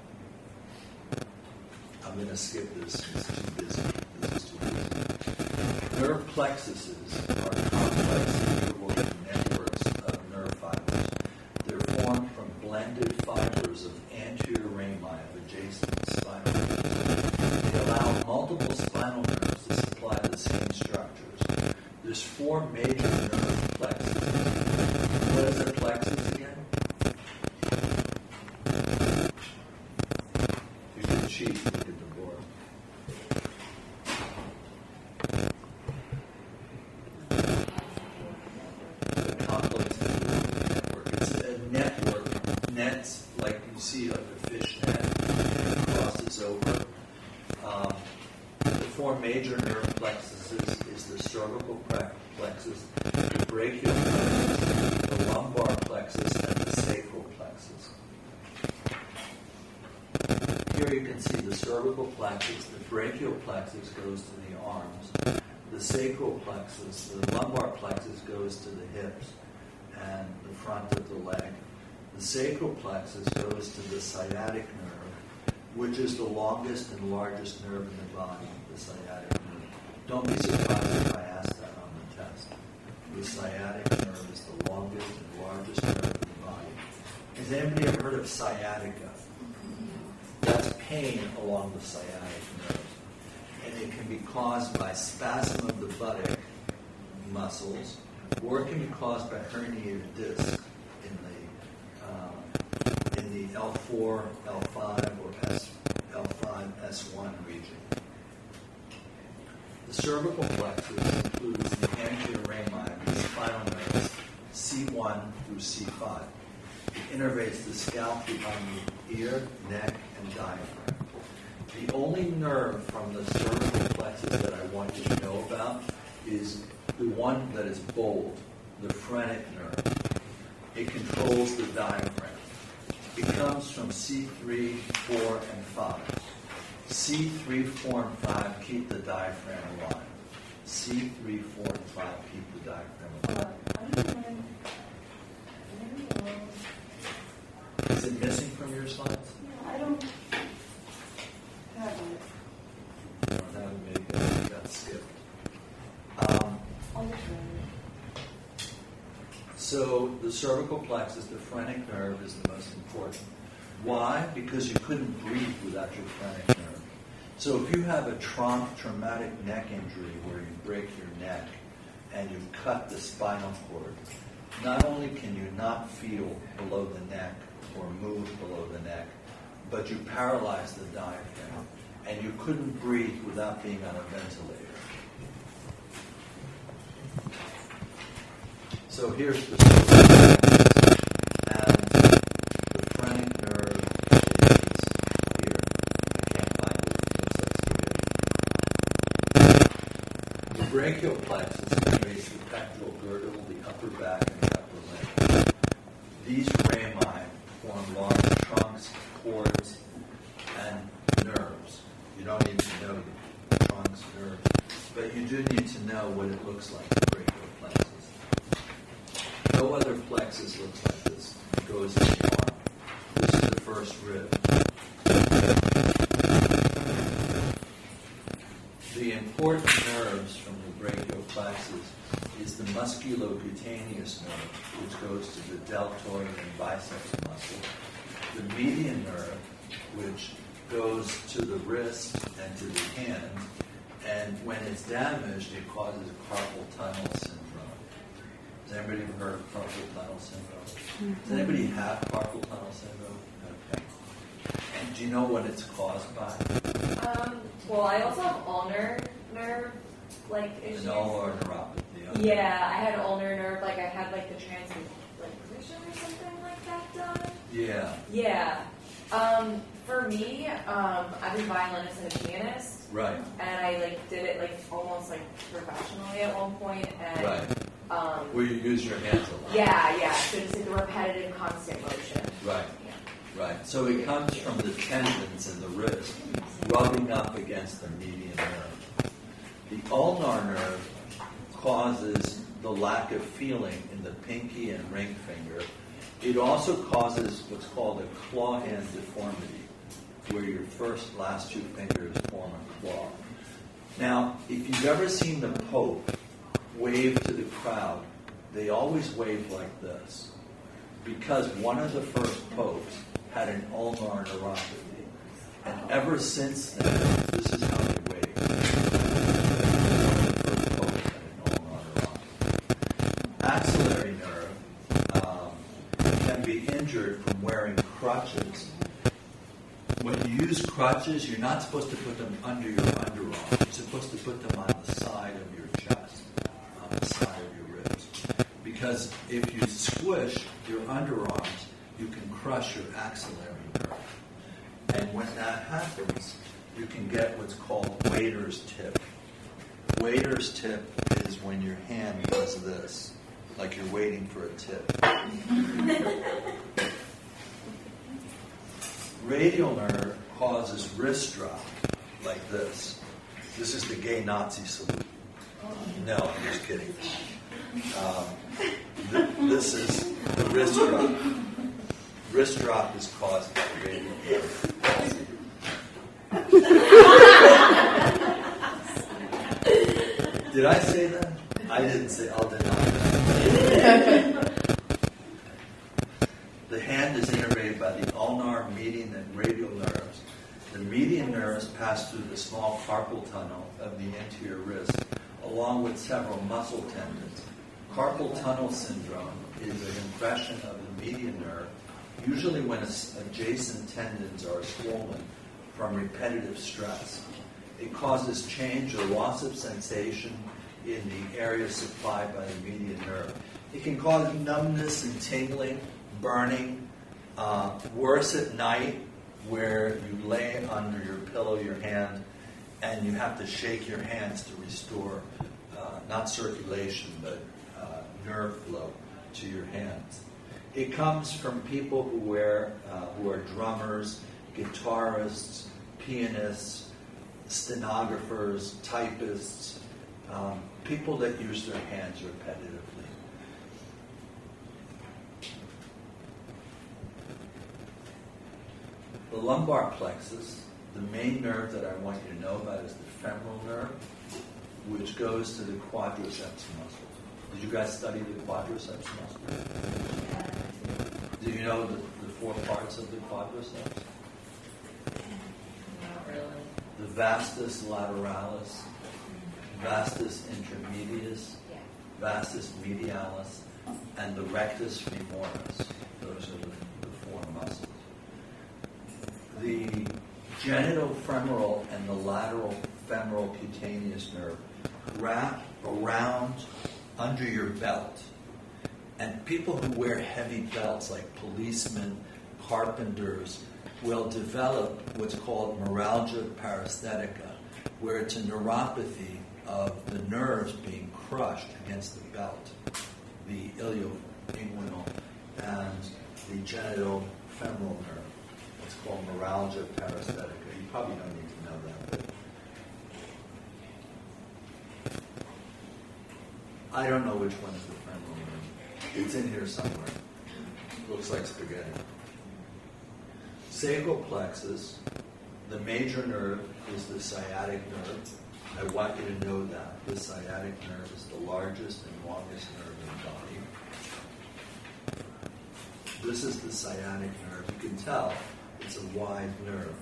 I'm going to skip this. It's too busy. This is too busy. Nerve plexuses are complex interwoven networks of nerve fibers. They're formed from blended fibers of anterior rami of adjacent spinal nerves. They allow multiple spinal nerves to supply the same structures. There's 4 major nerve plexuses. What is a plexus again? You can cheat, look at the board. The complex network. It's a network. Nets, like you see, like a fish net, crosses over. The 4 major nerve plexuses is the cervical plexus, the brachial plexus, the lumbar plexus, and the sacral plexus. Here you can see the cervical plexus, the brachial plexus goes to the arms, the sacral plexus, the lumbar plexus goes to the hips and the front of the leg. The sacral plexus goes to the sciatic nerve, which is the longest and largest nerve in the body, the sciatic nerve. Don't be surprised if I ask that on the test. The sciatic nerve is the longest and largest nerve in the body. Has anybody ever heard of sciatica? That's pain along the sciatic nerve. And it can be caused by spasm of the buttock muscles, or it can be caused by herniated disc in the L4, L5, or L5, S1 region. The cervical plexus includes the anterior rami and the spinal nerves C1 through C5. It innervates the scalp behind the ear, neck, and diaphragm. The only nerve from the cervical plexus that I want you to know about is the one that is bold, the phrenic nerve. It controls the diaphragm. It comes from C3, 4, and 5. C3, 4, and 5 keep the diaphragm alive. C3, 4, and 5 keep the diaphragm alive. Is it missing from your slides? I don't have it. You don't have it, maybe it got skipped. So the cervical plexus, the phrenic nerve, is the most important. Why? Because you couldn't breathe without your phrenic nerve. So if you have a traumatic neck injury where you break your neck and you've cut the spinal cord, not only can you not feel below the neck or move below the neck, but you paralyze the diaphragm and you couldn't breathe without being on a ventilator. So here's the cervical plexus, and the phrenic nerve is here. I can't find it. It looks like the brachial plexus innervates the pectoral girdle, the upper back, and the upper leg. These rami form large trunks, cords, and nerves. You don't need to know the trunks, nerves, but you do need to know what it looks like, the brachial plexus. No other plexus looks like this. It goes in the arm. This is the first rib. The important nerves from the brachial plexus is the musculocutaneous nerve, which goes to the deltoid and biceps muscle. The median nerve, which goes to the wrist and to the hand, and when it's damaged, it causes carpal tunnel syndrome. Has anybody ever heard of carpal tunnel syndrome? Does anybody have carpal tunnel syndrome? Okay. And do you know what it's caused by? Well, I also have ulnar nerve, issues. An ulnar neuropathy. Okay. Yeah, I had ulnar nerve, I had the transposition or something like that done. Yeah. Yeah. For me, I'm a violinist and a pianist, Right. and I did it almost professionally at one point, and Right. Where you use your hands a lot. yeah. So just the repetitive, constant motion. Right. Right. So it comes from the tendons in the wrist rubbing up against the median nerve. The ulnar nerve causes the lack of feeling in the pinky and ring finger. It also causes what's called a claw hand deformity, where your last two fingers form a claw. Now, if you've ever seen the Pope wave to the crowd, they always wave like this, because one of the first popes had an ulnar neuropathy, and ever since then, this is how they wave. The first pope had an ulnar neuropathy. Axillary nerve can be injured from wearing crutches. When you use crutches, you're not supposed to put them under your underarm. You're supposed to put them on the side of your chest, on the side of your ribs. Because if you squish your underarms, you can crush your axillary nerve. And when that happens, you can get what's called waiter's tip. Waiter's tip is when your hand does this, like you're waiting for a tip. Radial nerve causes wrist drop, like this. This is the gay Nazi salute. No, I'm just kidding. This is the wrist drop. Wrist drop is caused by radial nerve. Did I say that? I didn't say. I'll deny that. The hand is innervated by the ulnar, median, and radial nerves. The median nerves pass through the small carpal tunnel of the anterior wrist, along with several muscle tendons. Carpal tunnel syndrome is an impression of the median nerve, usually when adjacent tendons are swollen from repetitive stress. It causes change or loss of sensation in the area supplied by the median nerve. It can cause numbness and tingling, burning, worse at night, where you lay under your pillow, your hand, and you have to shake your hands to restore not circulation, but nerve flow to your hands. It comes from people who are drummers, guitarists, pianists, stenographers, typists, people that use their hands repetitively. The lumbar plexus, the main nerve that I want you to know about is the femoral nerve, which goes to the quadriceps muscle. Did you guys study the quadriceps muscle? Do you know the four parts of the quadriceps? Not really. The vastus lateralis, vastus intermedius, vastus medialis, and the rectus femoris. Those are the four muscles. The genitofemoral and the lateral femoral cutaneous nerve wrap around under your belt. And people who wear heavy belts, like policemen, carpenters, will develop what's called neuralgia paresthetica, where it's a neuropathy of the nerves being crushed against the belt, the ilioinguinal and the genitofemoral nerve. It's called neuralgia paresthetica. You probably don't need to know that, but I don't know which one is the femoral nerve. It's in here somewhere. Looks like spaghetti. Sacral plexus, the major nerve is the sciatic nerve. I want you to know that. The sciatic nerve is the largest and longest nerve in the body. This is the sciatic nerve. You can tell it's a wide nerve.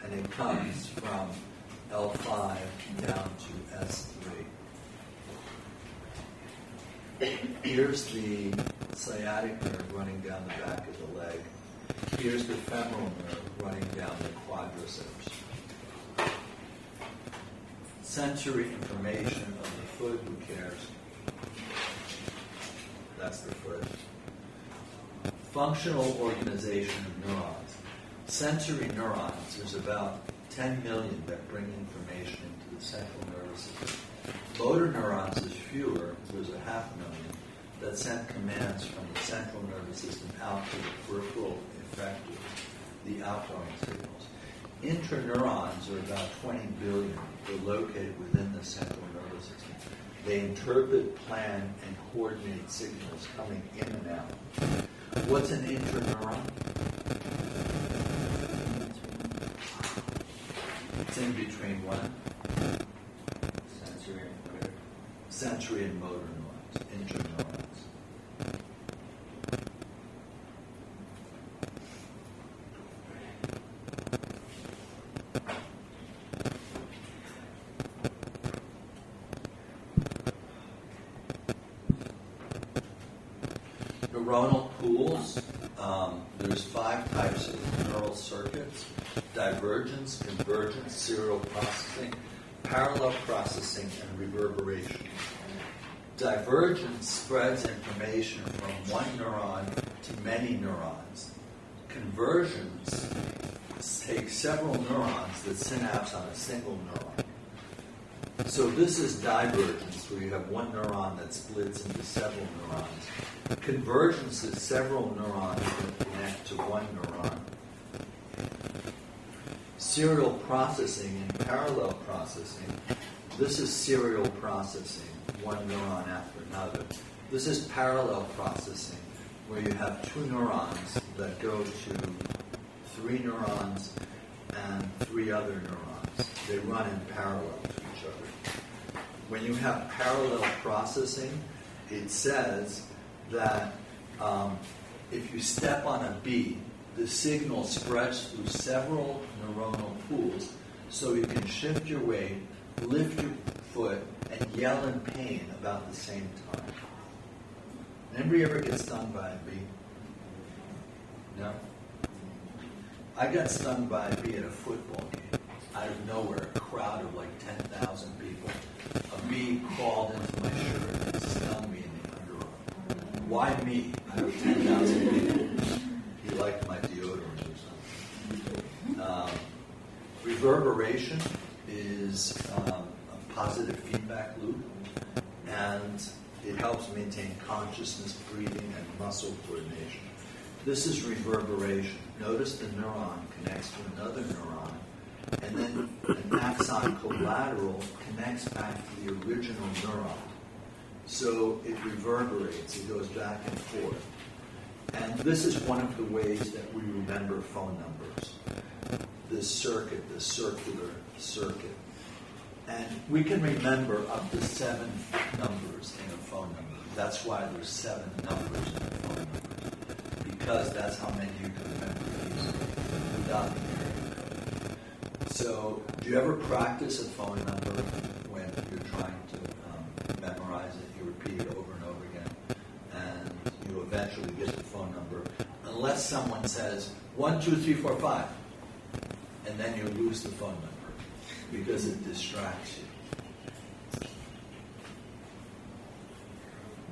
And it comes from L5 down to S3. Here's the sciatic nerve running down the back of the leg. Here's the femoral nerve running down the quadriceps. Sensory information of the foot, who cares? That's the foot. Functional organization of neurons. Sensory neurons, there's about 10 million that bring information into the central nervous system. Motor neurons is fewer, there's 500,000 that send commands from the central nervous system out to the peripheral effectors, the outgoing signals. Interneurons are about 20 billion. They're located within the central nervous system. They interpret, plan, and coordinate signals coming in and out. What's an interneuron? It's in between what? Sensory and motor neurons, interneurons. Neuronal pools, there's 5 types of neural circuits: divergence, convergence, serial processing, parallel processing, and reverberation. Divergence spreads information from one neuron to many neurons. Convergence takes several neurons that synapse on a single neuron. So this is divergence, where you have one neuron that splits into several neurons. Convergence is several neurons that connect to one neuron. Serial processing and parallel processing. This is serial processing, one neuron after another. This is parallel processing, where you have 2 neurons that go to 3 neurons and 3 other neurons. They run in parallel to each other. When you have parallel processing, it says that if you step on a bee, the signal spreads through several neuronal pools, so you can shift your weight, lift your foot, and yell in pain about the same time. Anybody ever get stung by a bee? No? I got stung by a bee at a football game. Out of nowhere, a crowd of like 10,000 people. A bee crawled into my shirt and stung me in the underarm. Why me? Out of 10,000 people. He liked my deodorant or something. Reverberation is a positive feedback loop, and it helps maintain consciousness, breathing, and muscle coordination. This is reverberation. Notice the neuron connects to another neuron, and then an axon collateral connects back to the original neuron. So it reverberates, it goes back and forth. And this is one of the ways that we remember phone numbers. This circuit, this circular circuit. And we can remember up to 7 numbers in a phone number. That's why there's 7 numbers in a phone number. Because that's how many you can remember easily without the area code. So, do you ever practice a phone number when you're trying to memorize it? You repeat it over and over again, and you eventually get the phone number, unless someone says 1, 2, 3, 4, 5, and then you lose the phone number because it distracts you.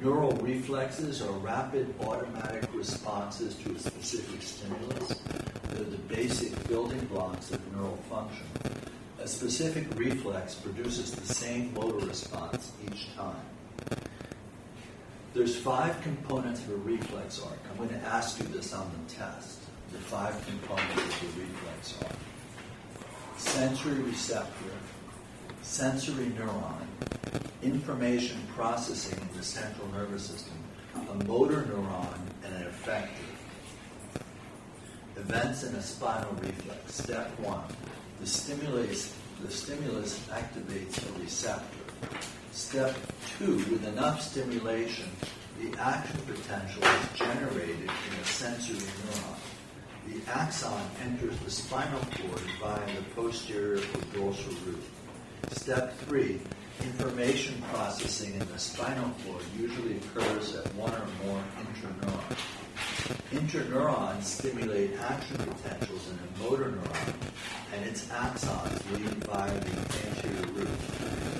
Neural reflexes are rapid automatic responses to a specific stimulus. They're the basic building blocks of neural function. A specific reflex produces the same motor response each time. There's 5 components of a reflex arc. I'm going to ask you this on the test. The 5 components of the reflex arc. Sensory receptor, sensory neuron, information processing in the central nervous system, a motor neuron, and an effector. Events in a spinal reflex. Step 1. The stimulus activates a receptor. Step 2. With enough stimulation, the action potential is generated in a sensory neuron. The axon enters the spinal cord via the posterior or dorsal root. Step 3. Information processing in the spinal cord usually occurs at one or more interneurons. Interneurons stimulate action potentials in a motor neuron, and its axons lead via the anterior root.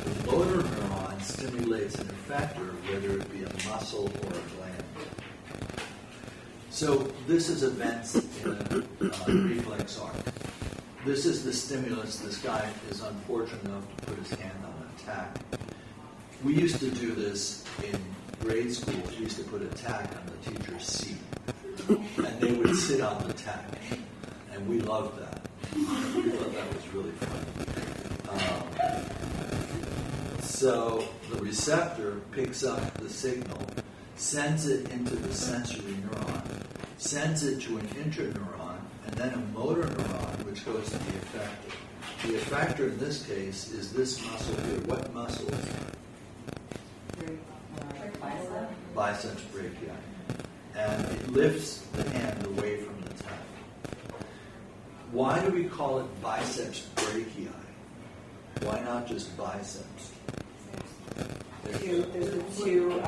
The motor neuron stimulates an effector, whether it be a muscle or a gland. So this is events in a reflex arc. This is the stimulus. This guy is unfortunate enough to put his hand on a tack. We used to do this in grade school. We used to put a tack on the teacher's seat. And they would sit on the tack. And we loved that. We thought that was really fun. So the receptor picks up the signal, sends it into the sensory neuron, sends it to an interneuron, and then a motor neuron, which goes to the effector. The effector in this case is this muscle here. What muscle is that? Biceps brachii. And it lifts the hand away from the tack. Why do we call it biceps brachii? Why not just biceps? There's the two,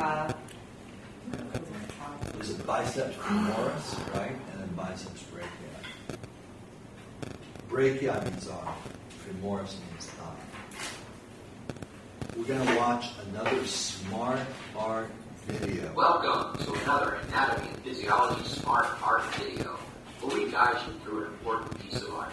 There's a biceps femoris, right? And then biceps brachii. Brachii means arm. Femoris means thigh. We're going to watch another smart art video. Welcome to another Anatomy and Physiology Smart Art video, where we guide you through an important piece of art.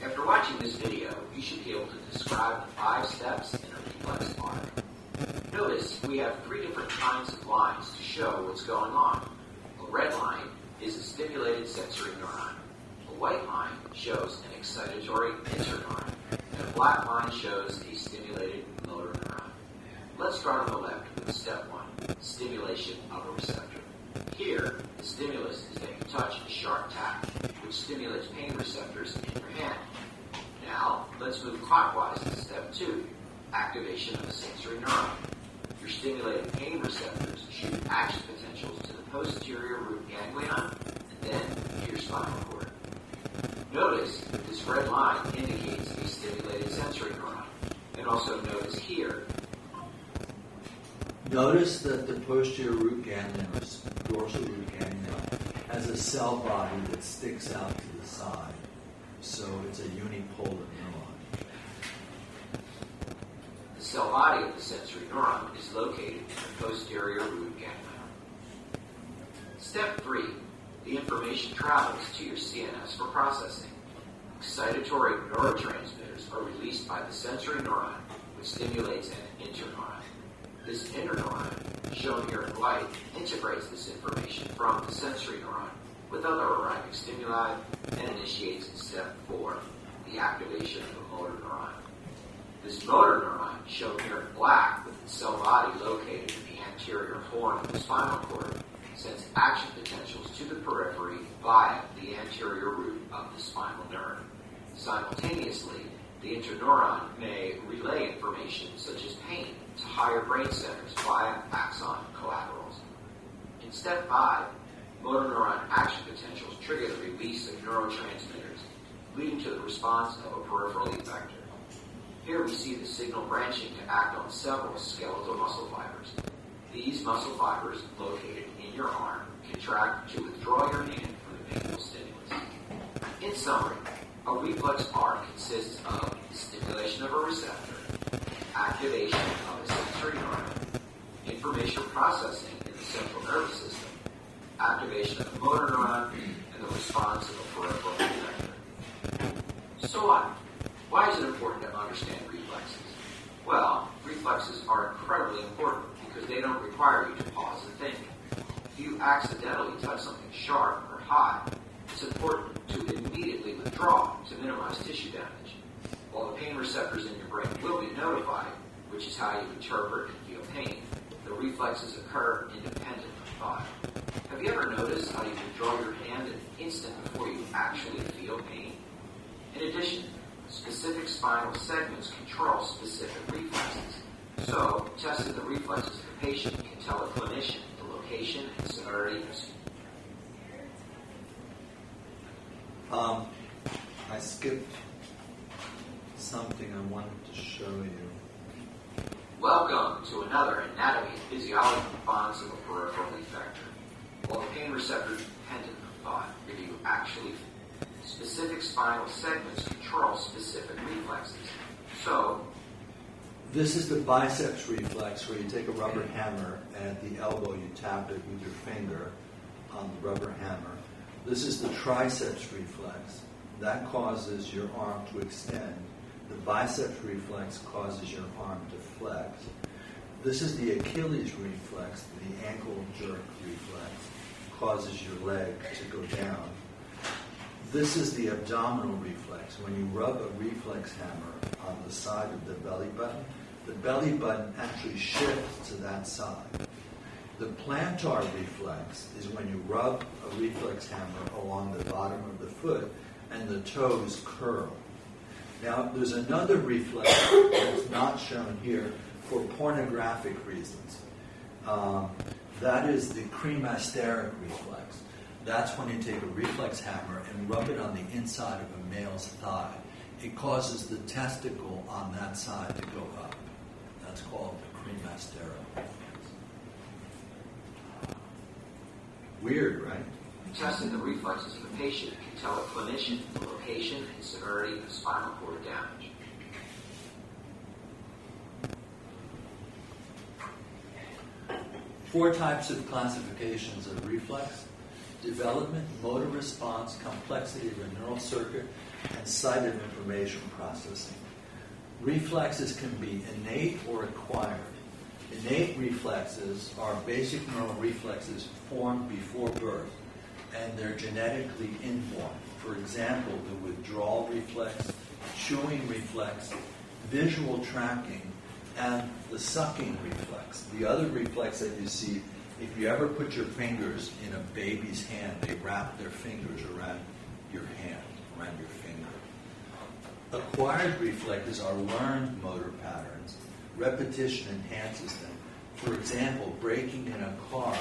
After watching this video, you should be able to describe the 5 steps in a reflex arc. Notice we have 3 different kinds of lines to show what's going on. A red line is a stimulated sensory neuron. A white line shows an excitatory interneuron. And a black line shows a stimulated motor neuron. Let's start on the left with step 1, stimulation of a receptor. Here, the stimulus is that you touch a sharp tack, which stimulates pain receptors in your hand. Now, let's move clockwise to step 2, activation of a sensory neuron. Your stimulated pain receptors shoot action potentials to the posterior root ganglion and then to your spinal cord. Notice that this red line indicates a stimulated sensory neuron. And also notice here. Notice that the posterior root ganglion, or dorsal root ganglion, has a cell body that sticks out to the side. So it's a unipolar neuron. The cell body of the sensory neuron is located in the posterior root ganglion. Step 3. The information travels to your CNS for processing. Excitatory neurotransmitters are released by the sensory neuron, which stimulates an interneuron. This interneuron, shown here in white, integrates this information from the sensory neuron with other arriving stimuli and initiates step 4, the activation of the motor neuron. This motor neuron, shown here in black with its cell body located in the anterior horn of the spinal cord, sends action potentials to the periphery via the anterior root of the spinal nerve. Simultaneously, the interneuron may relay information such as pain to higher brain centers via axon collaterals. In step 5, motor neuron action potentials trigger the release of neurotransmitters, leading to the response of a peripheral effector. Here we see the signal branching to act on several skeletal muscle fibers. These muscle fibers, located in your arm, contract to withdraw your hand from the painful stimulus. In summary, a reflex arc consists of the stimulation of a receptor, activation of a sensory neuron, information processing in the central nervous system, activation of the motor neuron, and the response of a peripheral effector. So what? Why is it important to understand reflexes? Well, reflexes are incredibly important because they don't require you to pause and think. If you accidentally touch something sharp or hot, it's important to immediately withdraw to minimize tissue damage. While the pain receptors in your brain will be notified, which is how you interpret and feel pain, the reflexes occur independent of thought. Have you ever noticed how you withdraw your hand an instant before you actually feel pain? In addition, specific spinal segments control specific reflexes. So, testing the reflexes of the patient can tell a clinician the location and severity of I skipped something I wanted to show you. Welcome to another Anatomy and Physiology response of a peripheral effector. While the pain receptor is dependent on thought, you actually specific spinal segments control specific reflexes. So, this is the biceps reflex where you take a rubber hammer and at the elbow you tap it with your finger on the rubber hammer. This is the triceps reflex. That causes your arm to extend. The biceps reflex causes your arm to flex. This is the Achilles reflex, the ankle jerk reflex, causes your leg to go down. This is the abdominal reflex. When you rub a reflex hammer on the side of the belly button actually shifts to that side. The plantar reflex is when you rub a reflex hammer along the bottom of the foot and the toes curl. Now, there's another reflex that's not shown here for pornographic reasons. That is the cremasteric reflex. That's when you take a reflex hammer and rub it on the inside of a male's thigh. It causes the testicle on that side to go up. That's called the cremasteric reflex. Weird, right? Testing the reflexes of a patient can tell a clinician the location and severity of spinal cord damage. Four types of classifications of reflex: development, motor response, complexity of a neural circuit, and site of information processing. Reflexes can be innate or acquired. Innate reflexes are basic neural reflexes formed before birth, and they're genetically informed. For example, the withdrawal reflex, chewing reflex, visual tracking, and the sucking reflex. The other reflex that you see, if you ever put your fingers in a baby's hand, they wrap their fingers around your hand, around your finger. Acquired reflexes are learned motor patterns. Repetition enhances them. For example, braking in a car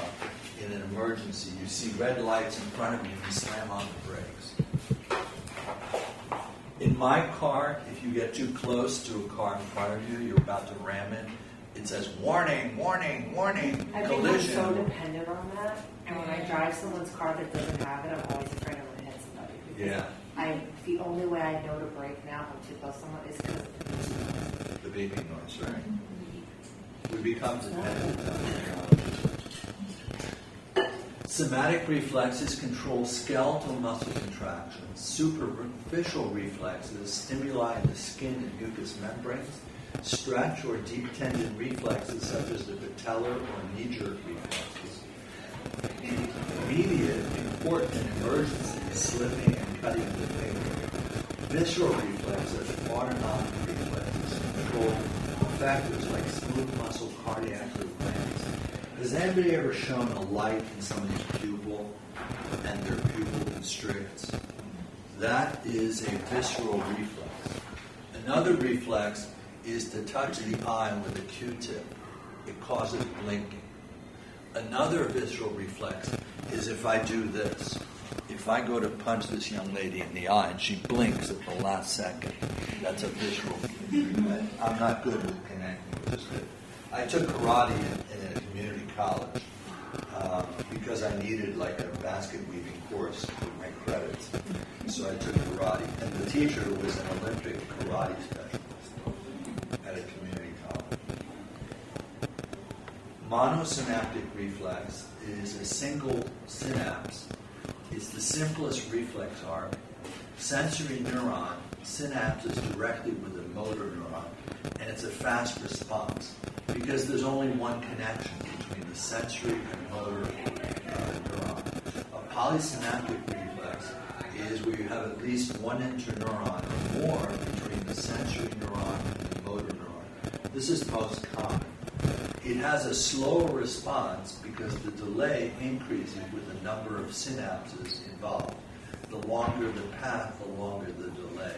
in an emergency, you see red lights in front of you and you slam on the brakes. In my car, if you get too close to a car in front of you, you're about to ram it, it says, warning, warning, warning, I think collision. I'm so dependent on that, and when I drive someone's car that doesn't have it, I'm always afraid I'm going to hit somebody. Yeah, The only way I know to brake now if I'm too close to someone is because of the beeping noise, right? We become dependent on technology. Somatic reflexes control skeletal muscle contractions. Superficial reflexes stimuli the skin and mucous membranes. Stretch or deep tendon reflexes such as the patellar or knee-jerk reflexes. Immediate, important, and emergency slipping and cutting the finger. Visceral reflexes, autonomic reflexes, control factors like smooth muscle, cardiac reflex. Has anybody ever shown a light in somebody's pupil and their pupil constricts? That is a visceral reflex. Another reflex is to touch the eye with a Q-tip. It causes blinking. Another visceral reflex is if I do this. If I go to punch this young lady in the eye and she blinks at the last second, that's a visceral reflex. I'm not good with connecting, which is good. I took karate in a community college because I needed like a basket weaving course with my credits. So I took karate, and the teacher was an Olympic karate specialist at a community college. Monosynaptic reflex is a single synapse. It's the simplest reflex arm. Sensory neuron synapse is directed with a motor neuron, and it's a fast response because there's only one connection between the sensory and motor neuron. A polysynaptic reflex is where you have at least one interneuron or more between the sensory neuron and the motor neuron. This is most common. It has a slower response because the delay increases with the number of synapses involved. The longer the path, the longer the delay.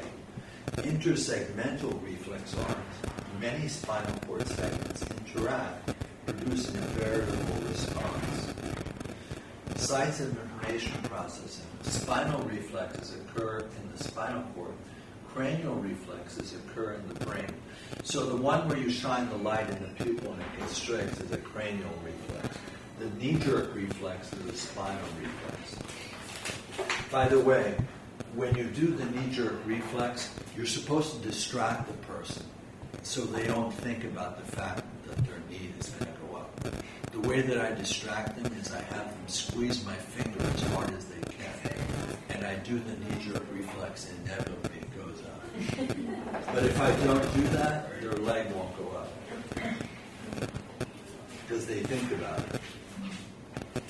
Intersegmental reflex arms, many spinal cord segments interact, producing a variable response. Sites of information processing. Spinal reflexes occur in the spinal cord. Cranial reflexes occur in the brain. So the one where you shine the light in the pupil and it constricts is a cranial reflex. The knee-jerk reflex is a spinal reflex. By the way, when you do the knee-jerk reflex, you're supposed to distract the person so they don't think about the fact that their knee is going to go up. The The way that I distract them is I have them squeeze my finger as hard as they can. And I do the knee-jerk reflex, and inevitably it goes up. But if I don't do that, their leg won't go up. Because they think about it.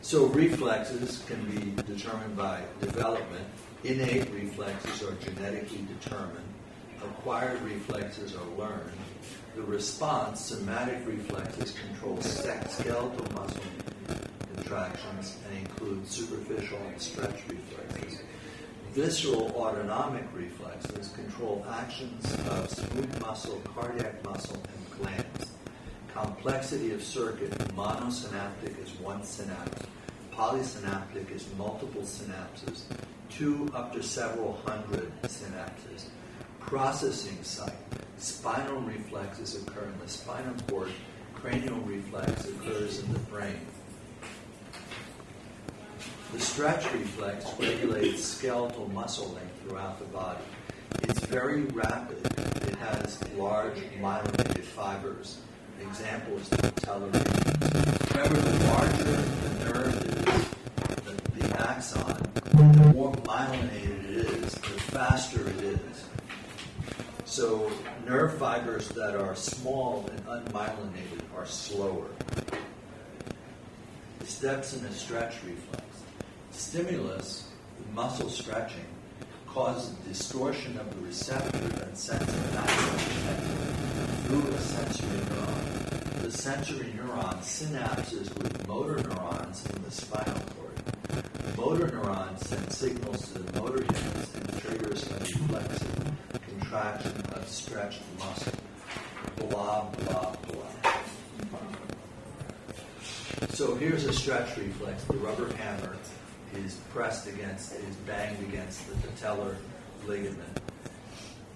So reflexes can be determined by development. Innate reflexes are genetically determined. Acquired reflexes are learned. The response, somatic reflexes, control skeletal muscle contractions and include superficial and stretch reflexes. Visceral autonomic reflexes control actions of smooth muscle, cardiac muscle, and glands. Complexity of circuit, monosynaptic is one synapse, polysynaptic is multiple synapses, 2 up to several hundred synapses. Processing site, spinal reflexes occur in the spinal cord, cranial reflex occurs in the brain. The stretch reflex regulates skeletal muscle length throughout the body. It's very rapid. It has large myelinated fibers. An example is the patellar regions. Remember, the larger the nerve is, the axon, the more myelinated it is, the faster it is. So nerve fibers that are small and unmyelinated are slower. Steps in a stretch reflex. Stimulus, muscle stretching, causes distortion of the receptor that sends an action through a sensory neuron. The sensory neuron synapses with motor neurons in the spinal cord. Motor neurons send signals to the motor units and triggers a reflexive contraction of stretched muscle. Blah, blah, blah. So here's a stretch reflex. The rubber hammer is banged against the patellar ligament.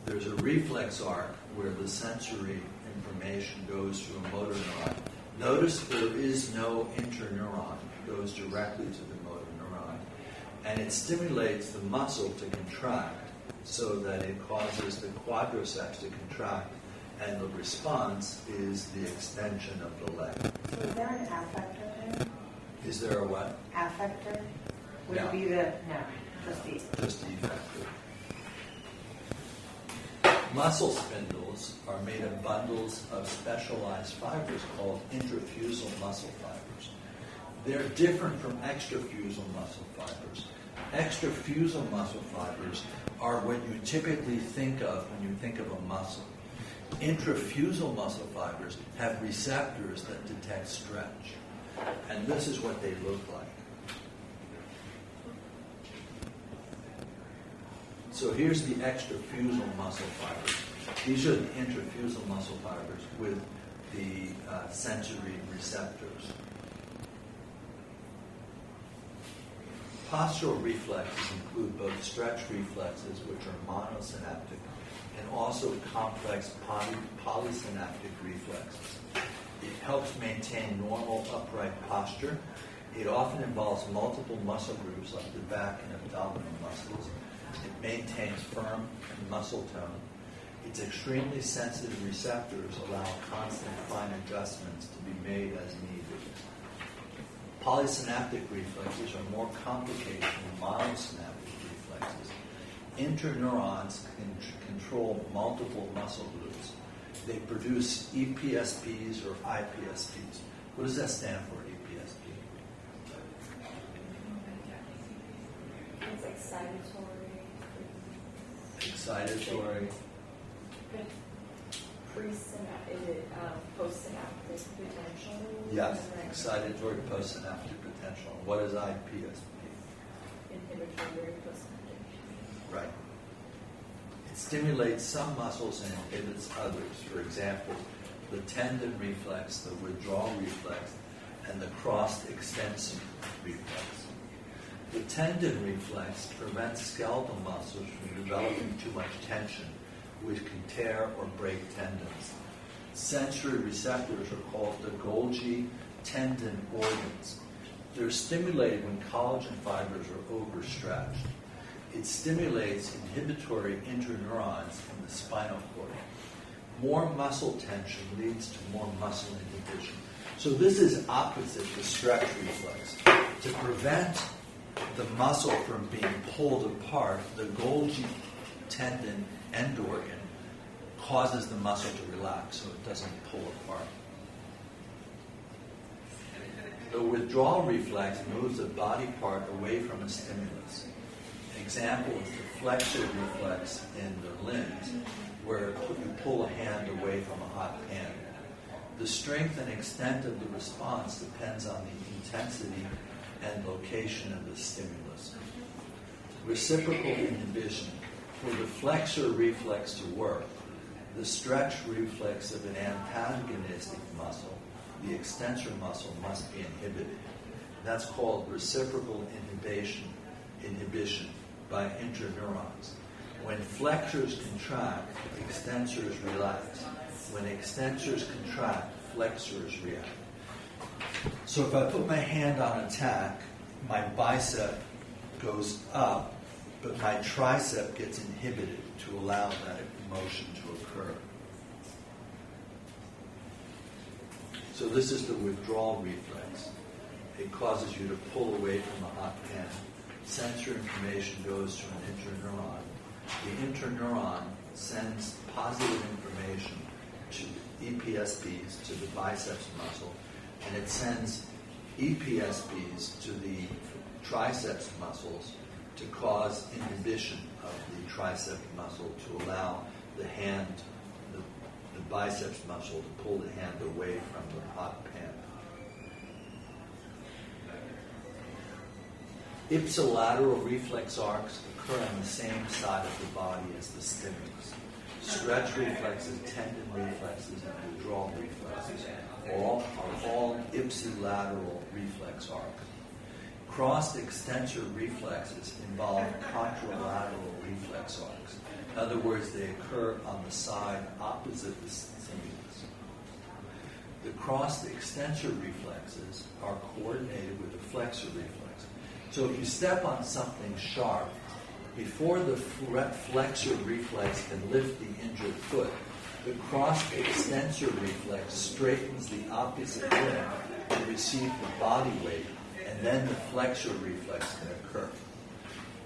There's a reflex arc where the sensory information goes to a motor neuron. Notice there is no interneuron. It goes directly to the motor neuron. And it stimulates the muscle to contract so that it causes the quadriceps to contract, and the response is the extension of the leg. So is there an affector there? Is there a what? Affector? Would No. it be the, no, just the. Just effective. Muscle spindles are made of bundles of specialized fibers called intrafusal muscle fibers. They're different from extrafusal muscle fibers. Extrafusal muscle fibers are what you typically think of when you think of a muscle. Intrafusal muscle fibers have receptors that detect stretch. And this is what they look like. So here's the extrafusal muscle fibers. These are the intrafusal muscle fibers with the sensory receptors. Postural reflexes include both stretch reflexes, which are monosynaptic, and also complex polysynaptic reflexes. It helps maintain normal upright posture. It often involves multiple muscle groups like the back and abdominal muscles. It maintains firm muscle tone. Its extremely sensitive receptors allow constant fine adjustments to be made as needed. Polysynaptic reflexes are more complicated than monosynaptic reflexes. Interneurons can control multiple muscle groups. They produce EPSPs or IPSPs. What does that stand for, EPSP? It's excitatory. Excitatory. Postsynaptic potential? Yes, excitatory postsynaptic potential. What is IPSP? Inhibitory postsynaptic. Right. It stimulates some muscles and inhibits others. For example, the tendon reflex, the withdrawal reflex, and the crossed extensor reflex. The tendon reflex prevents skeletal muscles from developing too much tension, which can tear or break tendons. Sensory receptors are called the Golgi tendon organs. They're stimulated when collagen fibers are overstretched. It stimulates inhibitory interneurons in the spinal cord. More muscle tension leads to more muscle inhibition. So this is opposite the stretch reflex. To prevent the muscle from being pulled apart, the Golgi tendon end organ causes the muscle to relax so it doesn't pull apart. The withdrawal reflex moves a body part away from a stimulus. An example is the flexor reflex in the limbs, where you pull a hand away from a hot pan. The strength and extent of the response depends on the intensity and location of the stimulus. Reciprocal inhibition. For the flexor reflex to work, the stretch reflex of an antagonistic muscle, the extensor muscle, must be inhibited. That's called reciprocal inhibition by interneurons. When flexors contract, extensors relax. When extensors contract, flexors react. So if I put my hand on attack, my bicep goes up, but my tricep gets inhibited to allow that motion to occur. So this is the withdrawal reflex. It causes you to pull away from a hot pan. Sensor information goes to an interneuron. The interneuron sends positive information to EPSPs, to the biceps muscle, and it sends EPSPs to the triceps muscles to cause inhibition of the tricep muscle to allow the hand, the biceps muscle, to pull the hand away from the hot pan. Ipsilateral reflex arcs occur on the same side of the body as the stimulus. Stretch reflexes, tendon reflexes, and withdrawal reflexes are all ipsilateral reflex arcs. Crossed extensor reflexes involve contralateral reflex arcs. In other words, they occur on the side opposite the stimulus. The crossed extensor reflexes are coordinated with the flexor reflex. So if you step on something sharp, before the flexor reflex can lift the injured foot, the crossed extensor reflex straightens the opposite limb to receive the body weight, and then the flexor reflex can occur.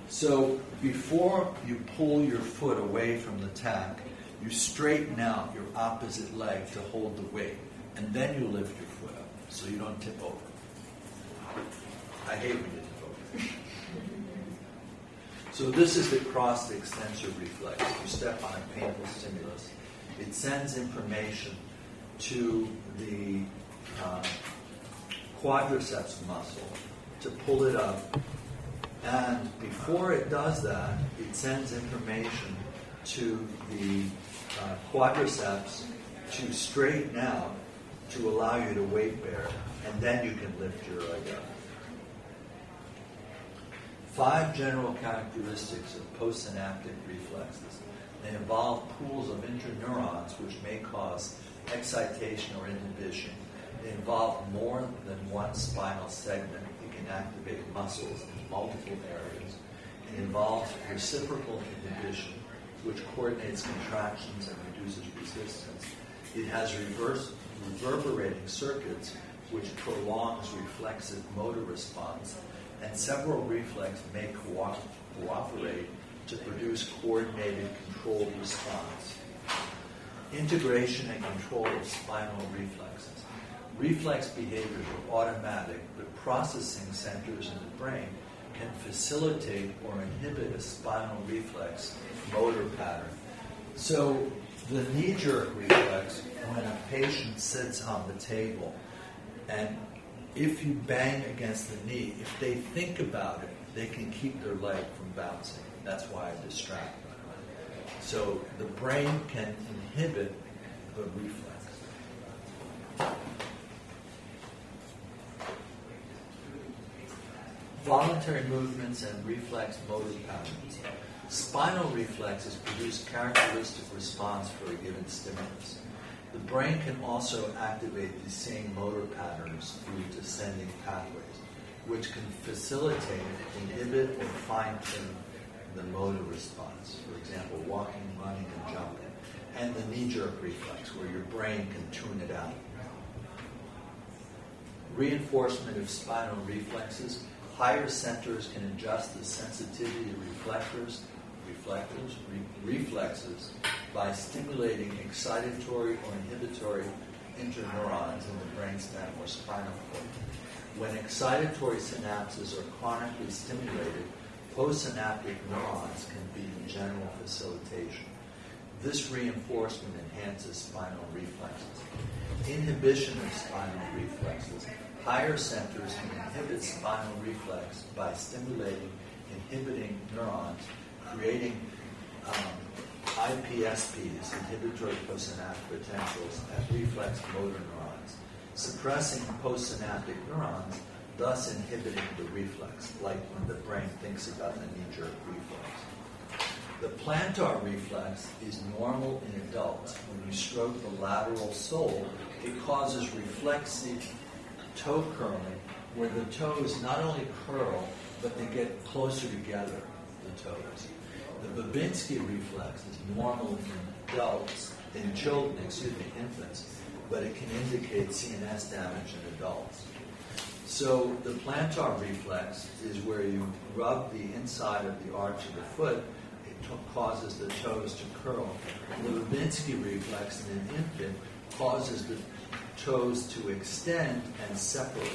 So before you pull your foot away from the tack, you straighten out your opposite leg to hold the weight, and then you lift your foot up so you don't tip over. I hate when you tip over. So this is the crossed extensor reflex. You step on a painful stimulus. It sends information to the quadriceps muscle to pull it up. And before it does that, it sends information to the quadriceps to straighten out to allow you to weight bear. And then you can lift your leg up. 5 general characteristics of postsynaptic reflexes. They involve pools of interneurons which may cause excitation or inhibition. They involve more than one spinal segment. It can activate muscles in multiple areas. It involves reciprocal inhibition, which coordinates contractions and reduces resistance. It has reverberating circuits, which prolongs reflexive motor response. And several reflexes may cooperate to produce coordinated, controlled response. Integration and control of spinal reflexes. Reflex behaviors are automatic, but processing centers in the brain can facilitate or inhibit a spinal reflex motor pattern. So the knee-jerk reflex, when a patient sits on the table, and if you bang against the knee, if they think about it, they can keep their leg from bouncing. That's why I distract. So the brain can inhibit the reflex. Voluntary movements and reflex motor patterns. Spinal reflexes produce characteristic response for a given stimulus. The brain can also activate these same motor patterns through descending pathways, which can facilitate, inhibit, or fine-tune the motor response. For example, walking, running, and jumping. And the knee-jerk reflex, where your brain can tune it out. Reinforcement of spinal reflexes. Higher centers can adjust the sensitivity of reflexes by stimulating excitatory or inhibitory interneurons in the brainstem or spinal cord. When excitatory synapses are chronically stimulated, postsynaptic neurons can be in general facilitation. This reinforcement enhances spinal reflexes. Inhibition of spinal reflexes. Higher centers can inhibit spinal reflex by stimulating inhibiting neurons, creating IPSPs, inhibitory postsynaptic potentials, as reflex motor neurons, suppressing postsynaptic neurons, thus inhibiting the reflex, like when the brain thinks about the knee-jerk reflex. The plantar reflex is normal in adults. When you stroke the lateral sole, it causes reflexive toe curling, where the toes not only curl, but they get closer together, the toes. The Babinski reflex is normal in adults, in children, infants, but it can indicate CNS damage in adults. So the plantar reflex is where you rub the inside of the arch of the foot. It causes the toes to curl. The Babinski reflex in an infant causes the toes to extend and separate.